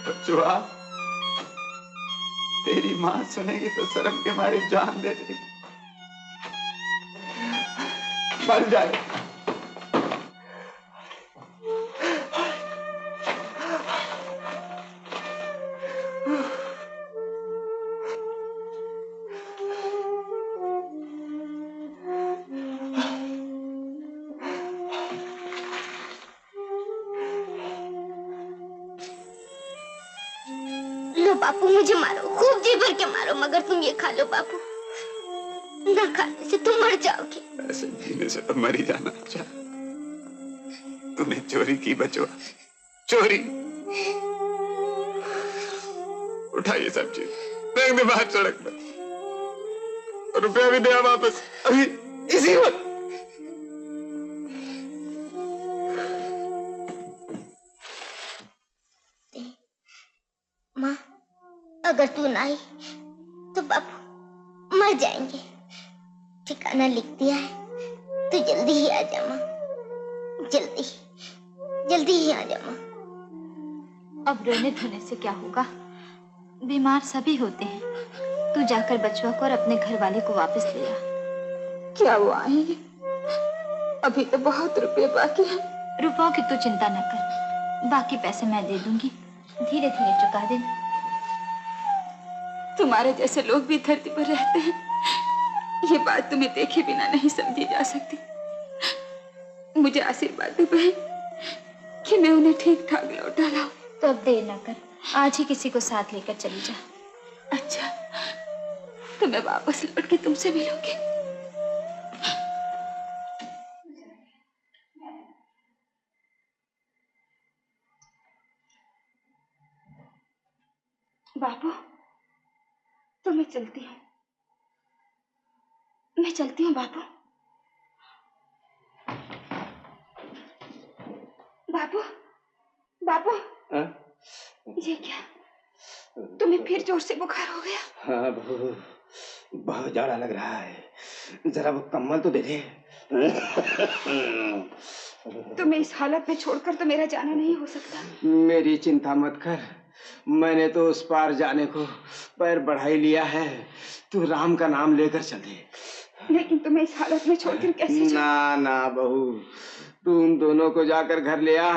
बच्चुआ तेरी माँ सुनेगी तो शर्म के मारे जान दे देगी। मर जाए। लो बापू मुझे मारो, खूब जी भर के मारो, मगर तुम ये खा लो बापू। ना खाने से तुम मर जाओगे। ऐसे जीने से तो मर ही जाना अच्छा। तूने चोरी की बचवा, चोरी। उठा ये सब चीज, फेंक दे बाहर सड़क पर। रुपया भी दे वापस अभी इसी वक्त। माँ अगर तू ना आई तो बापू मर जाएंगे। ठिकाना लिख दिया है, तू जल्दी ही आ जा माँ, जल्दी ही आ जा माँ। अब रोने धोने से क्या होगा, बीमार सभी होते हैं। तू जाकर बचवा को और अपने घर वाले को वापस ले आ। क्या वो आएंगे? अभी तो बहुत रुपए बाकी हैं। रुपयों की तू चिंता न कर, बाकी पैसे मैं दे दूंगी, धीरे धीरे चुका देना। तुम्हारे जैसे लोग भी धरती पर रहते हैं, ये बात तुम्हें देखे बिना नहीं समझी जा सकती। मुझे आशीर्वाद दे बहन कि मैं उन्हें ठीक ठाक लौटा लाऊं। तो अब देर न कर, आज ही किसी को साथ लेकर चली जा। अच्छा तो मैं वापस लौट के तुमसे मिलूंगी। बाबू तो मैं चलती हूँ, मैं चलती हूँ बाबू। बाबू, बाबू, ये क्या? तुम्हें फिर जोर से बुखार हो गया? हाँ बहू, बहुत जाड़ा लग रहा है, जरा वो कम्बल तो दे दे। तुम्हें इस हालत में छोड़कर तो मेरा जाना नहीं हो सकता। मेरी चिंता मत कर, मैंने तो उस पार जाने को पैर बढ़ा ही लिया है। तू राम का नाम लेकर चल दे। लेकिन तुम्हें इस हालत में छोड़कर कैसे ना ना बहू, तू उन दोनों को जाकर घर ले आ,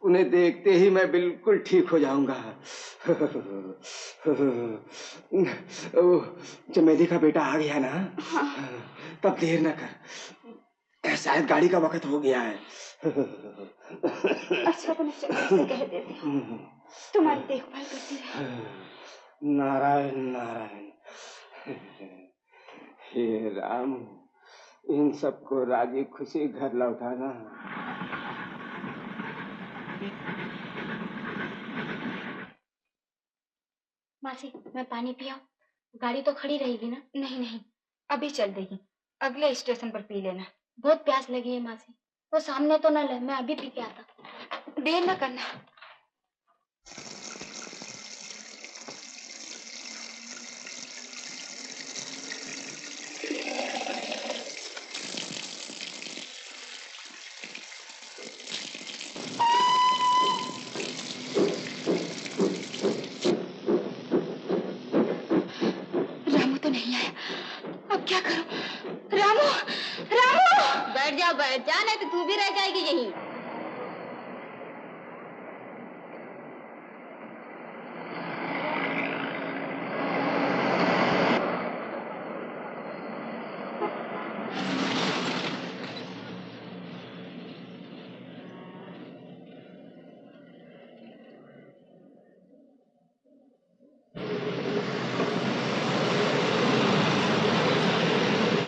उन्हें देखते ही मैं बिल्कुल ठीक हो जाऊंगा। चमेली का बेटा आ गया ना? हाँ। तब देर न कर, शायद गाड़ी का वक्त हो गया है। अच्छा तो मैं चमेली से कह देती हूँ तुम्हारी देखभाल करती रहे। नारायण नारायण। हे राम, इन सबको राजी खुशी घर लौटाना। मासी, मैं पानी पियाऊं? गाड़ी तो खड़ी रहेगी ना? नहीं नहीं, अभी चल देगी, अगले स्टेशन पर पी लेना। बहुत प्यास लगी है मासी, वो सामने तो न ले, मैं अभी पी के आता। देर न करना। बैठ जा, नहीं तो तू भी रह जाएगी यहीं।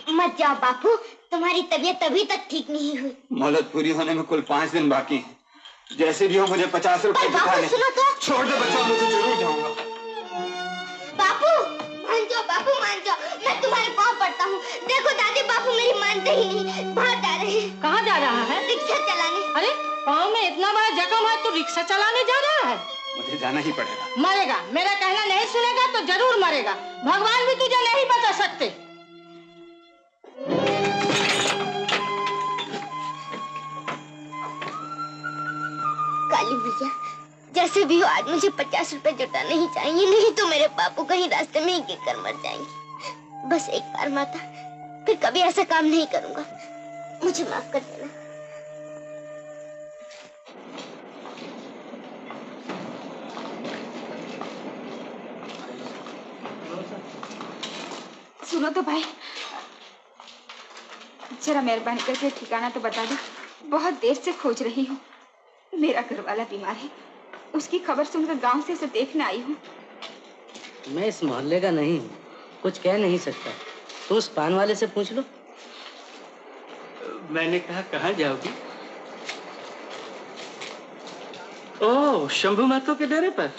मत जाओ बापू, तुम्हारी तबीयत अभी तक ठीक नहीं हुई। मोहलत पूरी होने में कुल 5 दिन बाकी हैं। जैसे भी हो मुझे 50 रुपए दिखाने। सुनो तो। छोड़ दो बच्चों, मुझे जरूर जाऊंगा। बापू मान जाओ, बापू मान जाओ, मैं तुम्हारे पाँव पड़ता हूँ। देखो दादी, बापू मेरी मानते ही नहीं, बाहर जा रहे हैं। कहाँ जा रहा है? रिक्शा चलाने। अरे पाँव में इतना बड़ा जख्म है तो रिक्शा चलाने जा रहा है? मुझे जाना ही पड़ेगा। मरेगा, मेरा कहना नहीं सुनेगा तो जरूर मरेगा। भगवान भी तुझे नहीं बचा सकते। काली भैया, जैसे भी हो आज मुझे 50 रुपए जुटाने ही चाहिए, नहीं तो मेरे बापू कहीं रास्ते में ही गिर कर मर जाएंगे। बस एक बार माता, फिर कभी ऐसा काम नहीं करूंगा, मुझे माफ कर देना। सुनो तो भाई, जरा मेहरबानी करके ठिकाना तो बता दो, बहुत देर से खोज रही हूँ। मेरा घर वाला बीमार है, उसकी खबर सुनकर गांव से उसे देखने आई हूँ। मैं इस मोहल्ले का नहीं हूँ, कुछ कह नहीं सकता, तो उस पान वाले से पूछ लो। मैंने कहा कहाँ जाओगी? ओह, शंभू महतो के डेरे पर।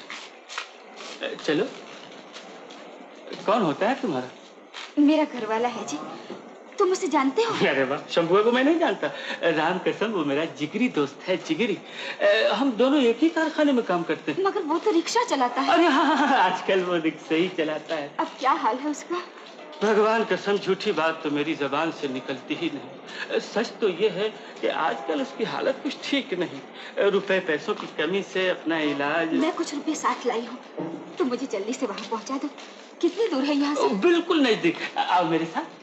चलो। कौन होता है तुम्हारा? मेरा घर वाला है जी, तुम उसे जानते हो? अरे वाह, शंभू को मैं नहीं जानता। राम कसम, वो मेरा जिगरी दोस्त है, जिगरी। हम दोनों एक ही कारखाने में काम करते हैं। मगर वो तो रिक्शा चलाता है। अरे हाँ, आजकल वो रिक्शा ही चलाता है। अब क्या हाल है उसका? भगवान कसम, झूठी बात तो मेरी जबान से निकलती ही नहीं। सच तो ये है कि आजकल उसकी हालत कुछ ठीक नहीं। रुपए पैसों की कमी से अपना इलाज। मैं कुछ रुपए साथ लाई हूँ, तुम मुझे जल्दी से वहाँ पहुँचा दो। कितनी दूर है यहाँ से? बिल्कुल नजदीक, आओ मेरे साथ।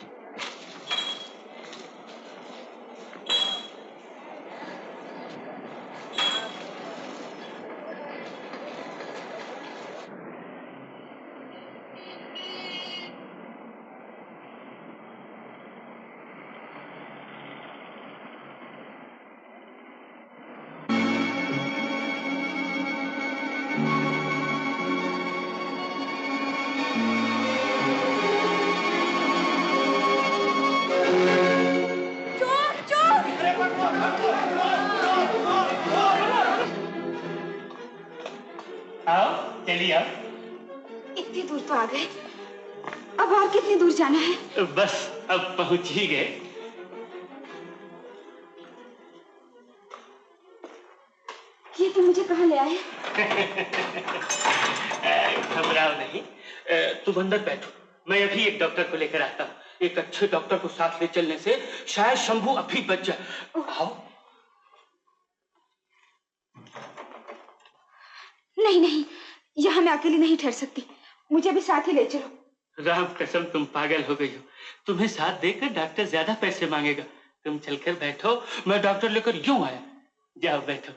इतनी दूर तो आ गए, अब और कितनी दूर जाना है? बस अब पहुंच ही गए। ये तुम मुझे कहाँ ले आए? घबराओ नहीं, तुम अंदर बैठो, मैं अभी एक डॉक्टर को लेकर आता हूँ। एक अच्छे डॉक्टर को साथ ले चलने से शायद शंभू अभी बच जाए। आओ। नहीं नहीं, यहाँ मैं अकेली नहीं ठहर सकती, मुझे भी साथ ही ले चलो। राम कसम तुम पागल हो गई हो, तुम्हें साथ देकर डॉक्टर ज्यादा पैसे मांगेगा। तुम चलकर बैठो, मैं डॉक्टर लेकर यूं आया। जाओ बैठो।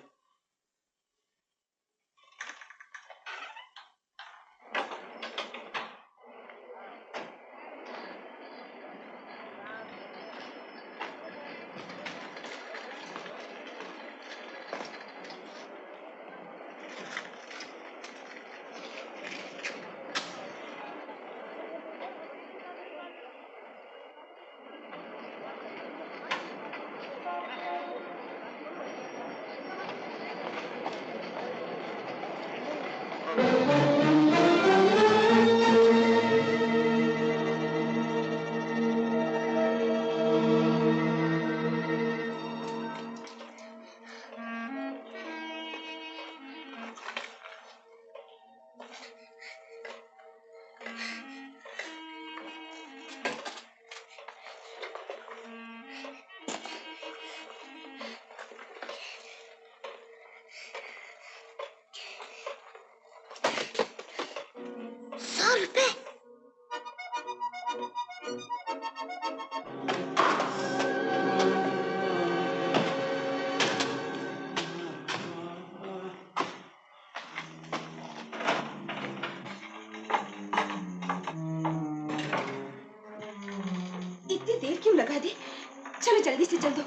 जल्दी से चल दो,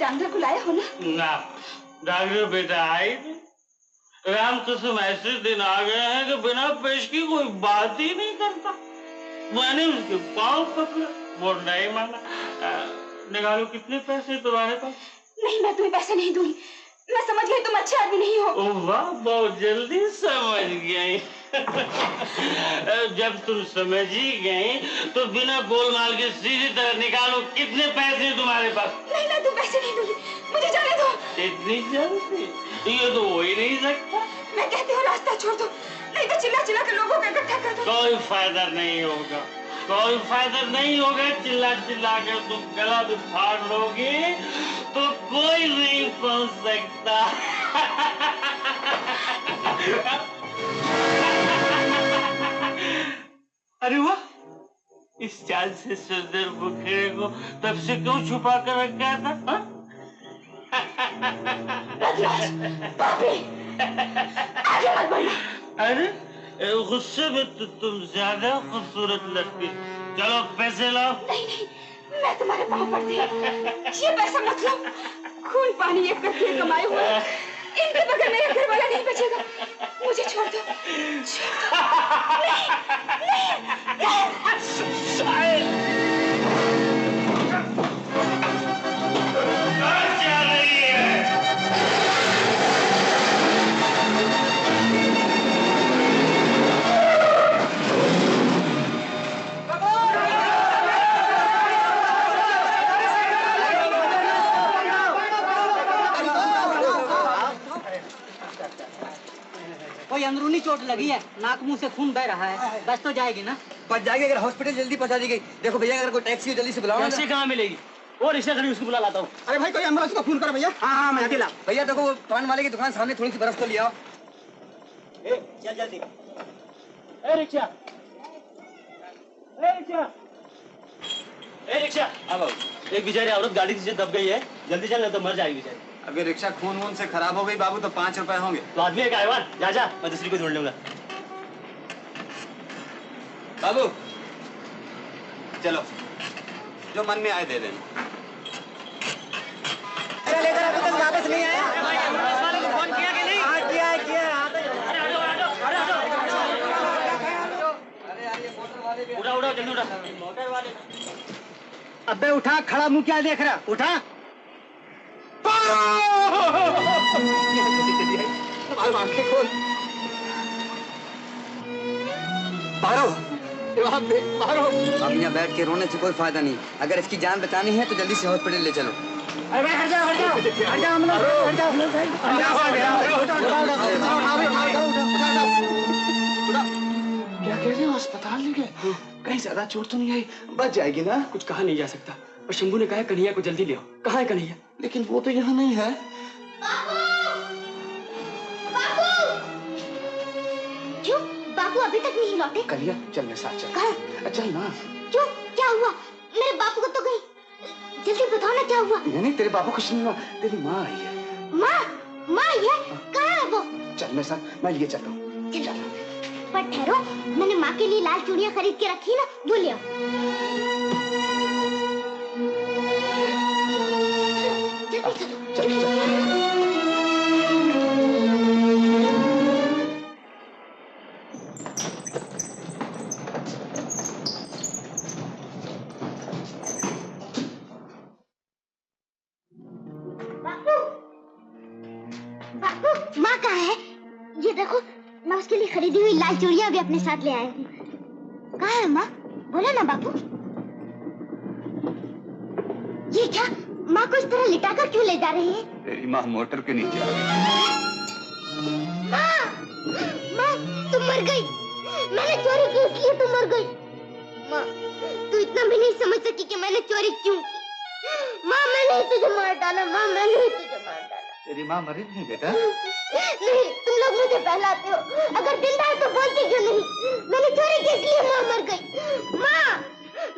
डॉक्टर को लाया हो ना? ना, डॉक्टर बेटा आई नहीं। राम कसम ऐसे दिन आ गए हैं कि बिना पेश की कोई बात ही नहीं करता। मैंने उसके पाँव पकड़ा, वो नहीं माना। निकालो कितने पैसे तुम्हारे पास? नहीं, मैं तुम्हें पैसे नहीं दूंगी। मैं समझ गई तुम अच्छे आदमी नहीं हो। ओह वाह, बहुत जल्दी समझ गई। जब तुम समझ ही गई तो बिना गोलमाल के सीधी तरह निकालो कितने पैसे तुम्हारे पास? नहीं, मैं तुम पैसे नहीं दूंगी, मुझे जाने दो। इतनी जल्दी? ये तो हो ही नहीं सकता। मैं कहती हूँ रास्ता छोड़ दो, नहीं तो चिल्ला चिल्ला के लोगों को इकट्ठा कर दो। कोई फायदा नहीं होगा, कोई फायदा नहीं होगा। चिल्ला चिल्ला कर तुम गला भी फाड़ लोगे तो कोई नहीं पहुंच सकता। अरे वाह, इस चाल से सुंदर मुखड़े को तब से क्यों छुपा कर रखा था? अरे गुस्से में तो तुम ज्यादा खूबसूरत लगती। चलो पैसे लाओ। नहीं नहीं, मैं तुम्हारे पाँव पड़ती हूँ। ये पैसा मत लो, खून पानी एक करके कमाए हुए, इनके बगैर मेरा घर वाला नहीं बचेगा। मुझे छोड़ दो, छोड़ दो। नहीं, कोई अंदरूनी चोट लगी है, नाक मुंह से खून बह रहा है, बस तो जाएगी ना? बच जाएगी अगर हॉस्पिटल जल्दी पहुंचा दी गई। देखो भैया, अगर कोई टैक्सी जल्दी से बुलाओ। टैक्सी कहाँ मिलेगी? वो रिक्शा खड़ी, उसको बुला लाता हूँ। अरे भाई कोई एम्बुलेंस को फोन करो भैया। हाँ मैं अकेला। भैया देखो वो पान वाले की दुकान सामने थोड़ी सी बर्फ तो लिया। चल जल्दी। Rickshaw, rickshaw. अब एक बेचारी औरत गाड़ी से दब गई है, जल्दी चल नहीं तो मर जाएगी बेचारी। अगर रिक्शा खून वून से खराब हो गई बाबू तो 5 रुपए होंगे। तो आदमी है क्या? जा जा, मैं दूसरी को ढूंढ लूंगा। बाबू चलो, जो मन में आए दे देना। लेकर अभी तक वापस नहीं आया। फोन किया कि नहीं? हाँ किया है, किया है। उठा उठा जल्दी उठा। मोटर वाले। अबे उठा, खड़ा मुंह क्या देख रहा? उठा। आंखें खोल। मारो, अब यहाँ बैठ के रोने से कोई फायदा नहीं। अगर इसकी जान बचानी है तो जल्दी से हॉस्पिटल ले चलो। अरे भाई हट जाओ हट जाओ हट जाओ क्या कह रहे हो? अस्पताल ले गए? कहीं ज्यादा चोट तो नहीं आई? बच जाएगी ना? कुछ कहा नहीं जा सकता, और शंभू ने कहा कन्हैया को जल्दी ले आओ। कहाँ है कन्हैया? लेकिन वो तो यहाँ नहीं है। क्यों बापू अभी तक नहीं लौटे? कन्हैया चल मेरे साथ चल। कहाँ? चल ना। क्यों क्या हुआ? मेरे बापू को तो कहीं जल्दी बताओ ना क्या हुआ? नहीं तेरे बापू कुछ नहीं हुआ, तेरी माँ आई है। माँ आई है? कहाँ है वो? चल मेरे साथ, मैं लिए चलता हूँ। चल पर ठहरो, मैंने माँ के लिए लाल चूड़ियाँ खरीद के रखी ना, वो ले आओ। बापू माँ कहाँ है? ये देखो मैं उसके लिए खरीदी हुई लाल चूड़ियाँ भी अपने साथ ले आया हूँ। कहाँ है माँ? बोलो ना बापू। ये क्या माँ को इस तरह लिटाकर क्यों ले जा रही है? तेरी माँ मोटर के नीचे आ गई। माँ तुम मर गई। मैंने चोरी की इसलिए तुम मर गई। माँ तू इतना भी नहीं समझ सकी कि मैंने चोरी क्यों की। माँ मैंने ही तुझे मार डाला। माँ मैंने ही तुझे मार डाला। तेरी माँ मरी नहीं बेटा? नहीं तुम लोग मुझे बहलाते हो। अगर जिंदा है तो बोलती क्यों नहीं? मैंने चोरी की इसलिए माँ मर गई। माँ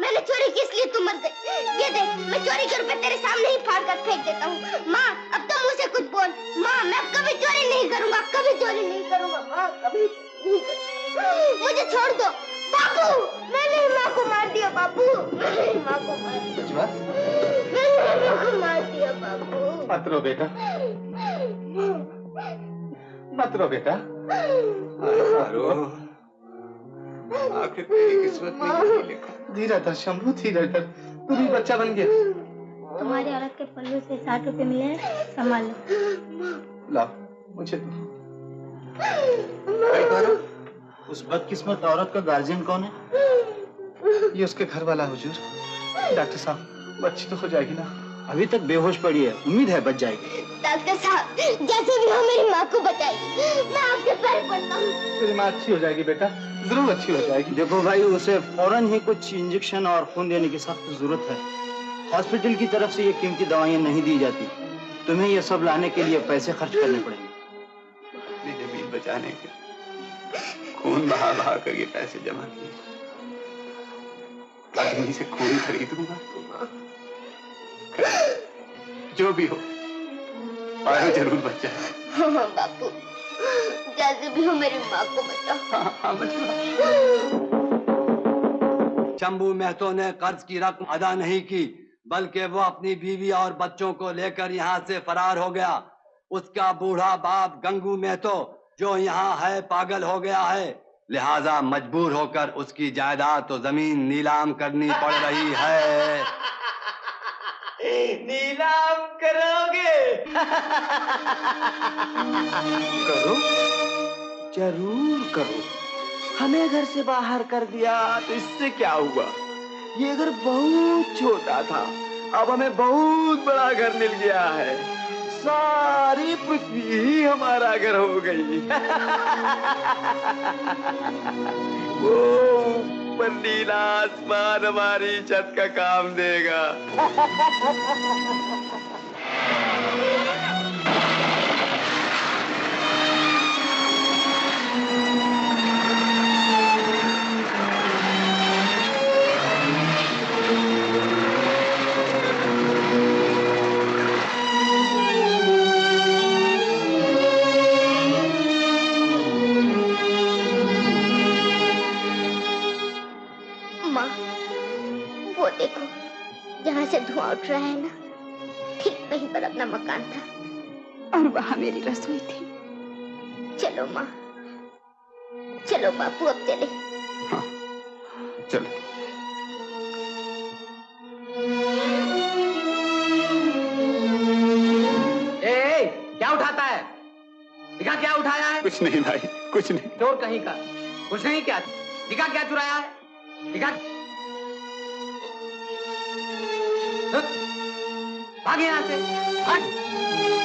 मैंने चोरी की इसलिए तुम मर गई। ये देख मैं चोरी के रुपए तेरे सामने ही फाड़ कर फेंक देता हूँ। माँ अब तो मुझसे कुछ बोल। माँ मैं अब कभी चोरी नहीं करूँगा, कभी चोरी नहीं करूँगा। माँ कभी नहीं करूँगा। मुझे छोड़ दो बापू। मैंने माँ को मार दिया बापू। मैंने माँ को मार दिया। मैंने माँ को मार दिया बापू। मत रो बेटा, मत रो बेटा। आखिर तेरी किस्मत में यही लिखा। धीरे धर शंभू, धीरे धर। तू भी बच्चा बन गया। तुम्हारी औरत के पल्लू से 60 रुपए मिले हैं, संभाल लो। लाओ मुझे उस बदकिस्मत औरत का गार्जियन कौन है? ये उसके घर वाला हुजूर। डॉक्टर साहब बच्ची तो हो जाएगी ना? अभी तक बेहोश पड़ी है, उम्मीद है बच जाएगी। डॉक्टर साहब जैसे भी हो मेरी माँ को बताइए। मैं आपके पैर पड़ता हूँ। तेरी माँ अच्छी हो जाएगी बेटा, जरूर अच्छी हो जाएगी। देखो भाई उसे फौरन ही कुछ इंजेक्शन और खून देने की सख्त जरूरत है। हॉस्पिटल की तरफ से ये कीमती दवाइयाँ नहीं दी जाती। तुम्हें ये सब लाने के लिए पैसे खर्च करने पड़ेंगे। अपनी जमीन बचाने के खून बहा बहा कर ये पैसे जमा किए। आदमी से खून खरीदूंगा। जो भी हो पारो जरूर बच जाए। हाँ बापू जैसे भी हो मेरी माँ को बताओ। हाँ शंभू महतो ने कर्ज की रकम अदा नहीं की, बल्कि वो अपनी बीवी और बच्चों को लेकर यहाँ से फरार हो गया। उसका बूढ़ा बाप गंगू महतो जो यहाँ है पागल हो गया है, लिहाजा मजबूर होकर उसकी जायदाद तो जमीन नीलाम करनी पड़ रही है। नीलाम करोगे? करो, जरूर करो। हमें घर से बाहर कर दिया तो इससे क्या हुआ? ये घर बहुत छोटा था, अब हमें बहुत बड़ा घर मिल गया है। सारी पृथ्वी ही हमारा घर हो गई। वो ऊपर नीला आसमान हमारी छत का काम देगा। जहाँ से धुआं उठ रहा है ना, ठीक वहीं पर अपना मकान था और वहाँ मेरी रसोई थी। चलो माँ, चलो बापू अब चले। हाँ, चलो। क्या उठाता है? दिखा क्या उठाया है? कुछ नहीं भाई, कुछ नहीं। चोर कहीं का। कुछ नहीं, क्या दिखा क्या चुराया है? दिखा। भाग यहाँ से, हट।